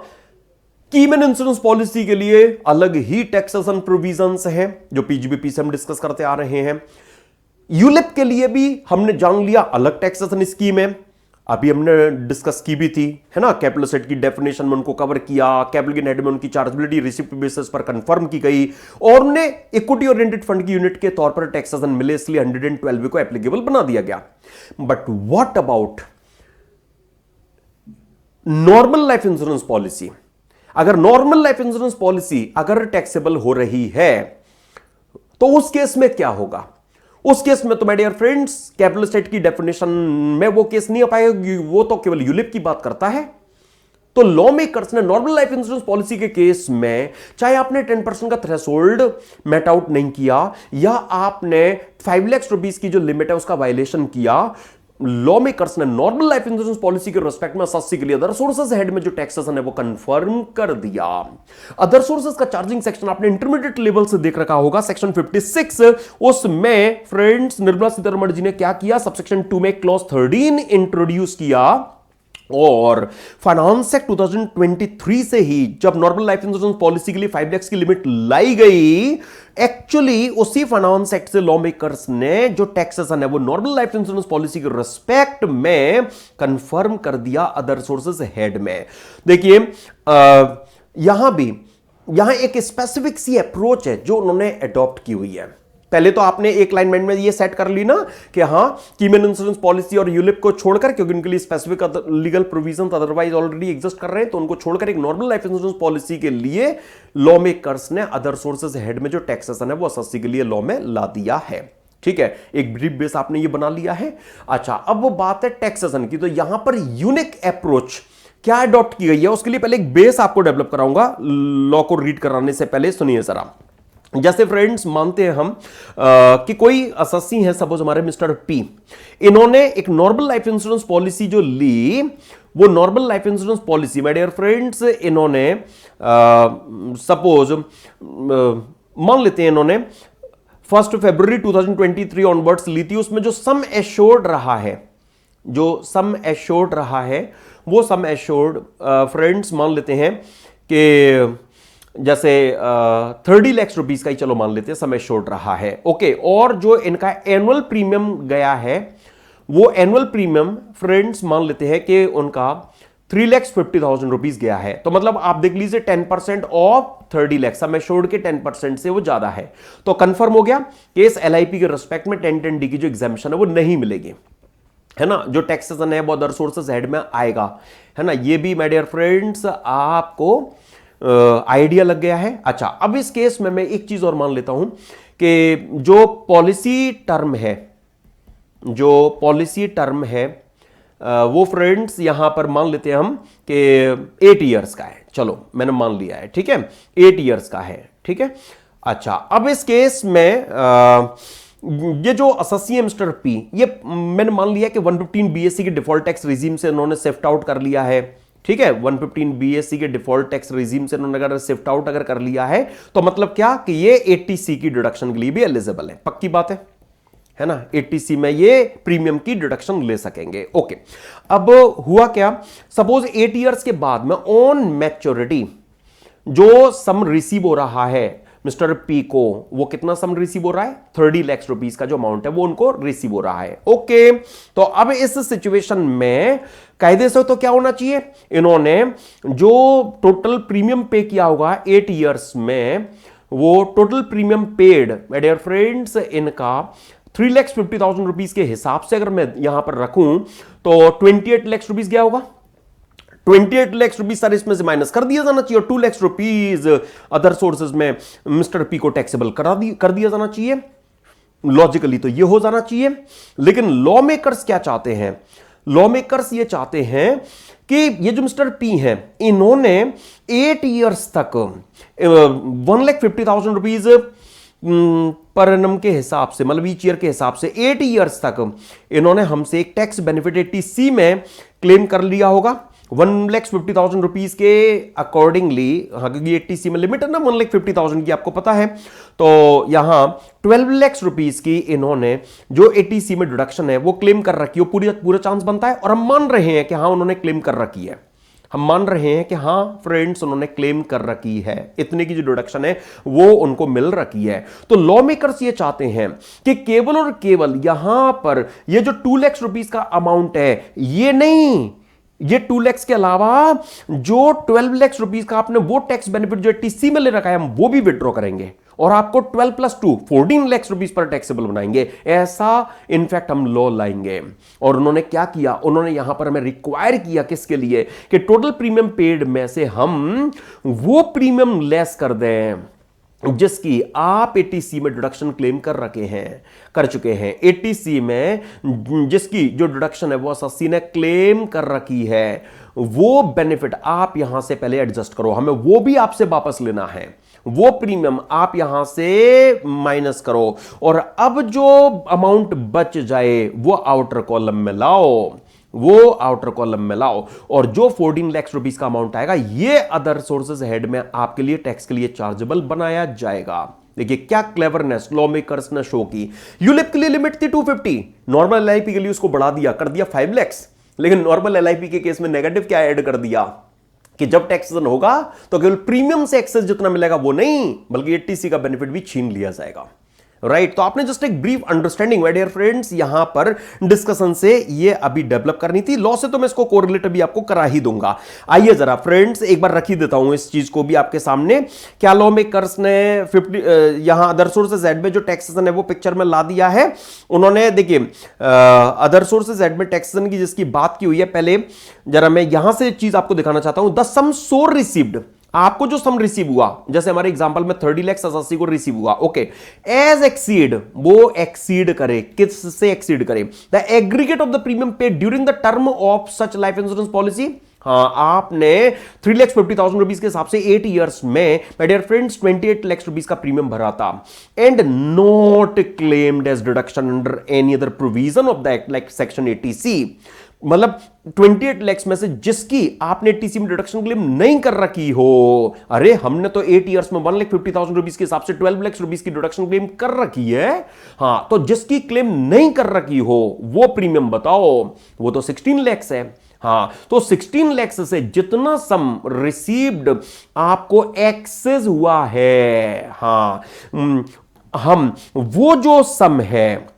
[SPEAKER 1] कीमैन इंश्योरेंस पॉलिसी के लिए अलग ही टैक्सेशन प्रोविजंस हैं जो पीजीबीपी से हम डिस्कस करते आ रहे हैं। यूलिप के लिए भी हमने जान लिया अलग टैक्सेशन स्कीम है, अभी हमने डिस्कस की भी थी, है ना। कैपिटल एसेट की डेफिनेशन में उनको कवर किया, कैपिटल गेन हेड में उनकी चार्जेबिलिटी रिसिप्ट बेसिस पर कंफर्म की गई, और उन्हें इक्विटी ओरिएंटेड फंड की यूनिट के तौर पर टैक्सेशन मिले, इसलिए 112 को एप्लीकेबल बना दिया गया। But what about normal life insurance policy? अगर नॉर्मल लाइफ इंश्योरेंस पॉलिसी अगर टैक्सेबल हो रही है तो उस केस में क्या होगा? उस केस में तो my dear friends capital asset की डेफिनेशन में वो केस नहीं आ पाएगा, वो तो केवल यूलिप की बात करता है। तो लॉ मेकर्स ने नॉर्मल लाइफ इंश्योरेंस पॉलिसी के केस में, चाहे आपने 10% का थ्रेशोल्ड मेट आउट नहीं किया या आपने 5 लाख रुपीस की जो लिमिट है उसका वायलेशन किया, लॉ मेकर्स ने नॉर्मल लाइफ इंश्योरेंस पॉलिसी के रिस्पेक्ट में एसएससी के लिए अदर सोर्सेज हेड में जो टैक्सेशन है वो कंफर्म कर दिया। अदर सोर्सेज का चार्जिंग सेक्शन आपने इंटरमीडिएट लेवल से देख रखा होगा, सेक्शन 56। उसमें फ्रेंड्स निर्मला सीतारमण जी ने क्या किया? सबसेक्शन 2 में क्लॉज 13 इंट्रोड्यूस किया, और फाइनेंस एक्ट 2023 से ही जब नॉर्मल लाइफ इंश्योरेंस पॉलिसी के लिए 5 लाख की लिमिट लाई गई, एक्चुअली उसी फाइनेंस एक्ट से लॉ मेकर्स ने जो टैक्सेशन है वो नॉर्मल लाइफ इंश्योरेंस पॉलिसी के रिस्पेक्ट में कंफर्म कर दिया अदर सोर्सेज हेड में। देखिए यहां एक स्पेसिफिक सी अप्रोच है जो उन्होंने अडॉप्ट की हुई है। पहले तो आपने एक लाइन में ये सेट कर ली ना कि हां कीमैन इंश्योरेंस पॉलिसी और यूलिप को छोड़कर, क्योंकि उनके लिए specific legal provisions otherwise already exist कर रहे हैं, तो उनको छोड़कर एक नॉर्मल लाइफ इंश्योरेंस पॉलिसी के लिए लॉ मेकर्स ने अदर सोर्सेज हेड में जो टैक्सेशन है वो एसएससी के लिए लॉ में ला दिया है। ठीक है, एक ब्रीफ बेस आपने ये बना लिया है। अच्छा, अब वो बात है टैक्सेशन की, तो यहां पर यूनिक अप्रोच क्या अडॉप्ट की गई है उसके लिए पहले एक बेस आपको डेवलप कराऊंगा लॉ को रीड कराने से पहले। सुनिए जरा, जैसे फ्रेंड्स मानते हैं हम कि कोई एसएससी है, सपोज हमारे मिस्टर पी, इन्होंने एक नॉर्मल लाइफ इंश्योरेंस पॉलिसी जो ली, वो normal life insurance policy my dear friends इन्होंने सपोज मान लेते हैं इन्होंने 1 फरवरी 2023 ऑनवर्ड्स ली थी। उसमें जो सम एश्योर्ड रहा है, वो सम एश्योर्ड फ्रेंड्स मान लेते हैं कि जैसे 30 लाख रुपीस का ही चलो मान लेते हैं सम एश्योर्ड रहा है। ओके, और जो इनका एनुअल प्रीमियम गया है वो एनुअल प्रीमियम फ्रेंड्स मान लेते हैं कि उनका 3,50,000 रुपीस गया है। तो मतलब आप देख लीजिए 10% ऑफ 30 लाख सम एश्योर्ड के 10% से वो ज्यादा है। तो कंफर्म हो गया कि इस एलआईपी के रिस्पेक्ट में 1010D की जो एग्जामिशन है वो नहीं मिलेगी, है ना। जो टैक्सेशन है वो अदर सोर्सेज हेड में आएगा, है ना। ये भी माय डियर फ्रेंड्स आपको आइडिया लग गया है। अच्छा, अब इस केस में मैं एक चीज और मान लेता हूं कि जो पॉलिसी टर्म है वो फ्रेंड्स यहां पर मान लेते हैं हम कि 8 ईयर्स का है। चलो मैंने मान लिया है, ठीक है, 8 ईयर्स का है, ठीक है। अच्छा, अब इस केस में ये जो एसएससी है मिस्टर पी, ये मैंने मान लिया कि 115 बीएससी के डिफॉल्ट टैक्स रिजीम से इन्होंने शिफ्ट आउट कर लिया है, ठीक है। 115 बीएससी के डिफॉल्ट टैक्स रिजीम से उन्होंने अगर शिफ्ट आउट अगर कर लिया है तो मतलब क्या कि ये 80C की डिडक्शन के लिए भी एलिजिबल है। पक्की बात है है ना, एटीसी में ये प्रीमियम की डिडक्शन ले सकेंगे। ओके, अब हुआ क्या, सपोज 8 इयर्स के बाद में ऑन मैच्योरिटी जो सम रिसीव हो रहा है मिस्टर पी को, वो कितना सम रिसीव हो रहा है, 30 लाख रुपीस का जो अमाउंट है वो उनको रिसीव हो रहा है। ओके, तो अब इस सिचुएशन में कायदे से तो क्या होना चाहिए, इन्होंने जो टोटल प्रीमियम पे किया होगा 8 इयर्स में, वो total premium paid my dear friends इनका 3,50,000 रुपीज के हिसाब से अगर मैं यहां पर रखूं तो 28 लाख रुपीज गया होगा। 28 लाख रुपीज सर इसमें से माइनस कर दिया जाना चाहिए और 2 लाख रुपीज अदर सोर्सेज में मिस्टर पी को टैक्सेबल कर दिया जाना चाहिए। लॉजिकली तो ये हो जाना चाहिए, लेकिन लॉ मेकर्स क्या चाहते हैं, लॉ मेकर्स ये चाहते हैं कि ये जो मिस्टर पी हैं इन्होंने 8 इयर्स तक 1,50,000 रुपीज पर एनम के हिसाब से, मतलब ईच ईयर के हिसाब से 8 इयर्स तक इन्होंने हमसे एक टैक्स बेनिफिट 80C में क्लेम कर लिया होगा 1,50,000 रुपीज के अकॉर्डिंगली। हाँ, क्योंकि 80C में लिमिट है ना 1,50,000 की, आपको पता है। तो यहां 12 लाख रुपीज की इन्होंने जो 80C में डिडक्शन है वो क्लेम कर रखी है, पूरा चांस बनता है। और हम मान रहे हैं कि हाँ उन्होंने क्लेम कर रखी है, हम मान रहे हैं कि हाँ फ्रेंड्स उन्होंने क्लेम कर रखी है, इतने की जो डिडक्शन है वो उनको मिल रखी है। तो लॉ मेकर्स ये चाहते हैं कि केवल और केवल यहां पर ये जो 2 लाख रुपीज का अमाउंट है ये नहीं, ये 2 लाख के अलावा जो 12 लाख रुपीज का आपने वो टैक्स बेनिफिट जो 80C में ले रखा है हम वो भी विड्रॉ करेंगे और आपको 12 + 2 14 लाख रुपीज पर टैक्सेबल बनाएंगे। ऐसा इनफैक्ट हम लॉ लाएंगे। और उन्होंने क्या किया, उन्होंने यहां पर हमें रिक्वायर किया किसके लिए, कि टोटल प्रीमियम पेड में से हम वो प्रीमियम लेस कर दें जिसकी आप 80C में डिडक्शन क्लेम कर चुके हैं। 80C में जिसकी जो डिडक्शन है वो 80 ने क्लेम कर रखी है, वो बेनिफिट आप यहां से पहले एडजस्ट करो, हमें वो भी आपसे वापस लेना है, वो प्रीमियम आप यहां से माइनस करो और अब जो अमाउंट बच जाए वो आउटर कॉलम में लाओ, वो आउटर कॉलम में लाओ और जो 14 लाख रुपीस का अमाउंट आएगा ये अदर सोर्सेज हेड में आपके लिए टैक्स के लिए चार्जेबल बनाया जाएगा। देखिए क्या क्लेवरनेस लॉ मेकर्स ने शो की। यूलिप के लिए लिमिट थी 250, नॉर्मल एलआईपी के लिए उसको बढ़ा दिया, कर दिया 5 लाख, लेकिन नॉर्मल एलआईपी के केस में नेगेटिव क्या ऐड कर दिया कि जब टैक्सेशन होगा तो केवल प्रीमियम से एक्सेस जितना मिलेगा वो नहीं, बल्कि 80C का बेनिफिट भी छीन लिया जाएगा। राइट, तो आपने जस्ट एक brief understanding my dear friends यहां पर डिस्कशन से ये अभी डेवलप करनी थी। लॉ से तो मैं इसको कोरिलेट भी आपको करा ही दूंगा। आइए जरा फ्रेंड्स एक बार रख ही देता हूं इस चीज को भी आपके सामने। क्या लॉ मेकर्स ने 50 यहां अदर सोर्सेज एड में जो टैक्सेशन है वो पिक्चर में ला दिया है। उन्होंने देखिए अदर सोर्सेज एड में टैक्सेशन की जिसकी बात की हुई है, पहले जरा मैं यहां से चीज आपको दिखाना चाहता हूं। द सम सो रिसीव्ड, आपको जो सम रिसीव हुआ, जैसे हमारे एग्जांपल में 30 लाख 87 को रिसीव हुआ, ओके, एज एक्सीड, वो एक्सीड करे, किससे एक्सीड करे, the aggregate of the premium paid during the term of such life insurance policy. हाँ, आपने 3,50,000 रुपीज के हिसाब से 8 इयर्स में my dear friends 28 lakh rupees का प्रीमियम भरा था and not claimed as deduction under any other provision of the act like section 80C। मतलब 28 लाख में से जिसकी आपने 80C में डिडक्शन क्लेम नहीं कर रखी हो, अरे हमने तो 8 इयर्स में 1,50,000 रुपीज के हिसाब से 12 लाख रुपीज की डिडक्शन क्लेम कर रखी है। हाँ, तो जिसकी क्लेम नहीं कर रखी हो वो प्रीमियम बताओ, वो तो 16 लाख है। हाँ, तो 16 लाख से जितना सम रिसीव्ड आपको एक्सेस हुआ है, हाँ, हम वो जो सम है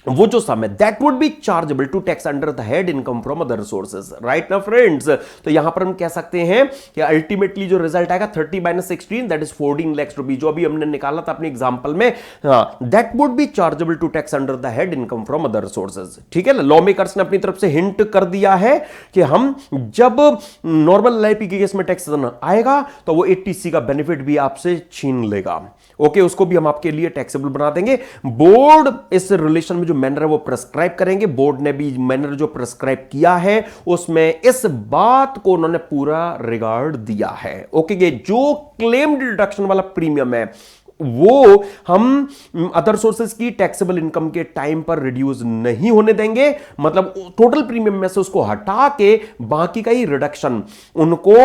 [SPEAKER 1] that would be chargeable to tax under the head income from other sources. Right ना फ्रेंड्स, तो यहां पर हम कह सकते हैं कि अल्टीमेटली जो रिजल्ट आएगा 30 - 16 दैट इज 14 लाख रुपीज, जो अभी हमने निकाला था अपने एग्जांपल में, that would be chargeable to tax under the head income from other sources. ठीक है ना, लॉ मेकर्स ने अपनी तरफ से हिंट कर दिया है कि हम जब नॉर्मल एलआईपी के केस में टैक्स आएगा तो वो 80C का बेनिफिट भी आपसे छीन लेगा। ओके, उसको भी हम आपके लिए टैक्सेबल बना देंगे। बोर्ड इस रिलेशन में जो मैनर है वो प्रेस्क्राइब करेंगे। बोर्ड ने भी मैनर जो प्रेस्क्राइब किया है उसमें इस बात को उन्होंने पूरा रिगार्ड दिया है। ओके, जो क्लेम्ड डिडक्शन वाला प्रीमियम है वो हम अदर सोर्सेज की टैक्सेबल इनकम के टाइम पर रिड्यूस नहीं होने देंगे, मतलब टोटल प्रीमियम में से उसको हटा के बाकी का ही रिडक्शन उनको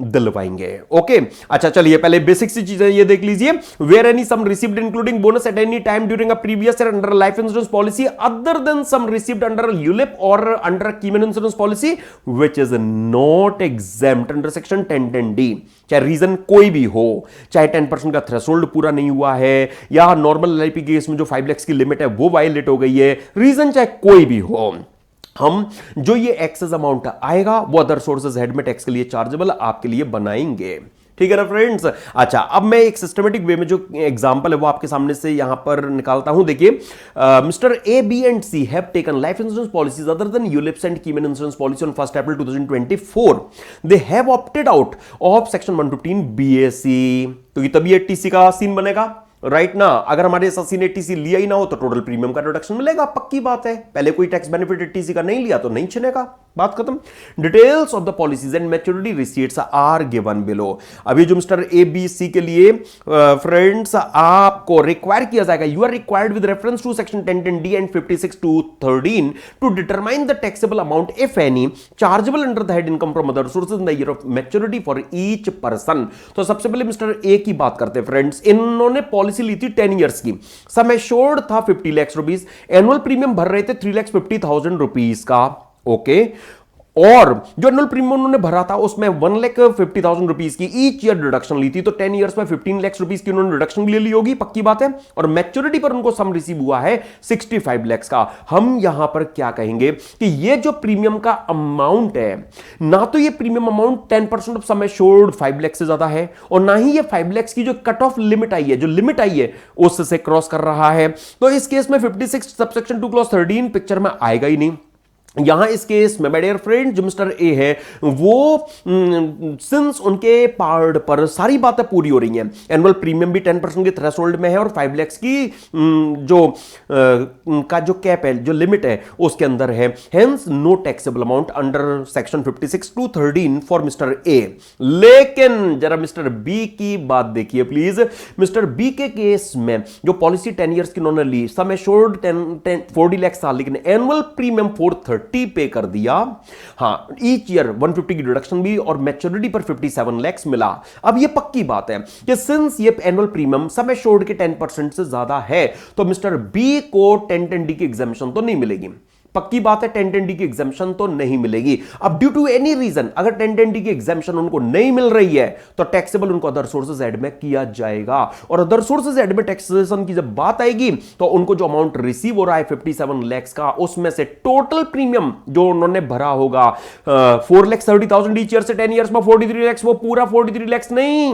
[SPEAKER 1] दिलवाएंगे। ओके, अच्छा चलिए पहले बेसिक सी चीजें ये देख लीजिए। Where any sum received including bonus at any time during a previous year under life insurance policy other than sum received under ULIP or under keyman insurance policy which is not exempt under section 1010D, चाहे रीजन कोई भी हो, चाहे 10% का थ्रेशोल्ड पूरा नहीं हुआ है या नॉर्मल एलआईपी केस में जो 5 लाख की लिमिट है वो वायलेट हो गई है, रीजन चाहे कोई भी हो, हम जो ये एक्सेस अमाउंट आएगा वो अदर सोर्सेज हेड में टैक्स के लिए चार्जेबल आपके लिए बनाएंगे। ठीक है ना फ्रेंड्स। अच्छा, अब मैं एक सिस्टमेटिक वे में जो एग्जांपल है वो आपके सामने से यहां पर निकालता हूं। देखिए, mister A, B and C have taken life insurance policies other than ULIPs and keyman insurance policy on 1 April 2024। They have opted out of section 115 BAC, तो तभी ये टीसी का सीन बनेगा, राइट ना। अगर हमारे ससी ने टीसी लिया ही ना हो तो टोटल प्रीमियम का रिडक्शन मिलेगा, पक्की बात है। पहले कोई टैक्स बेनिफिट टीसी का नहीं लिया तो नहीं छिनेगा, बात खत्म। Details of the policies and maturity receipts are given below. अभी जो मिस्टर ए बी सी के लिए फ्रेंड्स आपको रिक्वायर किया जाएगा, you are required with reference to section 1010D and 56(2)(13) to determine the taxable amount if any chargeable under the head income from other sources in the year of maturity for each person. तो सबसे पहले मिस्टर ए की बात करते हैं फ्रेंड्स। इन्होंने पॉलिसी ली थी 10 इयर्स की, सम एश्योर्ड था 50 लाख रुपीस, एनुअल प्रीमियम भर रहे थे 3,50,000 रुपीस का। ओके, और जो एनुअल प्रीमियम उन्होंने भरा था उसमें 1,50,000 रुपीस की ईच ईयर डिडक्शन ली थी, तो 10 इयर्स में 15 लाख रुपीस की उन्होंने डिडक्शन ले ली होगी, पक्की बात है। और मैच्योरिटी पर उनको सम रिसीव हुआ है 65 लाख का। हम यहां पर क्या कहेंगे कि ये जो प्रीमियम का अमाउंट है, ना तो ये premium amount 10% of sum assured 5 lakh से ज्यादा है, और ना ही ये 5 लाख की जो कट ऑफ लिमिट आई है, जो लिमिट आई है उससे क्रॉस कर रहा है। तो इस केस में 56 सबसेक्शन 2 क्लॉज 13 पिक्चर में आएगा ही नहीं। यहां इस केस में माय डियर फ्रेंड जो मिस्टर ए है वो सिंस उनके पार्ट पर सारी बातें पूरी हो रही हैं, एनुअल प्रीमियम भी 10% के थ्रेशोल्ड में है और 5 लाख की जो कैप है, जो लिमिट है उसके अंदर है, hence no taxable amount under section 56(2)(13) for mister A. लेकिन जरा मिस्टर बी की बात देखिए प्लीज। मिस्टर बी के केस में जो पॉलिसी 10 इयर्स की उन्होंने ली, सम एश्योर्ड 40 लाख था, लेकिन एनुअल प्रीमियम 430 पे कर दिया। हां, ईच ईयर 150 की डिडक्शन भी और मैच्योरिटी पर 57 लाख मिला। अब ये पक्की बात है कि सिंस ये एनुअल प्रीमियम सम एश्योर्ड के 10% से ज्यादा है तो मिस्टर बी को 1010D की एग्जामिशन तो नहीं मिलेगी, पक्की बात है। 1010D की एग्जामिशन तो नहीं मिलेगी। अब ड्यू टू एनी रीजन अगर 1010D की एग्जामिशन उनको नहीं मिल रही है तो टैक्सेबल उनको अदर सोर्सेज ऐड में किया जाएगा, और अदर सोर्सेज ऐड में टैक्सेशन की जब बात आएगी तो उनको जो अमाउंट रिसीव हो रहा है 57 लाख का, उसमें से टोटल प्रीमियम जो उन्होंने भरा होगा 4,30,000 ईच ईयर से 10 ईयर्स में 43 लाख, वो पूरा 43 लाख नहीं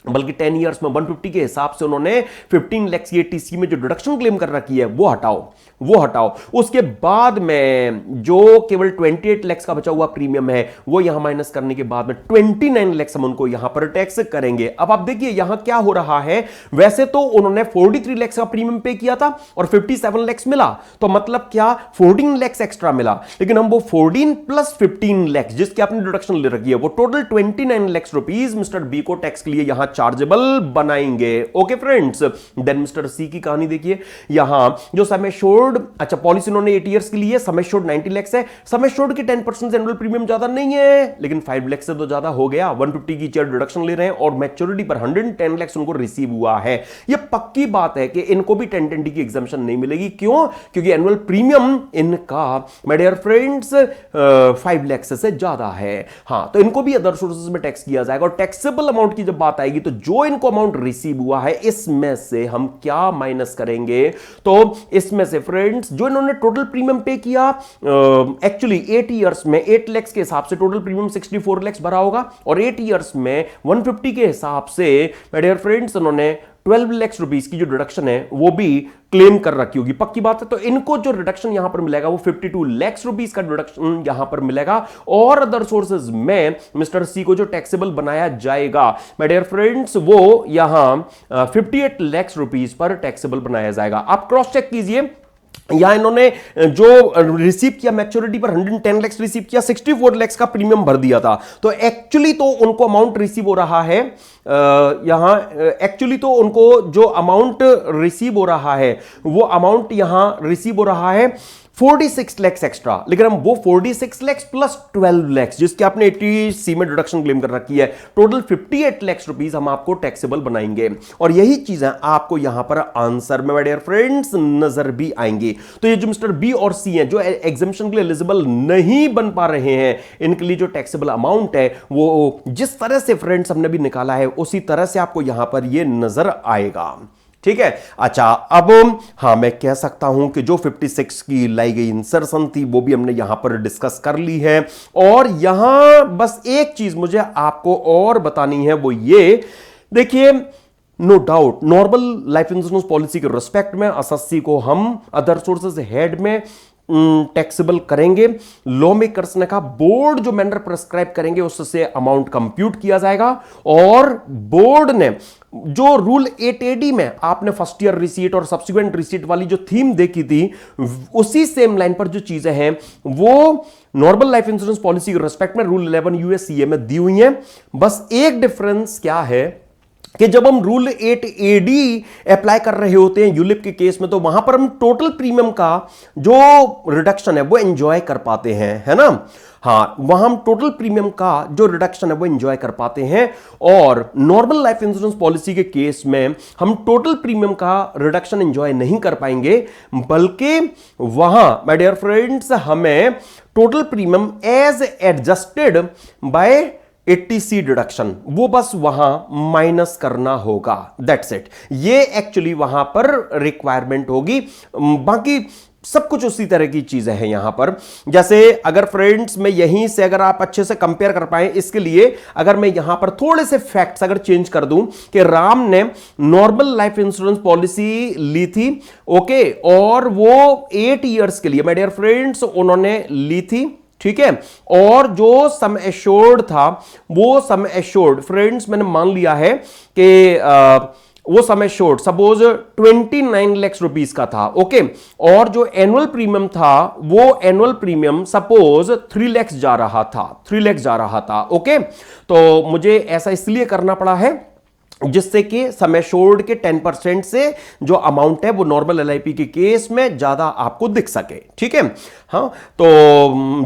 [SPEAKER 1] बल्कि 10 इयर्स में 150 के हिसाब से उन्होंने 15 लाख की टीसी में जो डिडक्शन क्लेम कर रखी है वो हटाओ। उसके बाद में जो केवल 28 लाख का बचा हुआ प्रीमियम है वो यहां माइनस करने के बाद में 29 लाख हम उनको यहां पर टैक्स करेंगे। अब आप देखिए यहां क्या हो रहा है, वैसे तो उन्होंने 43 लाख का प्रीमियम पे किया था और 57 लाख मिला, तो मतलब क्या 14 लाख एक्स्ट्रा मिला, लेकिन हम वो 14 प्लस 15 लाख जिसकी आपने डिडक्शन ले रखी है वो total 29 lakh rupees mister B को टैक्स के लिए यहां चार्जेबल बनाएंगे। Okay friends, then mister C की कहानी देखिए। यहां जो सम एश्योर्ड, अच्छा पॉलिसी उन्होंने 8 इयर्स के लिए, सम एश्योर्ड 90 लाख है, सम एश्योर्ड के 10% से एनुअल प्रीमियम ज्यादा नहीं है लेकिन 5 लाख से तो ज्यादा हो गया, 150 की चेयर डिडक्शन ले रहे हैं और मैच्योरिटी पर 110 लाख उनको रिसीव हुआ है। यह पक्की बात है कि इनको भी 1010D की एग्जामिशन नहीं मिलेगी। क्यों? क्योंकि एनुअल प्रीमियम इनका माय डियर फ्रेंड्स 5 लाख से ज्यादा है। हां, तो इनको भी अदर सोर्सेज में टैक्स किया जाएगा, और टैक्सेबल अमाउंट की जब बात आएगी तो जो इनको अमाउंट रिसीव हुआ है इसमें से हम क्या माइनस करेंगे, तो इसमें से फ्रेंड्स जो इन्होंने टोटल प्रीमियम पे किया एक्चुअली 8 इयर्स में 8 लाख के हिसाब से टोटल प्रीमियम 64 लाख भरा होगा, और 8 इयर्स में 150 के हिसाब से माय डियर फ्रेंड्स उन्होंने 12 लाख रुपीस की जो डिडक्शन है वो भी क्लेम कर रखी होगी, पक्की बात है। तो इनको जो रिडक्शन यहां पर मिलेगा वो 52 लाख रुपीस का रिडक्शन यहां पर मिलेगा, और अदर सोर्सेज में मिस्टर सी को जो टैक्सेबल बनाया जाएगा माय डियर फ्रेंड्स वो यहां 58 लाख रुपीस पर टैक्सेबल बनाया जाएगा। आप क्रॉस चेक कीजिए, यहां इन्होंने जो रिसीव किया मैच्योरिटी पर 110 लाख रिसीव किया, 64 लाख का प्रीमियम भर दिया था। तो एक्चुअली तो उनको अमाउंट रिसीव हो रहा है, यहां एक्चुअली तो उनको जो अमाउंट रिसीव हो रहा है वो अमाउंट यहां रिसीव हो रहा है 46 लाख एक्स्ट्रा, लेकिन हम वो 46 लाख प्लस 12 लाख जिसकी आपने 80C में डिडक्शन क्लेम कर रखी है, टोटल 58 लाख रुपीस हम आपको टैक्सेबल बनाएंगे। और यही चीजें आपको यहां पर आंसर में डियर फ्रेंड्स नजर भी आएंगी। तो ये जो मिस्टर बी और सी हैं जो एग्जामिनेशन के लिए एलिजिबल नहीं बन पा रहे हैं, इनके लिए जो टैक्सेबल अमाउंट है वो जिस तरह से फ्रेंड्स हमने भी निकाला है उसी तरह से आपको यहां पर ये नजर आएगा। ठीक है, अच्छा अब हां मैं कह सकता हूं कि जो 56 की लाई गई इंसर्शन थी वो भी हमने यहां पर डिस्कस कर ली है। और यहां बस एक चीज मुझे आपको और बतानी है, वो ये देखिए, no doubt normal life insurance policy के रिस्पेक्ट में एसएससी को हम अदर सोर्सेज हेड में टैक्सेबल करेंगे। लॉ मेकर्स ने कहा बोर्ड जो मैनर प्रेस्क्राइब करेंगे उससे अमाउंट कंप्यूट किया जाएगा। और बोर्ड ने जो रूल 8AD में आपने फर्स्ट ईयर रिसीट और सब्सिक्वेंट रिसीट वाली जो थीम देखी थी, उसी सेम लाइन पर जो चीजें हैं वो नॉर्मल लाइफ इंश्योरेंस पॉलिसी के रिस्पेक्ट में रूल 11 USCA में दी हुई हैं। बस एक डिफरेंस क्या है कि जब हम रूल 8AD अप्लाई कर रहे होते हैं यूलिप के केस में, तो वहां पर हम टोटल प्रीमियम का जो रिडक्शन है वो एंजॉय कर पाते हैं, है ना। हाँ, वहां हम टोटल प्रीमियम का जो रिडक्शन है वो एंजॉय कर पाते हैं। और नॉर्मल लाइफ इंश्योरेंस पॉलिसी के केस में हम टोटल प्रीमियम का रिडक्शन एंजॉय नहीं कर पाएंगे, बल्कि वहां माय डियर फ्रेंड्स हमें total premium as adjusted by 80C deduction वो बस वहां माइनस करना होगा, दैट्स इट। ये एक्चुअली वहां पर रिक्वायरमेंट होगी, बाकी सब कुछ उसी तरह की चीजें हैं यहां पर। जैसे अगर फ्रेंड्स में यहीं से अगर आप अच्छे से कंपेयर कर पाए, इसके लिए अगर मैं यहां पर थोड़े से फैक्ट्स अगर चेंज कर दूं कि राम ने नॉर्मल लाइफ इंश्योरेंस पॉलिसी ली थी, ओके, और वो 8 ईयर्स के लिए माय डियर फ्रेंड्स उन्होंने ली थी, ठीक है। और जो सम एश्योर्ड था वो सम एश्योर्ड फ्रेंड्स मैंने मान लिया है कि वो sum assured suppose 29 lakh rupees का था, ओके। और जो एनुअल प्रीमियम था वो एनुअल प्रीमियम सपोज 3 लाख जा रहा था, 3 लाख जा रहा था, ओके। तो मुझे ऐसा इसलिए करना पड़ा है जिससे कि सम एश्योर्ड के 10% से जो अमाउंट है वो नॉर्मल एलआईपी के केस में ज्यादा आपको दिख सके, ठीक है। हाँ, तो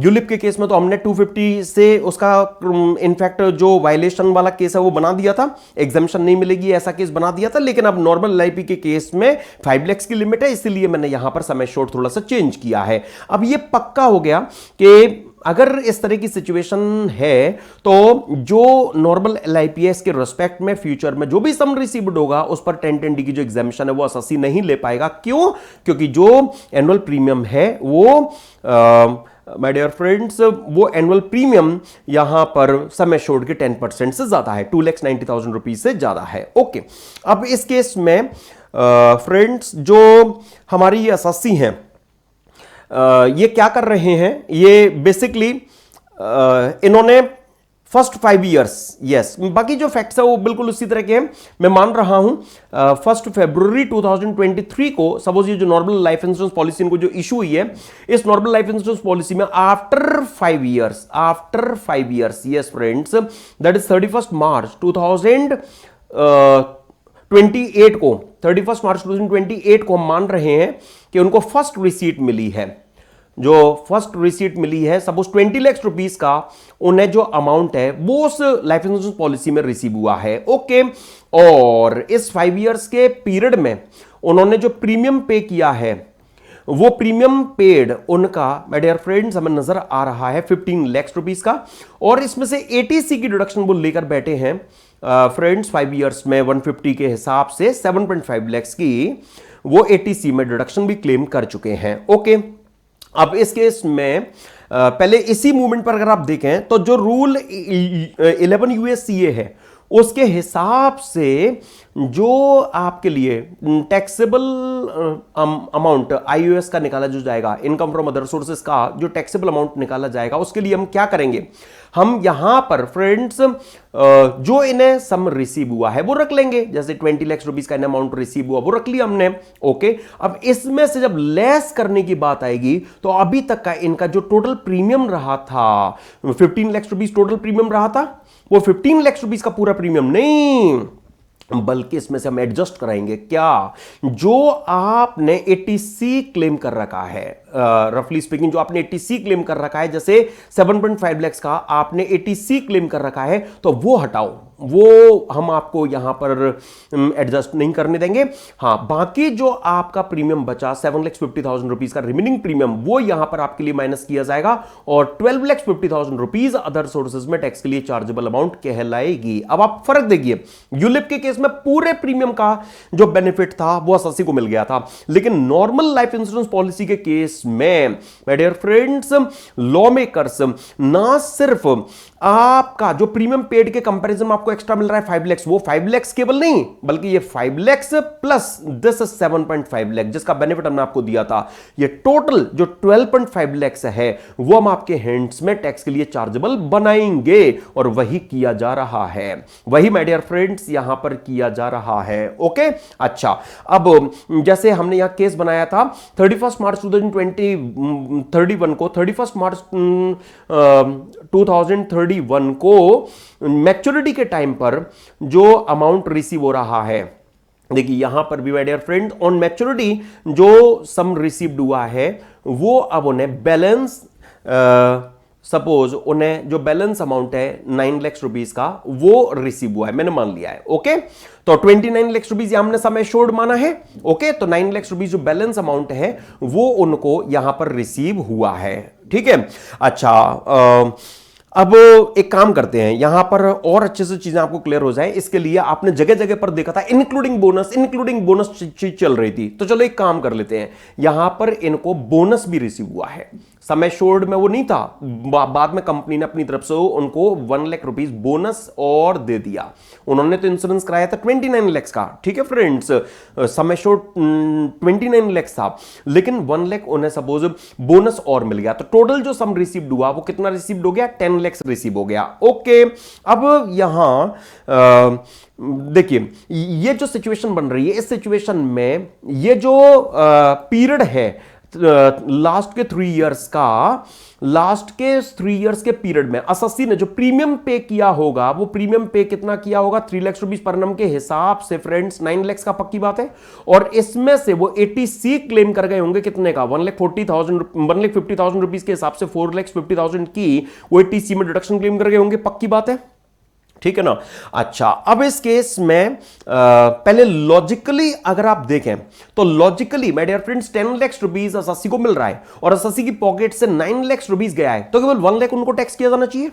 [SPEAKER 1] यूलिप के केस में तो हमने 250 से उसका इनफैक्ट जो वायलेशन वाला केस है वो बना दिया था, एग्जामिशन नहीं मिलेगी ऐसा केस बना दिया था। लेकिन अब नॉर्मल एलआईपी के केस में 5 लाख की लिमिट है, इसलिए मैंने यहां पर सम एश्योर्ड थोड़ा सा चेंज किया है। अब ये पक्का हो गया कि अगर इस तरह की सिचुएशन है तो जो नॉर्मल एलआईपीएस के रिस्पेक्ट में फ्यूचर में जो भी सम रिसीव्ड होगा उस पर 1010D की जो एग्जामिशन है वो एसएससी नहीं ले पाएगा। क्यों? क्योंकि जो एनुअल प्रीमियम है वो माय डियर फ्रेंड्स वो एनुअल प्रीमियम यहां पर सम एश्योर्ड के 10% से ज्यादा है, 2,90,000 रुपीज से ज्यादा है, ओके। अब इस केस में फ्रेंड्स जो हमारी ये एसएससी हैं ये क्या कर रहे हैं, ये बेसिकली इन्होंने फर्स्ट 5 ईयर्स, यस, बाकी जो फैक्ट्स है वो बिल्कुल उसी तरह के हैं। मैं मान रहा हूं 1 फरवरी 2023 को सपोज ये जो नॉर्मल लाइफ इंश्योरेंस पॉलिसी इनको जो इशू हुई है, इस नॉर्मल लाइफ इंश्योरेंस पॉलिसी में after 5 years, yes friends, that is 31 मार्च 2028 को, 31 मार्च 2028 को हम मान रहे हैं कि उनको फर्स्ट रिसीट मिली है। जो फर्स्ट रिसीट मिली है सपोज 20 लाख रुपीस का उन्हें जो अमाउंट है वो उस लाइफ इंश्योरेंस पॉलिसी में रिसीव हुआ है, ओके। और इस 5 इयर्स के पीरियड में उन्होंने जो प्रीमियम पे किया है वो प्रीमियम पेड उनका माय डियर फ्रेंड्स हमें नजर आ रहा है 15 लाख रुपीस का। और इसमें से 80C की डिडक्शन वो लेकर बैठे हैं फ्रेंड्स 5 इयर्स में 150 के हिसाब से 7.5 लाख की वो 80C में डिडक्शन भी क्लेम कर चुके हैं, ओके। अब इस केस में पहले इसी मूवमेंट पर अगर आप देखें तो जो रूल 11 USCA है उसके हिसाब से जो आपके लिए टैक्सेबल अमाउंट आईओएस का निकाला जो जाएगा, इनकम फ्रॉम अदर सोर्सेस का जो टैक्सेबल अमाउंट निकाला जाएगा, उसके लिए हम क्या करेंगे, हम यहां पर फ्रेंड्स जो इन्हें सम रिसीव हुआ है वो रख लेंगे। जैसे 20 लाख रुपीस का इन्हें अमाउंट रिसीव हुआ वो रख लिया हमने। ओके, अब इसमें से जब लेस करने की बात आएगी तो अभी तक का इनका जो टोटल प्रीमियम रहा था 15 लाख रुपीस टोटल प्रीमियम रहा था, वो 15 लाख रुपीस का पूरा प्रीमियम नहीं, बल्कि इसमें से हम एडजस्ट कराएंगे क्या, जो आपने एटीसी क्लेम कर रखा है, रफली स्पीकिंग जो आपने एटीसी क्लेम कर रखा है, जैसे 7.5 लाख का आपने एटीसी क्लेम कर रखा है, तो वो हटाओ, वो हम आपको यहां पर एडजस्ट नहीं करने देंगे। हां, बाकी जो आपका प्रीमियम बचा 7,50,000 रुपीज का रिमेनिंग प्रीमियम, वो यहां पर आपके लिए माइनस किया जाएगा और 12,50,000 रुपीज अदर सोर्सेज में टैक्स के लिए चार्जेबल अमाउंट कहलाएगी। अब आप फर्क देखिए, यूलिप के केस में पूरे प्रीमियम का जो बेनिफिट था वो एसएससी को मिल गया था, लेकिन नॉर्मल लाइफ इंश्योरेंस पॉलिसी के केस में my dear friends, law makers ना सिर्फ आपका जो प्रीमियम पेड के कंपैरिजन में आपको एक्स्ट्रा मिल रहा है 5 लाख, वो 5 लाख केवल नहीं बल्कि ये 5 लाख प्लस दिस 7.5 लाख जिसका बेनिफिट हमने आपको दिया था, ये टोटल जो 12.5 लाख है वो हम आपके हैंड्स में टैक्स के लिए चार्जेबल बनाएंगे और वही किया जा रहा है, वही माय डियर फ्रेंड्स यहां पर किया जा रहा है। ओके, अच्छा, अब जैसे हमने यहां केस बनाया था 31 मार्च 2031 को 31 मार्च 2031 को मैच्योरिटी के टाइम पर जो अमाउंट रिसीव हो रहा है, देखिए यहां पर भी my dear friend on maturity जो सम रिसीव्ड हुआ है वो अब उन्हें बैलेंस सपोज उन्हें जो बैलेंस अमाउंट है 9 लाख रुपीस का वो रिसीव हुआ है, मैंने मान लिया है। ओके, तो 29 लाख रुपीस हमने सम एश्योर्ड माना है। ओके, तो 9 लाख रुपीस जो बैलेंस अमाउंट है वो उनको यहां पर रिसीव हुआ है। ठीक है, अच्छा, अब एक काम करते हैं, यहां पर और अच्छे से चीजें आपको क्लियर हो जाए, इसके लिए आपने जगह जगह पर देखा था इंक्लूडिंग बोनस चीज चल रही थी, तो चलो एक काम कर लेते हैं, यहां पर इनको बोनस भी रिसीव हुआ है। सम एश्योर्ड में वो नहीं था, बाद में कंपनी ने अपनी तरफ से उनको 1 लाख रुपीस बोनस और दे दिया। उन्होंने तो इंश्योरेंस कराया था 29 लाख का, ठीक है फ्रेंड्स, सम एश्योर्ड 29 लाख था, लेकिन 1 लाख उन्हें सपोज बोनस और मिल गया, तो टोटल जो सम रिसीव्ड हुआ वो कितना रिसीव्ड हो गया, 10 लाख रिसीव हो गया। ओके, अब यहां देखिए ये जो सिचुएशन बन रही है, इस सिचुएशन में ये जो पीरियड है लास्ट के 3 इयर्स का, लास्ट के 3 इयर्स के पीरियड में एसएससी ने जो प्रीमियम पे किया होगा वो प्रीमियम पे कितना किया होगा 3 लाख रुपीस पर annum के हिसाब से फ्रेंड्स 9 लाख का पक्की बात है, और इसमें से वो एटीसी क्लेम कर गए होंगे कितने का 1,50,000 रुपीस के हिसाब से 4,50,000 की वो एटीसी में डिडक्शन क्लेम कर गए होंगे, पक्की बात है, ठीक है ना। अच्छा, अब इस केस में पहले लॉजिकली अगर आप देखें तो logically my dear friends 10 lakh rupees SSC को मिल रहा है और एसएससी की पॉकेट से 9 लाख रुपीस गया है, तो केवल 1 लाख उनको टैक्स किया जाना चाहिए,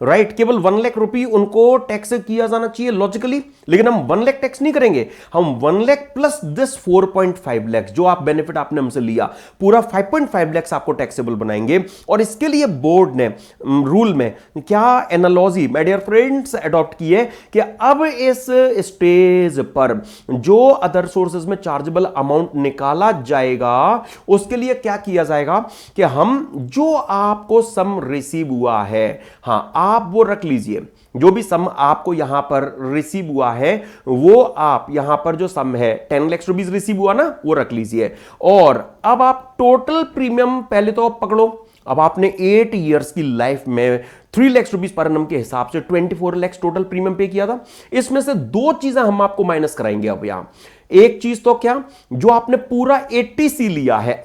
[SPEAKER 1] राइट, केवल 1 लाख रुपए उनको टैक्स किया जाना चाहिए लॉजिकली, लेकिन हम 1 लाख टैक्स नहीं करेंगे, हम 1 लाख प्लस दिस 4.5 लाख जो आप बेनिफिट आपने हमसे लिया पूरा 5.5 लाख आपको टैक्सेबल बनाएंगे। और इसके लिए बोर्ड ने रूल में क्या analogy my dear friends adopt की है कि अब इस स्टेज पर जो अदर सोर्सेज में चार्जेबल अमाउंट निकाला जाएगा उसके लिए क्या किया जाएगा कि हम जो आपको सम रिसीव हुआ है, हां आप वो रख लीजिए, जो भी सम आपको यहां पर रिसीव हुआ है वो आप यहां पर जो सम है 10 लाख रुपीस रिसीव हुआ ना वो रख लीजिए, और अब आप टोटल प्रीमियम पहले तो आप पकड़ो, अब आपने 8 इयर्स की लाइफ में 3 लाख रुपीस पर annum के हिसाब से 24 लाख टोटल प्रीमियम पे किया था, इसमें से 2 चीजें हम आपको माइनस कराएंगे। अब यहां एक चीज तो क्या, जो आपने पूरा एटीसी लिया है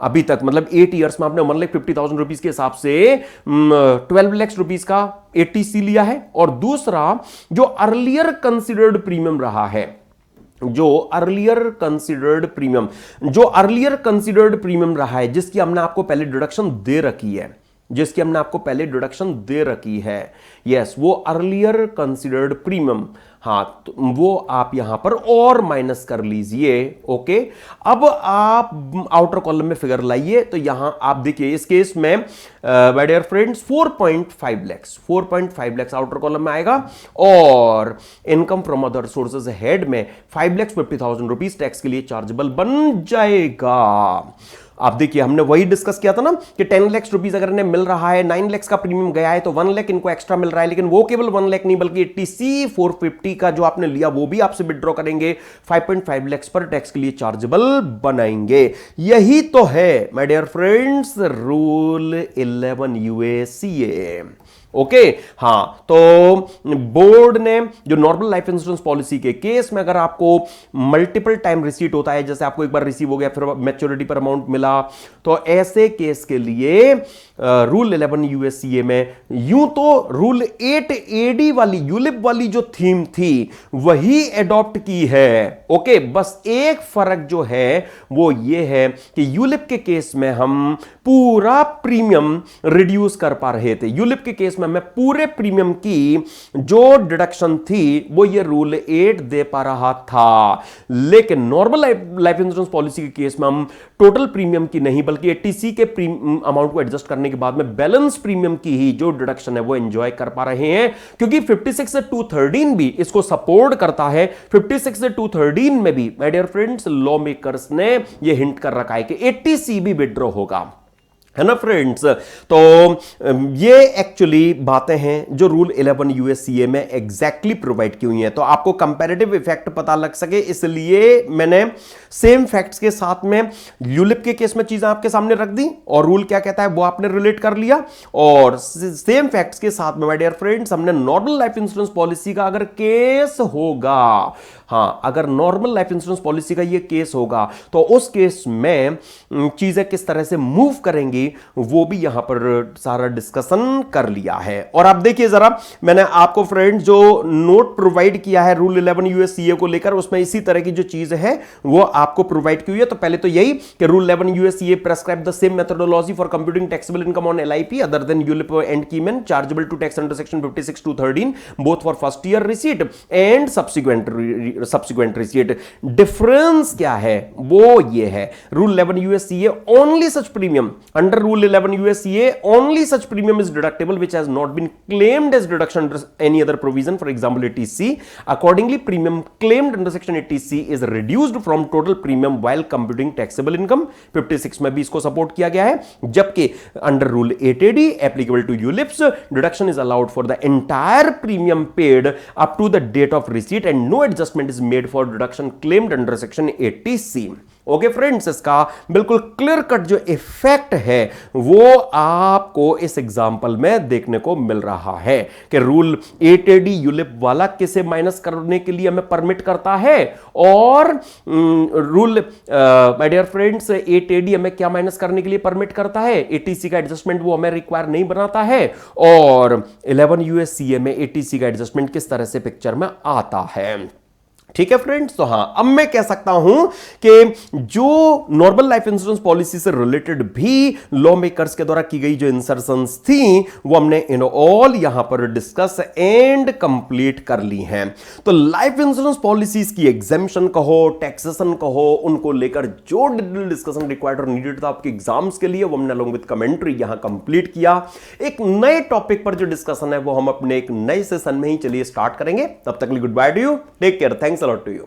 [SPEAKER 1] अभी तक मतलब 8 इयर्स में आपने 1,50,000 रुपीस के हिसाब से 12 लाख रुपीस का एटीसी लिया है, और दूसरा जो अर्लियर कंसिडर्ड प्रीमियम रहा है, जो अर्लियर कंसिडर्ड प्रीमियम रहा है जिसकी हमने आपको पहले डिडक्शन दे रखी है, जिसकी हमने आपको पहले डिडक्शन दे रखी है, यस, वो अर्लियर कंसिडर्ड प्रीमियम, हाँ, तो वो आप यहां पर और माइनस कर लीजिए। ओके, अब आप आउटर कॉलम में फिगर लाइए, तो यहां आप देखिए इस केस में my dear friends 4.5 lakhs, 4.5 lakhs outer column में आएगा, और income from other sources head में 5,50,000 रुपीज टैक्स के लिए चार्जेबल बन जाएगा। आप देखिए हमने वही डिस्कस किया था ना कि 10 लाख रुपीस अगर इन्हें मिल रहा है, 9 लाख का प्रीमियम गया है, तो 1 लाख इनको एक्स्ट्रा मिल रहा है, लेकिन वो केवल 1 लाख नहीं बल्कि 80C 450 का जो आपने लिया वो भी आपसे विड्रॉ करेंगे, 5.5 लाख पर टैक्स के लिए चार्जेबल बनाएंगे। यही तो है my dear friends rule 11 U A C A. Okay, हाँ, तो बोर्ड ने जो नॉर्मल लाइफ इंश्योरेंस पॉलिसी के केस में अगर आपको मल्टीपल टाइम रिसीट होता है, जैसे आपको एक बार रिसीव हो गया फिर मैच्योरिटी पर अमाउंट मिला, तो ऐसे केस के लिए रूल 11 यूएससीए में यूं तो रूल 8 एडी वाली यूलिप वाली जो थीम थी वही एडॉप्ट की है। ओके, बस एक फर्क जो है वो ये है कि यूलिप के केस में हम पूरा प्रीमियम रिड्यूस कर पा रहे थे, यूलिप के केस में मैं पूरे प्रीमियम की जो डिडक्शन थी वो ये रूल 8 दे पा रहा था, लेकिन नॉर्मल लाइफ इंश्योरेंस पॉलिसी के केस में हम टोटल प्रीमियम की नहीं बल्कि 80C के अमाउंट को एडजस्ट करने के बाद में बैलेंस प्रीमियम की ही जो डिडक्शन है वो एंजॉय कर पा रहे हैं, क्योंकि 56 से 213 भी इसको सपोर्ट करता है। 56 से 213 में भी my dear friends law makers ने ये हिंट कर रखा है कि 80C भी विड्रॉ होगा, है ना फ्रेंड्स। तो ये एक्चुअली बातें हैं जो रूल 11 यूएससीए में एग्जैक्टली प्रोवाइड की हुई हैं, तो आपको कंपैरेटिव इफेक्ट पता लग सके इसलिए मैंने सेम फैक्ट्स के साथ में यूलिप के केस में चीजें आपके सामने रख दी और रूल क्या कहता है वो आपने रिलेट कर लिया, और सेम फैक्ट्स के साथ में माय डियर फ्रेंड्स हमने नॉर्मल लाइफ इंश्योरेंस पॉलिसी का अगर केस होगा, हाँ, अगर नॉर्मल लाइफ इंश्योरेंस पॉलिसी का ये केस होगा तो उस केस में चीजें किस तरह से मूव करेंगी वो भी यहां पर सारा डिस्कशन कर लिया है। और आप देखिए जरा, मैंने आपको फ्रेंड्स जो नोट प्रोवाइड किया है रूल 11 यूएससीए को लेकर, उसमें इसी तरह की जो चीज है वो आपको प्रोवाइड की हुई है। तो पहले तो यही कि rule 11 U S C A prescribe the same methodology for computing taxable income on LIP other than ULIP and keyman chargeable to tax under section 56 to 13 both for first year receipt and subsequent receipt. Difference क्या है वो ये है, rule 11 U S C A only such premium under rule 11 USCA only such premium is deductible which has not been claimed as deduction under any other provision, for example 80C. Accordingly, premium claimed under section 80C is reduced from total premium while computing taxable income. 56 में भी इसको सपोर्ट किया गया है, जबकि under rule 8AD applicable to ULIPs deduction is allowed for the entire premium paid up to the date of receipt and no adjustment is made for deduction claimed under section 80C. Okay friends, इसका बिल्कुल क्लियर कट जो इफेक्ट है वो आपको इस एग्जांपल में देखने को मिल रहा है कि रूल 8AD यूलिप वाला किसे माइनस करने के लिए हमें परमिट करता है, और rule my dear friends 8AD हमें क्या माइनस करने के लिए परमिट करता है, 80C का एडजस्टमेंट वो हमें रिक्वायर नहीं बनाता है, और 11 यूएससीए में 80C का एडजस्टमेंट किस तरह से पिक्चर में आता है। ठीक है फ्रेंड्स, तो हां, अब मैं कह सकता हूं कि जो नॉर्मल लाइफ इंश्योरेंस पॉलिसी से रिलेटेड भी लॉ मेकर्स के द्वारा की गई जो इंसर्शंस थी वो हमने इन ऑल यहां पर डिस्कस एंड कंप्लीट कर ली हैं। तो लाइफ इंश्योरेंस पॉलिसीज की एग्जेम्पशन कहो, टैक्सेशन कहो, उनको लेकर जो डिस्कशन रिक्वायर्ड और नीडेड था आपके एग्जाम्स के लिए वो हमने अलॉन्ग विद कमेंट्री यहां कंप्लीट किया। एक नए टॉपिक पर जो डिस्कशन है वो हम अपने एक नए सेशन में ही चलिए स्टार्ट करेंगे। तब तक के लिए good bye to you, take care, thanks a lot to you.